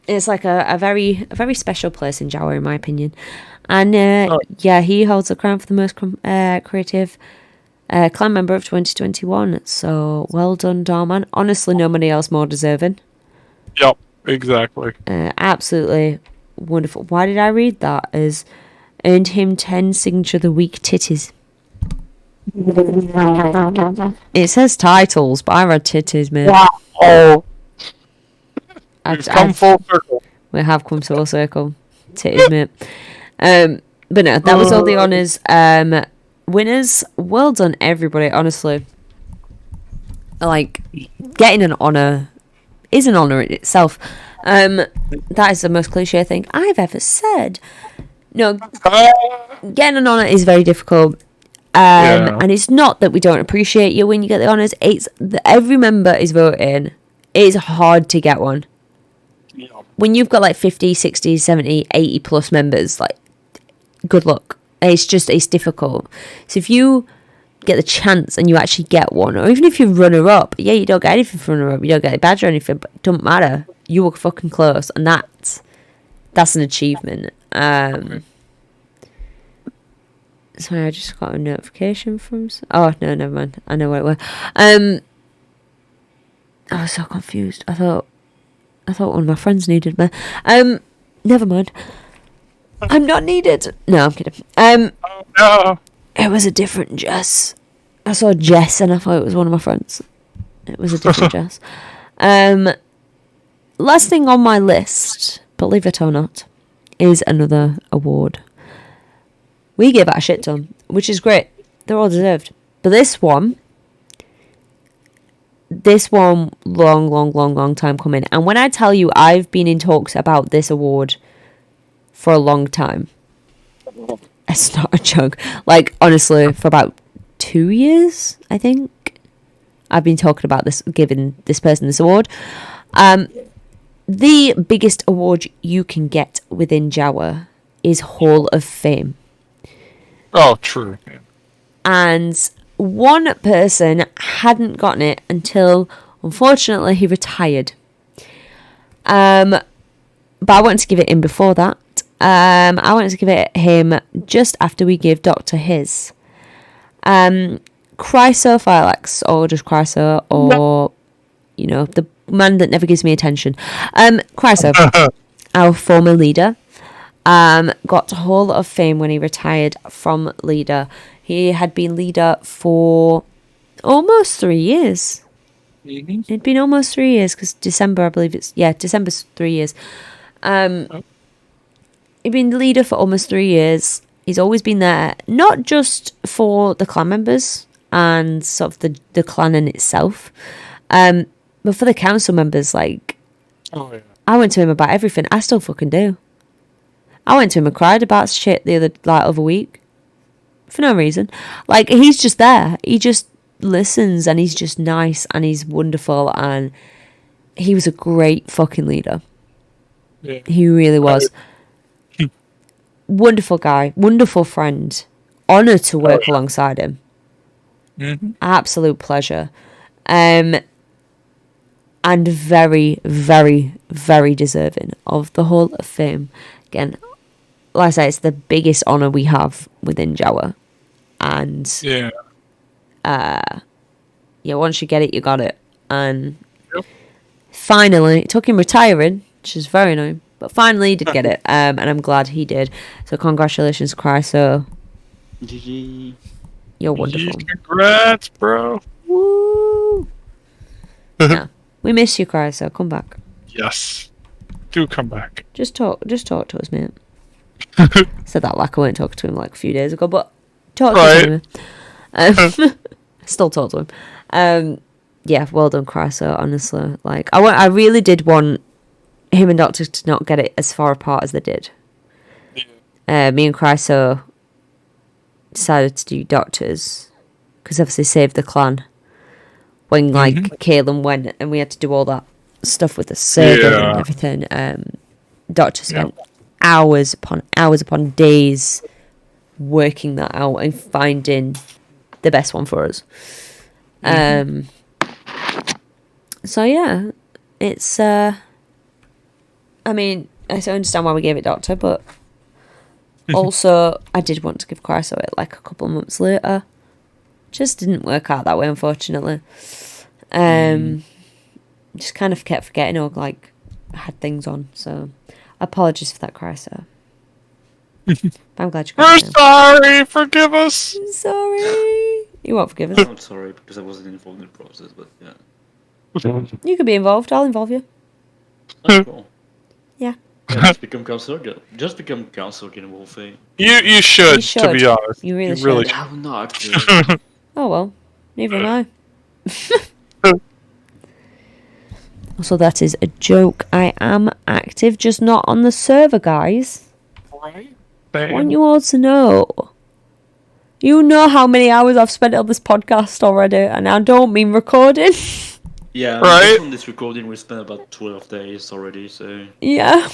Speaker 1: it's like a very special place in JAWA, in my opinion. And he holds the crown for the most creative clan member of 2021. So well done, Darman. Honestly, nobody else more deserving.
Speaker 2: Yep. Exactly.
Speaker 1: Absolutely wonderful. Why did I read that? As earned him 10 signature of the week titties. It says titles, but I read titties, man.
Speaker 2: Wow. We've come full circle.
Speaker 1: We have come full circle. Titties, mate. But no, that was all the honours. Winners, well done, everybody. Honestly, like, getting an honour is an honour in itself. That is the most cliche thing I've ever said. No, getting an honour is very difficult. And it's not that we don't appreciate you when you get the honours. It's that every member is voting. It's hard to get one. Yeah. When you've got like 50, 60, 70, 80 plus members, like, good luck. It's difficult. So if you get the chance and you actually get one, or even if you're runner-up, you don't get anything for runner-up, you don't get a badge or anything, but it doesn't matter. You were fucking close, and that's an achievement. Sorry, I just got a notification from... Oh, no, never mind. I know what it was. I was so confused. I thought one of my friends needed me. Never mind. I'm not needed. No, I'm kidding.
Speaker 2: No.
Speaker 1: It was a different Jess. I saw Jess and I thought it was one of my friends. It was a different Jess. Last thing on my list, believe it or not, is another award. We gave out a shit ton, which is great. They're all deserved. But this one, long time coming. And when I tell you I've been in talks about this award for a long time, it's not a joke. Like, honestly, for about 2 years, I think, I've been talking about this, giving this person this award. The biggest award you can get within JAWA is Hall of Fame.
Speaker 2: Oh, true. Yeah.
Speaker 1: And one person hadn't gotten it until, unfortunately, he retired. But I wanted to give it him before that. I wanted to give it him just after we gave Dr. his. Chrysophylax, or just Chryso, or you know, the man that never gives me attention. Chryso, our former leader, got Hall of Fame when he retired from leader. He had been leader for almost 3 years.
Speaker 2: Mm-hmm.
Speaker 1: It'd been almost 3 years because December, I believe December's 3 years. He'd been the leader for almost 3 years. He's always been there, not just for the clan members and sort of the clan in itself, but for the council members. Like,
Speaker 2: Oh yeah.
Speaker 1: I went to him about everything. I still fucking do. I went to him and cried about shit the other week for no reason. Like, he's just there. He just listens, and he's just nice, and he's wonderful, and he was a great fucking leader.
Speaker 2: Yeah.
Speaker 1: He really was. Wonderful guy, wonderful friend. Honoured to work alongside him.
Speaker 2: Mm-hmm.
Speaker 1: Absolute pleasure. And very, very, very deserving of the Hall of Fame. Again, like I say, it's the biggest honour we have within JAWA. And
Speaker 2: Yeah.
Speaker 1: once you get it, you got it. And
Speaker 2: Yep.
Speaker 1: finally, it took him retiring, which is very annoying, but finally he did get it. And I'm glad he did. So congratulations, Chryso.
Speaker 3: GG.
Speaker 1: You're wonderful.
Speaker 2: Congrats, bro.
Speaker 1: Woo! Yeah. We miss you, Chryso. Come back.
Speaker 2: Yes. Do come back.
Speaker 1: Just talk to us, mate. Said that like I weren't talking to him like a few days ago, but talk to us anyway. Still talk to him. Yeah, well done, Chryso, honestly. Like, I really did want him and Doctor to not get it as far apart as they did. Me and Chryso decided to do Doctors because obviously saved the clan when like Caelan went, and we had to do all that stuff with the surgeon and everything. Doctor spent hours upon days working that out and finding the best one for us. So yeah, it's I mean, I understand why we gave it Doctor, but also I did want to give Chryso it like a couple of months later. Just didn't work out that way, unfortunately. Just kind of kept forgetting, or like I had things on, so apologies for that, Chryso. I'm glad you got
Speaker 2: We're sorry. Forgive us.
Speaker 1: I'm sorry. You won't forgive us.
Speaker 3: I'm sorry because I wasn't involved in the process, but yeah.
Speaker 1: You can be involved. I'll involve you.
Speaker 3: Oh, cool.
Speaker 1: Yeah.
Speaker 3: Yeah, just become councillor. Just become councillor in Wolfy.
Speaker 2: You should, to be honest.
Speaker 1: You really should.
Speaker 3: Yeah, I'm not actually.
Speaker 1: Oh well, neither am I. So that is a joke. I am active, just not on the server, guys.
Speaker 2: Right?
Speaker 1: I want you all to know. You know how many hours I've spent on this podcast already, and I don't mean recording.
Speaker 3: Yeah,
Speaker 2: right?
Speaker 3: On this recording, we spent about 12 days already, so...
Speaker 1: Yeah.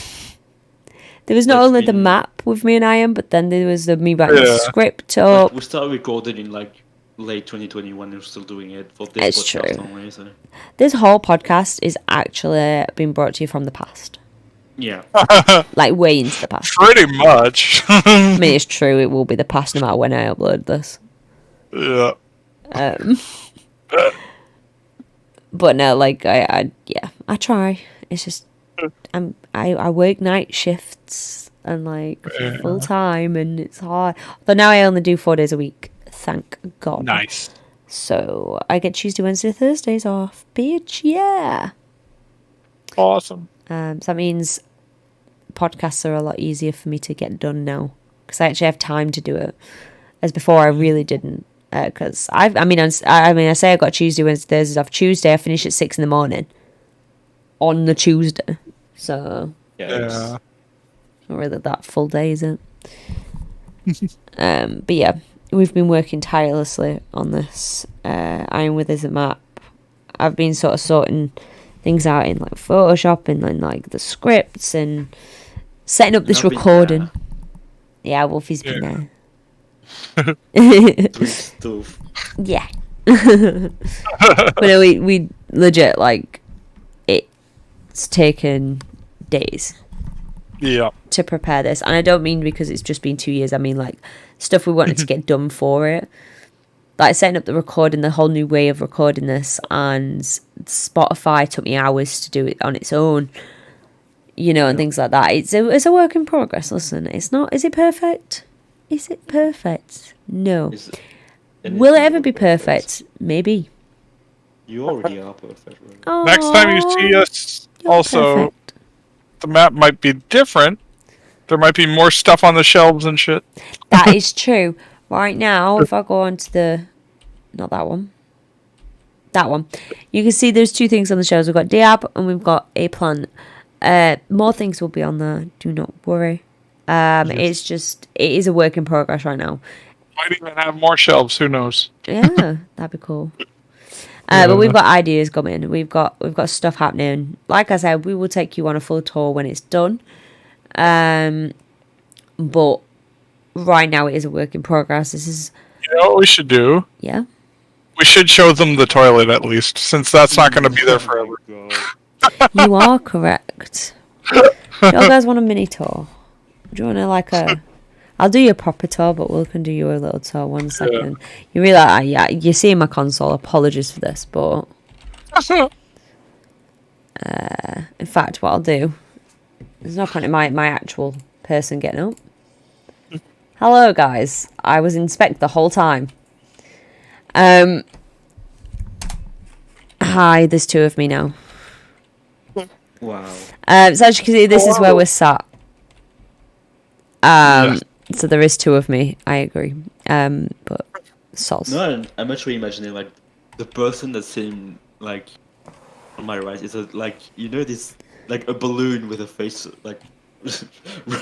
Speaker 1: There was not
Speaker 3: That's
Speaker 1: only the
Speaker 3: been-
Speaker 1: map with me and Ian, but then there was me writing the script up.
Speaker 3: But we started recording in like late 2021, and we're still doing it for this
Speaker 1: It's
Speaker 3: podcast
Speaker 1: true.
Speaker 3: only, so...
Speaker 1: This whole podcast is actually being brought to you from the past.
Speaker 3: Yeah.
Speaker 1: Like, way into the past.
Speaker 2: Pretty much.
Speaker 1: I mean, it's true, it will be the past no matter when I upload this.
Speaker 2: Yeah.
Speaker 1: But no, like, I try. It's just, I work night shifts and like full time, and it's hard. But now I only do 4 days a week. Thank God.
Speaker 2: Nice.
Speaker 1: So I get Tuesday, Wednesday, Thursdays off. Bitch, yeah.
Speaker 2: Awesome.
Speaker 1: So that means podcasts are a lot easier for me to get done now, because I actually have time to do it. As before, I really didn't. Because I say I got Tuesday, Wednesday, Thursdays off. Tuesday, I finish at 6 in.the.morning on the Tuesday. So
Speaker 3: Yeah.
Speaker 1: not really that full day, is it? But yeah, we've been working tirelessly on this. Iron with us at map. I've been sort of sorting things out in like Photoshop and then like the scripts and setting up this
Speaker 3: I've been
Speaker 1: recording. Yeah, Wolfie's been there.
Speaker 3: Doing stuff.
Speaker 1: Yeah. But no, we legit, like, it's taken days
Speaker 2: Yeah.
Speaker 1: to prepare this. And I don't mean because it's just been 2 years. I mean, like, stuff we wanted to get done for it. like setting up the recording, the whole new way of recording this, and Spotify took me hours to do it on its own, and things like that. It's a work in progress. Listen, it's not. Is it perfect? Is it perfect? No. Will it ever be perfect? Maybe.
Speaker 3: You already are perfect. Right?
Speaker 1: Oh,
Speaker 2: Next time you see us, also,
Speaker 1: perfect.
Speaker 2: the map might be different. There might be more stuff on the shelves and shit.
Speaker 1: That is true. Right now, if I go on to not that one, you can see there's 2 things on the shelves. We've got Diab and we've got a plant. More things will be on there. Do not worry. It's just, it is a work in progress right now.
Speaker 2: Might even have more shelves. Who knows?
Speaker 1: Yeah, that'd be cool. But we've got ideas coming. We've got stuff happening. Like I said, we will take you on a full tour when it's done. But right now it is a work in progress. This is.
Speaker 2: You know what we should do?
Speaker 1: Yeah.
Speaker 2: We should show them the toilet at least, since that's not going to be there forever.
Speaker 1: You are correct. Do you guys want a mini tour? Do you want to I'll do your proper tour, but we can do you a little tour 1 second. Yeah. You realize, you're seeing my console. Apologies for this, but in fact, what I'll do, there's no point in my actual person getting up. Hello, guys. I was in spec the whole time. Hi, there's 2 of me now.
Speaker 3: Wow.
Speaker 1: So as you can see, this is where we're sat.
Speaker 2: Yes.
Speaker 1: So there is 2 of me. I agree. But sols.
Speaker 3: No, I'm actually imagining the person that's sitting on my right is this a balloon with a face right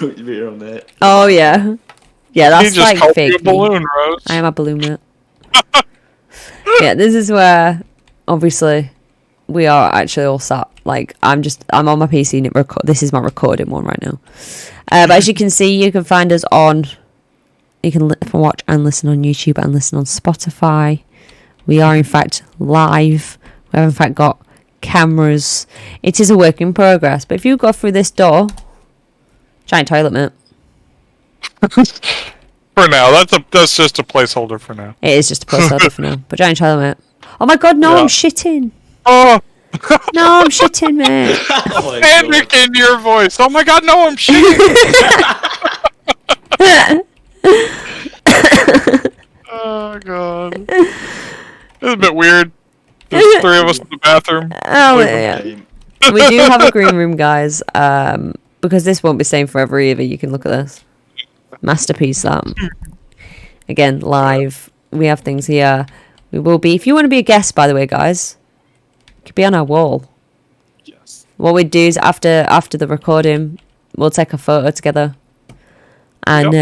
Speaker 3: on there.
Speaker 1: Oh yeah, that's
Speaker 2: you just called
Speaker 1: fake.
Speaker 2: me a balloon, Rose.
Speaker 1: I am a balloon mate. Yeah, this is where obviously we are actually all sat. I'm on my PC and this is my recording one right now. But as you can see, you can find us on. You can watch and listen on YouTube and listen on Spotify. We are in fact live. We have in fact got cameras. It is a work in progress. But if you go through this door, giant toilet, mate.
Speaker 2: For now, that's just a placeholder for now.
Speaker 1: It is just a placeholder for now. But giant toilet, mate. Oh my god, no! Yeah. I'm shitting.
Speaker 2: Oh.
Speaker 1: No, I'm shitting, mate.
Speaker 2: Panic in your voice. Oh my god, no, I'm shitting. Oh god. This is a bit weird. There's 3 of us in the bathroom.
Speaker 1: Oh yeah. We do have a green room, guys. Because this won't be staying forever either. You can look at this. Masterpiece, that. Again, live. We have things here. We will be. If you want to be a guest, by the way, guys, you could be on our wall.
Speaker 2: Yes.
Speaker 1: What we'd do is after the recording, we'll take a photo together. And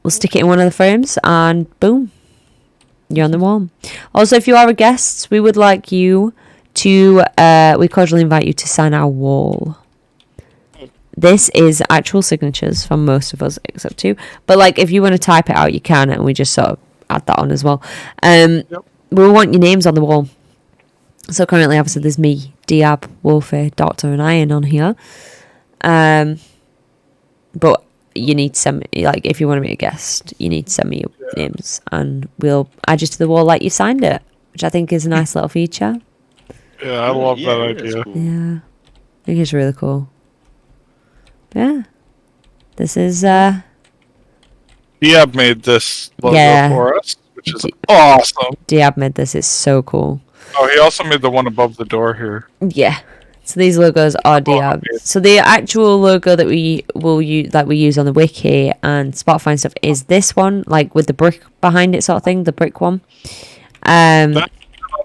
Speaker 1: we'll stick it in one of the frames, and boom, you're on the wall. Also, if you are a guest, we would like you to, we cordially invite you to sign our wall. This is actual signatures from most of us, except 2. But if you want to type it out, you can, and we just sort of add that on as well. We want your names on the wall. So currently, obviously, there's me, Diab, Wolfy, Doctor, and Iron on here. But you need to send me, if you want to be a guest, you need to send me your names, and we'll add you to the wall like you signed it, which I think is a nice little feature.
Speaker 2: Yeah, I love that idea.
Speaker 3: Cool.
Speaker 1: Yeah, I think it's really cool. Yeah, this is
Speaker 2: Diab made this logo for us, which is awesome.
Speaker 1: Diab made this. It's so cool.
Speaker 2: Oh, he also made the one above the door here.
Speaker 1: Yeah. So these logos are Diab. So the actual logo that we use on the wiki and Spotify and stuff is this one, with the brick behind it, sort of thing, the brick one.
Speaker 2: That's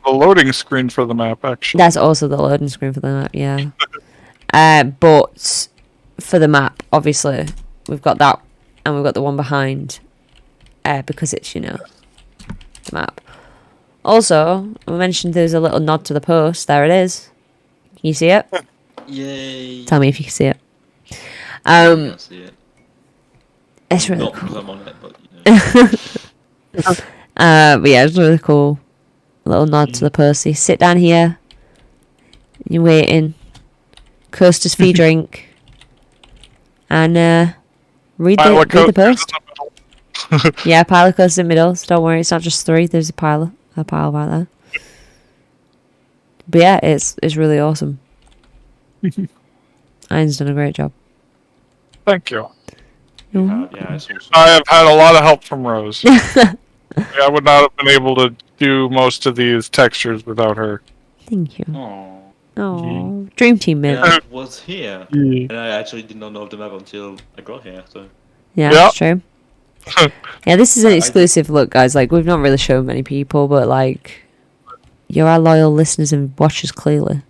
Speaker 2: the loading screen for the map, actually.
Speaker 1: That's also the loading screen for the map, yeah. But for the map, obviously, we've got that, and we've got the one behind, because it's the map. Also, I mentioned there's a little nod to the post. There it is. Can you see it?
Speaker 3: Yay.
Speaker 1: Tell me if you can see it.
Speaker 3: I can't see it.
Speaker 1: It's really
Speaker 3: Not
Speaker 1: cool.
Speaker 3: because I'm on it, but
Speaker 1: but yeah, it's really cool. A little nod to the post. You sit down here. You're waiting. Coasters for your drink. And read the post. Yeah, pilot goes in the middle, so don't worry, it's not just 3, there's a pile right there. But yeah, it's really awesome. Iron's done a great job.
Speaker 2: Thank you.
Speaker 3: Yeah, it's awesome.
Speaker 2: I have had a lot of help from Rose. I would not have been able to do most of these textures without her.
Speaker 1: Thank you.
Speaker 3: Aww.
Speaker 1: Oh, dream team, man.
Speaker 3: I was here, and I actually did not know the map until I got here. So
Speaker 1: Yeah,
Speaker 2: Yep.
Speaker 1: that's true. Yeah, this is an exclusive look, guys. Like, we've not really shown many people, but like, you're our loyal listeners and watchers clearly.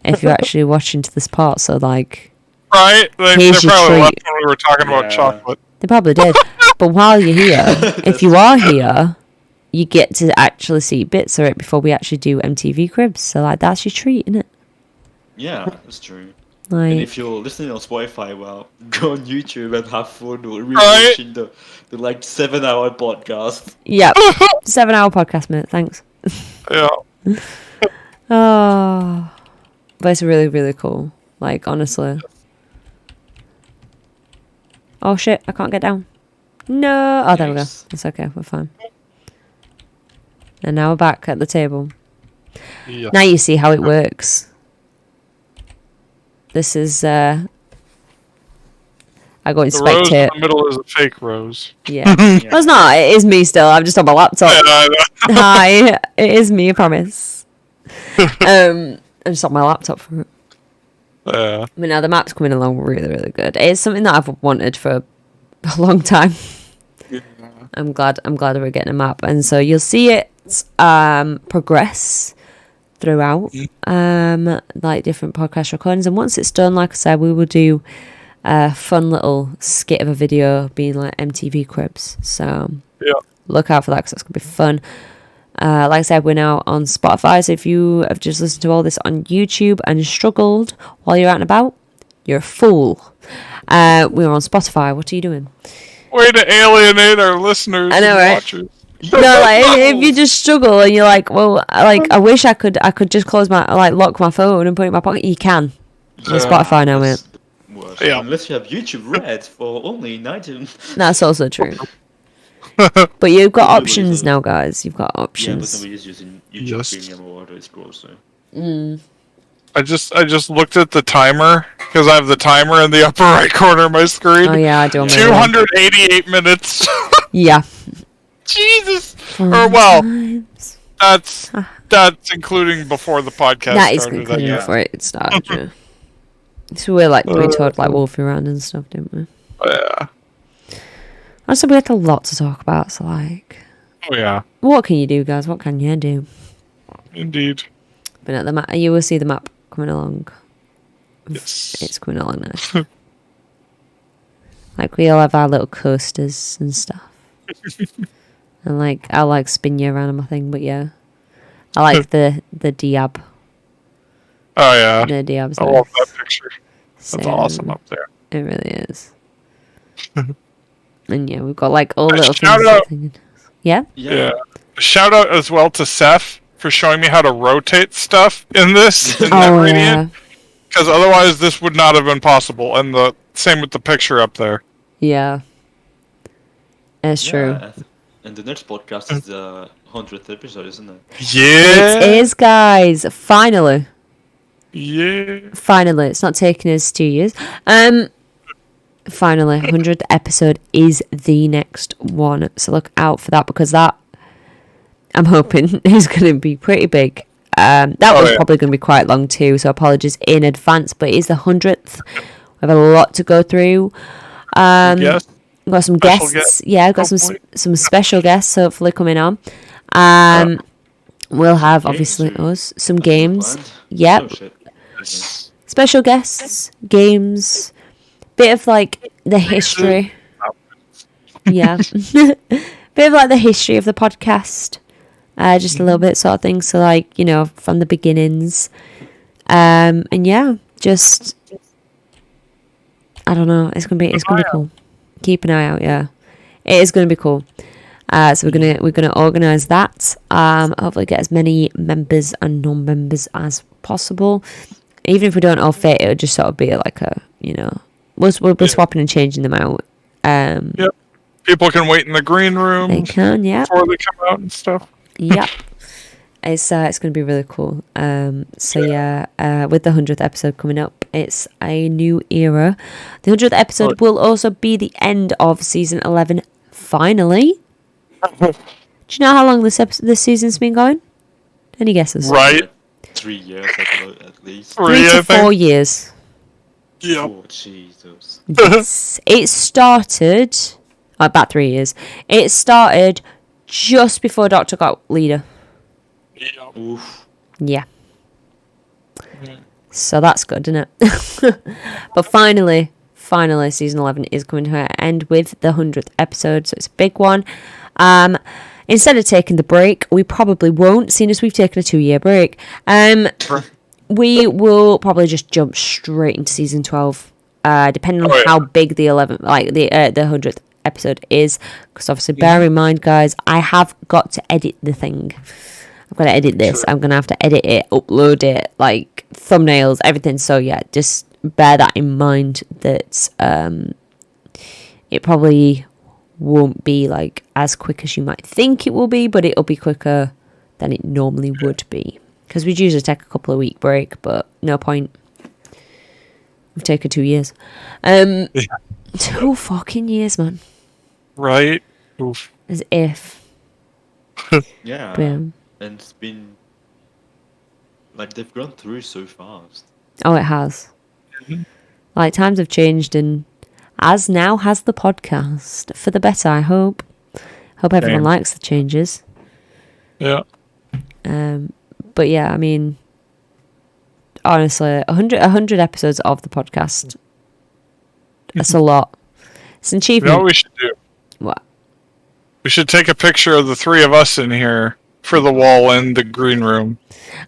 Speaker 1: If you're actually watching to this part, so like,
Speaker 2: Right? They
Speaker 1: Here's your
Speaker 2: probably
Speaker 1: treat.
Speaker 2: left when we were talking about
Speaker 3: Yeah.
Speaker 2: chocolate.
Speaker 1: they probably did. But while you're here, if you are here, you get to actually see bits of it before we actually do MTV Cribs. So like, that's your treat, isn't it?
Speaker 3: yeah, that's true. And
Speaker 1: Like,
Speaker 3: if you're listening on Spotify, well, go on YouTube and have fun
Speaker 2: Right.
Speaker 3: rewatching the like 7-hour podcast.
Speaker 1: yeah, 7-hour podcast, mate. Thanks.
Speaker 2: Yeah.
Speaker 1: Oh, but it's really, really cool. Like, honestly. Oh shit! I can't get down. No. Oh, there we go.
Speaker 3: Nice.
Speaker 1: It's okay. We're fine. And now we're back at the table.
Speaker 2: Yeah.
Speaker 1: Now you see how it works. This is. I go in
Speaker 2: The rose in
Speaker 1: spectate.
Speaker 2: the middle is a fake rose.
Speaker 1: Yeah. No, it's not. It is me still. I'm just on my laptop.
Speaker 2: I know.
Speaker 1: Hi. It is me. I promise. I'm just on my laptop for it.
Speaker 2: Yeah.
Speaker 1: I mean, now the map's coming along really, really good. It's something that I've wanted for a long time. I'm glad we're getting a map, and so you'll see it progress throughout, like different podcast recordings. And once it's done, like I said, we will do a fun little skit of a video being like MTV Cribs. So
Speaker 2: Yeah.
Speaker 1: look out for that because that's gonna be fun. Like I said, we're now on Spotify, so if you have just listened to all this on YouTube and struggled while you're out and about, you're a fool. We're on Spotify. What are you doing?
Speaker 2: Way to alienate our listeners
Speaker 1: I know,
Speaker 2: and
Speaker 1: right?
Speaker 2: watchers.
Speaker 1: No, like if you just struggle and you're like, well, like I wish I could just close my lock my phone and put it in my pocket. You can. On
Speaker 2: Yeah.
Speaker 1: Spotify now, mate.
Speaker 3: Worse.
Speaker 2: Yeah.
Speaker 3: Unless you have YouTube Red for only 19.
Speaker 1: That's also true. But you've got
Speaker 3: Nobody's
Speaker 1: options
Speaker 3: a-
Speaker 1: now, guys. You've got
Speaker 3: Yeah, but
Speaker 1: options.
Speaker 3: nobody's using YouTube
Speaker 2: Yes.
Speaker 3: Premium or whatever it's called, so.
Speaker 2: I just looked at the timer because I have the timer in the upper right corner of my screen.
Speaker 1: Oh yeah, I do. on my own.
Speaker 2: 288 minutes.
Speaker 1: Yeah.
Speaker 2: Jesus.
Speaker 1: Fun
Speaker 2: Or well,
Speaker 1: times.
Speaker 2: that's including before the podcast
Speaker 1: That is
Speaker 2: started.
Speaker 1: including
Speaker 3: yeah.
Speaker 1: before it started. Yeah. So we toured like Wolfy around and stuff, didn't we?
Speaker 2: Yeah.
Speaker 1: Also, we had a lot to talk about. So like,
Speaker 2: Oh yeah.
Speaker 1: what can you do, guys? What can you do?
Speaker 2: Indeed.
Speaker 1: But at the map, you will see the map coming along.
Speaker 2: Yes.
Speaker 1: It's coming along nice. Like we all have our little coasters and stuff. And like I like spin you around on my thing, but yeah, I like the Diab.
Speaker 2: Oh yeah.
Speaker 1: The Diab's
Speaker 2: I
Speaker 1: nice.
Speaker 2: love that picture. That's
Speaker 1: So,
Speaker 2: awesome up there.
Speaker 1: It really is. And yeah, we've got like all
Speaker 2: Hey,
Speaker 1: little
Speaker 2: shout
Speaker 1: things.
Speaker 2: out-
Speaker 1: Thinking. Yeah.
Speaker 2: Yeah. Shout out as well to Seth for showing me how to rotate stuff in this in that
Speaker 1: Oh
Speaker 2: gradient.
Speaker 1: yeah.
Speaker 2: Because otherwise this would not have been possible. And the same with the picture up there.
Speaker 1: Yeah. It's true.
Speaker 3: Yeah. And the next podcast is the 100th episode, isn't it?
Speaker 2: Yeah.
Speaker 1: It is, guys. Finally.
Speaker 2: Yeah.
Speaker 1: Finally. It's not taking us 2 years. Finally, 100th episode is the next one. So look out for that because that, I'm hoping, is going to be pretty big. That was
Speaker 2: yeah.
Speaker 1: probably going to be quite long too, so apologies in advance. But it is the 100th. We have a lot to go through.
Speaker 2: Yes.
Speaker 1: We've got some
Speaker 2: Special
Speaker 1: guests.
Speaker 2: guests,
Speaker 1: Yeah, we've got
Speaker 2: hopefully.
Speaker 1: some special guests hopefully coming on. We'll have obviously us, some games.
Speaker 3: Planned?
Speaker 1: Yep.
Speaker 3: Oh, shit.
Speaker 1: Special guests, games, bit of like the history. Yeah. Bit of like the history of the podcast. Just a little bit sort of thing. So like, you know, from the beginnings. And yeah, just I don't know. It's gonna be cool. Keep an eye out, yeah. It is gonna be cool. So we're gonna organise that. Hopefully get as many members and non-members as possible. Even if we don't all fit, it'll just sort of be like a, you know, we'll be swapping and changing them out.
Speaker 2: Yep. People can wait in the green room.
Speaker 1: They can, yeah.
Speaker 2: Before they come out and stuff.
Speaker 1: Yep. It's going to be really cool. With the 100th episode coming up, it's a new era. The 100th episode will also be the end of season 11. Finally. Do you know how long this season's been going? Any guesses?
Speaker 2: Right.
Speaker 3: 3 years at least.
Speaker 1: 3 to 4 years.
Speaker 2: Yeah.
Speaker 3: Oh, Jesus.
Speaker 1: It started about 3 years. It started just before Doctor got leader.
Speaker 2: Yeah.
Speaker 3: Oof.
Speaker 1: Yeah. So that's good, isn't it? But finally, season 11 is coming to an end with the 100th episode, so it's a big one. Instead of taking the break, we probably won't, seeing as we've taken a 2-year break. We will probably just jump straight into season 12, depending on how big the 100th episode is. Because obviously, bear in mind, guys, I have got to edit the thing. I've got to edit this. I'm going to have to edit it, upload it, like thumbnails, everything. So yeah, just bear that in mind that it probably won't be like as quick as you might think it will be, but it'll be quicker than it normally would be. Because we'd usually take a couple of week break, but no point. We've taken 2 years. 2 fucking years, man.
Speaker 2: Right? Oof.
Speaker 1: As if.
Speaker 3: Yeah.
Speaker 1: Boom.
Speaker 3: And it's been like they've gone through so fast.
Speaker 1: Oh, it has.
Speaker 2: Mhm.
Speaker 1: Like, times have changed, and as now has the podcast. For the better, I hope. Hope everyone likes the changes.
Speaker 2: Yeah.
Speaker 1: But yeah, I mean, honestly, 100 episodes of the podcast. That's a lot. It's an achievement.
Speaker 2: You know what we should do?
Speaker 1: What?
Speaker 2: We should take a picture of the 3 of us in here for the wall in the green room.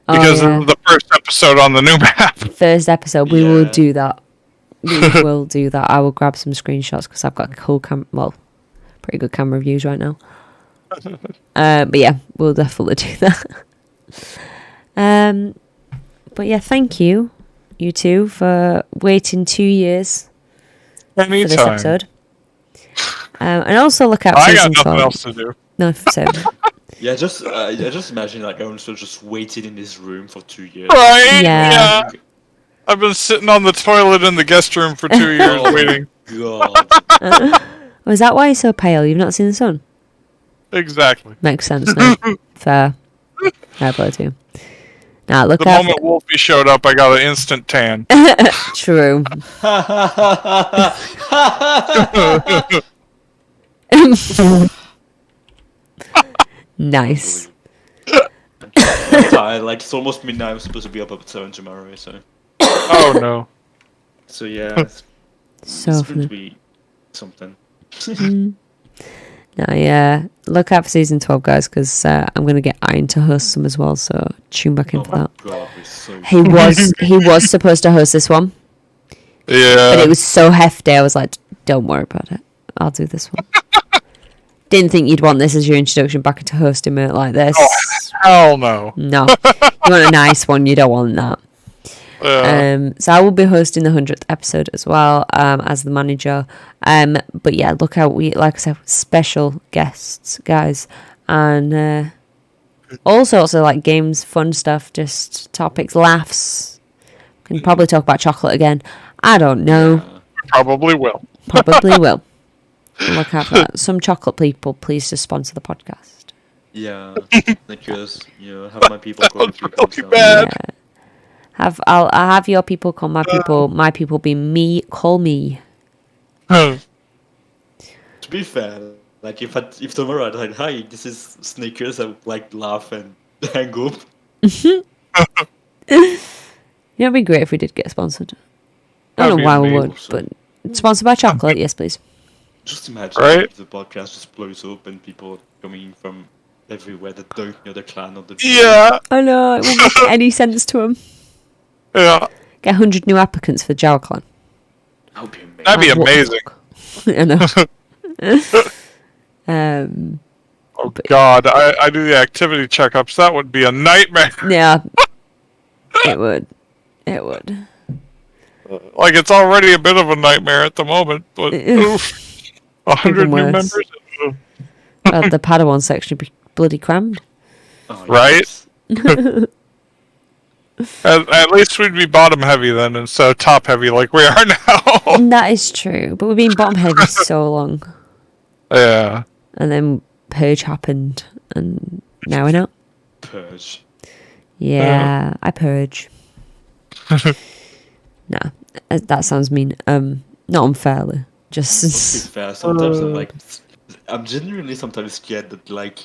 Speaker 2: Because of the first episode on the new map.
Speaker 1: First episode, we will do that. We will do that. I will grab some screenshots because I've got cool pretty good camera views right now. But yeah, we'll definitely do that. But yeah, thank you two, for waiting 2 years for this episode. And also look out for season 12.
Speaker 2: I got nothing else to do.
Speaker 1: No, so.
Speaker 3: Yeah, just imagine like IronSkull just waited in this room for 2 years.
Speaker 2: Right?
Speaker 1: Yeah.
Speaker 2: I've been sitting on the toilet in the guest room for 2 years waiting.
Speaker 3: God.
Speaker 1: Was that why you're so pale? You've not seen the sun?
Speaker 2: Exactly.
Speaker 1: Makes sense now. Fair. Fair play to you. Now, look
Speaker 2: the
Speaker 1: out.
Speaker 2: moment Wolfy showed up, I got an instant tan.
Speaker 1: True. Nice.
Speaker 3: I'm tired. Like, it's almost midnight. I'm supposed to be up at 7 tomorrow, so.
Speaker 2: Oh no.
Speaker 3: So yeah, it's going to be something.
Speaker 1: No, yeah. Look out for season 12, guys, because I'm going to get Iron to host some as well, so tune back in for that.
Speaker 3: God, we're so
Speaker 1: He was supposed to host this one,
Speaker 2: Yeah.
Speaker 1: but it was so hefty, I was like, don't worry about it. I'll do this one. Didn't think you'd want this as your introduction back into hosting it like this.
Speaker 2: Oh, hell no.
Speaker 1: No. You want a nice one, you don't want that. So I will be hosting the 100th episode as well, as the manager. But yeah, look out, like I said, special guests, guys, and all sorts of like games, fun stuff, just topics, laughs. Can probably talk about chocolate again. I don't know.
Speaker 2: Probably will.
Speaker 1: Probably will. Look out for that. Some chocolate people, please just sponsor the podcast.
Speaker 3: Yeah, because have my people going through
Speaker 2: Really bad.
Speaker 1: Yeah. I'll have your people call my people. My people be me. Call me.
Speaker 3: To be fair, like if tomorrow I'd like, hi, this is Snickers, I would like laugh and hang up.
Speaker 1: It'd be great if we did get sponsored. I don't know why we would, but sponsored by chocolate, yes, please.
Speaker 3: Just imagine if the podcast just blows up and people coming from everywhere that don't know the clan or the
Speaker 2: Yeah.
Speaker 1: I know, it won't make any sense to them.
Speaker 2: Yeah.
Speaker 1: Get 100 new applicants for the JAWA clan.
Speaker 3: That would be amazing.
Speaker 2: That'd be amazing.
Speaker 1: I know.
Speaker 2: Oh God, I do the activity checkups. That would be a nightmare.
Speaker 1: Yeah. It would. It would.
Speaker 2: Like, it's already a bit of a nightmare at the moment, but oof. 100 new
Speaker 1: worse.
Speaker 2: members?
Speaker 1: The Padawan section would be bloody crammed.
Speaker 3: Oh,
Speaker 2: Right?
Speaker 3: yes.
Speaker 2: At least we'd be bottom heavy then, instead of top heavy like we are now.
Speaker 1: That is true, but we've been bottom heavy so long,
Speaker 2: Yeah.
Speaker 1: and then Purge happened, and now we're not.
Speaker 3: Purge.
Speaker 1: Yeah, I purge. Nah, that sounds mean. Not unfairly,
Speaker 3: To be
Speaker 1: just
Speaker 3: fair, sometimes I'm genuinely sometimes scared that like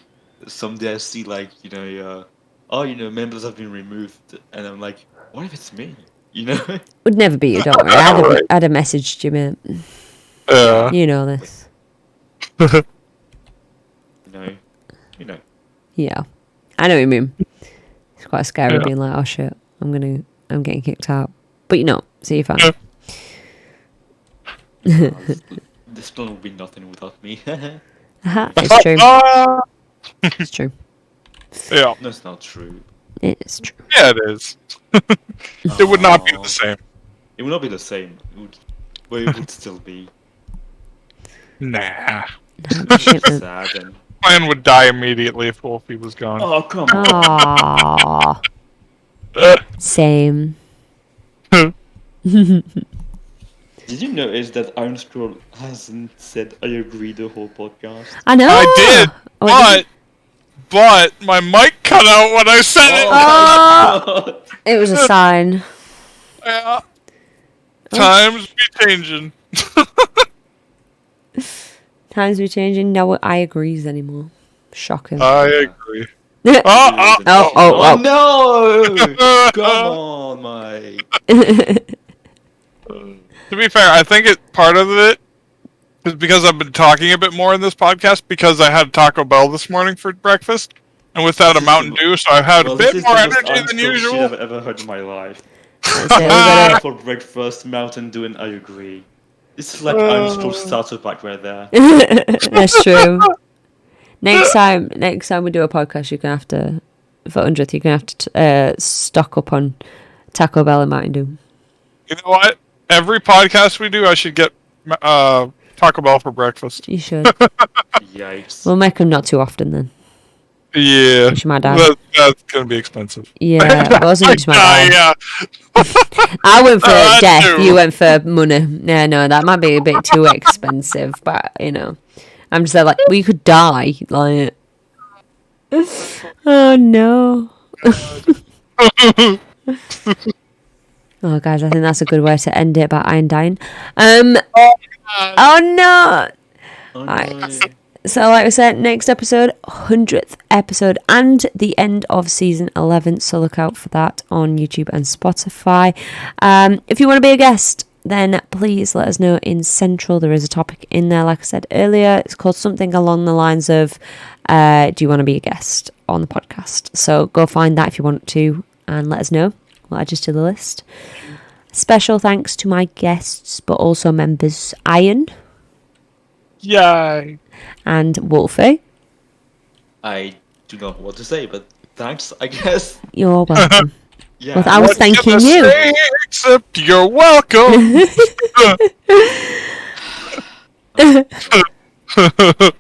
Speaker 3: someday I see like members have been removed, and I'm like, what if it's me? You know?
Speaker 1: would never be you. Don't worry. I'd have messaged you, mate.
Speaker 2: Yeah.
Speaker 1: You know this.
Speaker 3: You know.
Speaker 1: Yeah, I know what you mean. It's quite scary
Speaker 2: Yeah.
Speaker 1: being like, oh shit, I'm getting kicked out. But see you fine.
Speaker 2: Yeah.
Speaker 3: This plan would be nothing without me.
Speaker 1: It's true. It's true.
Speaker 2: Yeah.
Speaker 3: That's not true.
Speaker 1: It's true.
Speaker 2: Yeah, it is. It would not be the same.
Speaker 3: It would not be the same. But it would still be.
Speaker 2: Nah.
Speaker 1: Shit, man.
Speaker 3: Sad and...
Speaker 2: Plan would die immediately if Wolfie was gone.
Speaker 3: Oh, come on.
Speaker 1: Aww. Same.
Speaker 3: Did you notice that IronSkull hasn't said I agree the whole podcast?
Speaker 1: I know.
Speaker 2: I did,
Speaker 1: Oh,
Speaker 2: but my mic cut out when I said it.
Speaker 3: Oh,
Speaker 1: it was a sign.
Speaker 2: Yeah. Times be changing.
Speaker 1: Times be changing. No, I agrees anymore. Shocking.
Speaker 2: I agree.
Speaker 3: Oh no! Come on, Mike.
Speaker 2: To be fair, I think part of it is because I've been talking a bit more in this podcast because I had Taco Bell this morning for breakfast, and without a Mountain Dew, so I've had a bit more energy than usual.
Speaker 3: Shit I've ever heard in my life.
Speaker 1: That's it, we gotta-
Speaker 3: For breakfast, Mountain Dew, and I agree. This is like IronSkull starter pack right there.
Speaker 1: That's true. Next time we do a podcast, you're gonna have to, for 100th, you're gonna have to stock up on Taco Bell and Mountain Dew.
Speaker 2: You know what? Every podcast we do, I should get Taco Bell for breakfast.
Speaker 1: You should.
Speaker 3: Yikes.
Speaker 1: We'll make them not too often then.
Speaker 2: Yeah,
Speaker 1: Which my dad.
Speaker 2: that's gonna be expensive.
Speaker 1: Yeah, it wasn't just my dad.
Speaker 2: Yeah.
Speaker 1: I went for
Speaker 2: That
Speaker 1: death.
Speaker 2: too.
Speaker 1: You went for money. Yeah, no, that might be a bit too expensive, but I'm just like we could die. Like, oh no. Oh, guys, I think that's a good way to end it about Iron dying. Oh no.
Speaker 3: Oh,
Speaker 1: Alright.
Speaker 3: no.
Speaker 1: So, like I said, next episode, 100th episode, and the end of season 11. So look out for that on YouTube and Spotify. If you want to be a guest, then please let us know in Central. There is a topic in there, like I said earlier. It's called something along the lines of, do you want to be a guest on the podcast? So go find that if you want to and let us know. We'll add you to the list. Special thanks to my guests, but also members Iron
Speaker 2: Yay.
Speaker 1: and Wolfie.
Speaker 3: I do not know what to say, but thanks, I guess.
Speaker 1: You're welcome.
Speaker 3: Yeah.
Speaker 1: Well, I was
Speaker 2: What can
Speaker 1: thanking
Speaker 2: I
Speaker 1: you.
Speaker 2: say except you're welcome.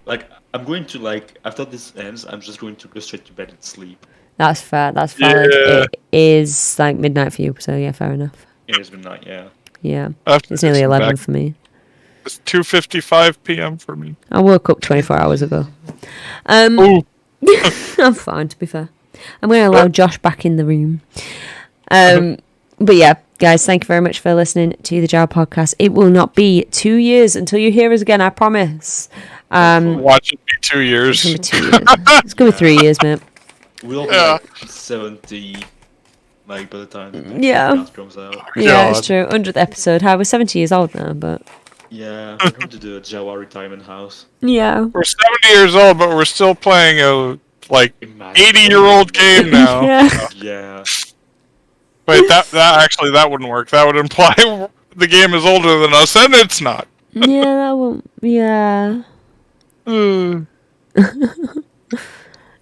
Speaker 3: Like, I'm going to, after this ends, I'm just going to go straight to bed and sleep.
Speaker 1: That's fair. That's valid.
Speaker 2: Yeah.
Speaker 1: It is like midnight for you, so yeah, fair enough.
Speaker 3: It is midnight, yeah.
Speaker 1: Yeah,
Speaker 2: After
Speaker 1: it's nearly
Speaker 2: this,
Speaker 1: 11
Speaker 2: back-
Speaker 1: for me.
Speaker 2: It's 2:55 p.m. for me.
Speaker 1: I woke up 24 hours ago.
Speaker 2: Ooh.
Speaker 1: I'm fine, to be fair. I'm going to allow Josh back in the room. But yeah, guys, thank you very much for listening to the JAWA Podcast. It will not be 2 years until you hear us again, I promise.
Speaker 2: Watch it be 2 years.
Speaker 1: It's going to be 2 years. It's going to be 3 years, mate.
Speaker 3: We'll be
Speaker 2: Yeah.
Speaker 3: 70, by the time the
Speaker 1: Yeah.
Speaker 3: podcast comes out.
Speaker 1: Yeah, it's
Speaker 2: God.
Speaker 1: true. 100th episode. We're 70 years old now, but
Speaker 3: Yeah, we're going to do a JAWA retirement house.
Speaker 1: yeah.
Speaker 2: We're 70 years old, but we're still playing a
Speaker 3: Imagine.
Speaker 2: 80-year-old game now.
Speaker 1: Yeah.
Speaker 3: Yeah.
Speaker 2: Wait, that wouldn't work. That would imply the game is older than us, and it's not.
Speaker 1: Yeah, that won't. Yeah.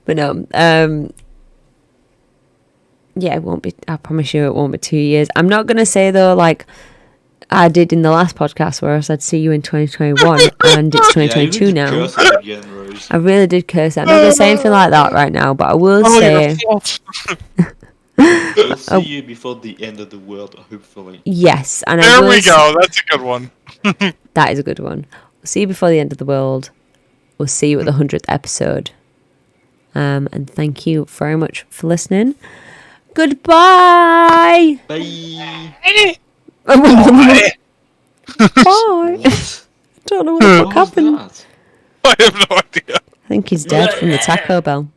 Speaker 1: But no, yeah, it won't be. I promise you, it won't be 2 years. I'm not gonna say though, I did in the last podcast where I said see you in 2021 and it's 2022 now.
Speaker 3: Curse it again, Rose.
Speaker 1: I really did curse it. I'm not going to say anything like that right now, but I will say...
Speaker 3: We'll see you before the end of the world, hopefully.
Speaker 1: Yes. And
Speaker 2: there we go. That's a good one.
Speaker 1: That is a good one. We'll see you before the end of the world. We'll see you at the 100th episode. And thank you very much for listening. Goodbye.
Speaker 3: Bye.
Speaker 1: Bye.
Speaker 3: What?
Speaker 1: Don't know what the fuck
Speaker 3: What was
Speaker 1: happened.
Speaker 3: that?
Speaker 2: I have no idea.
Speaker 1: I think he's dead from the Taco Bell.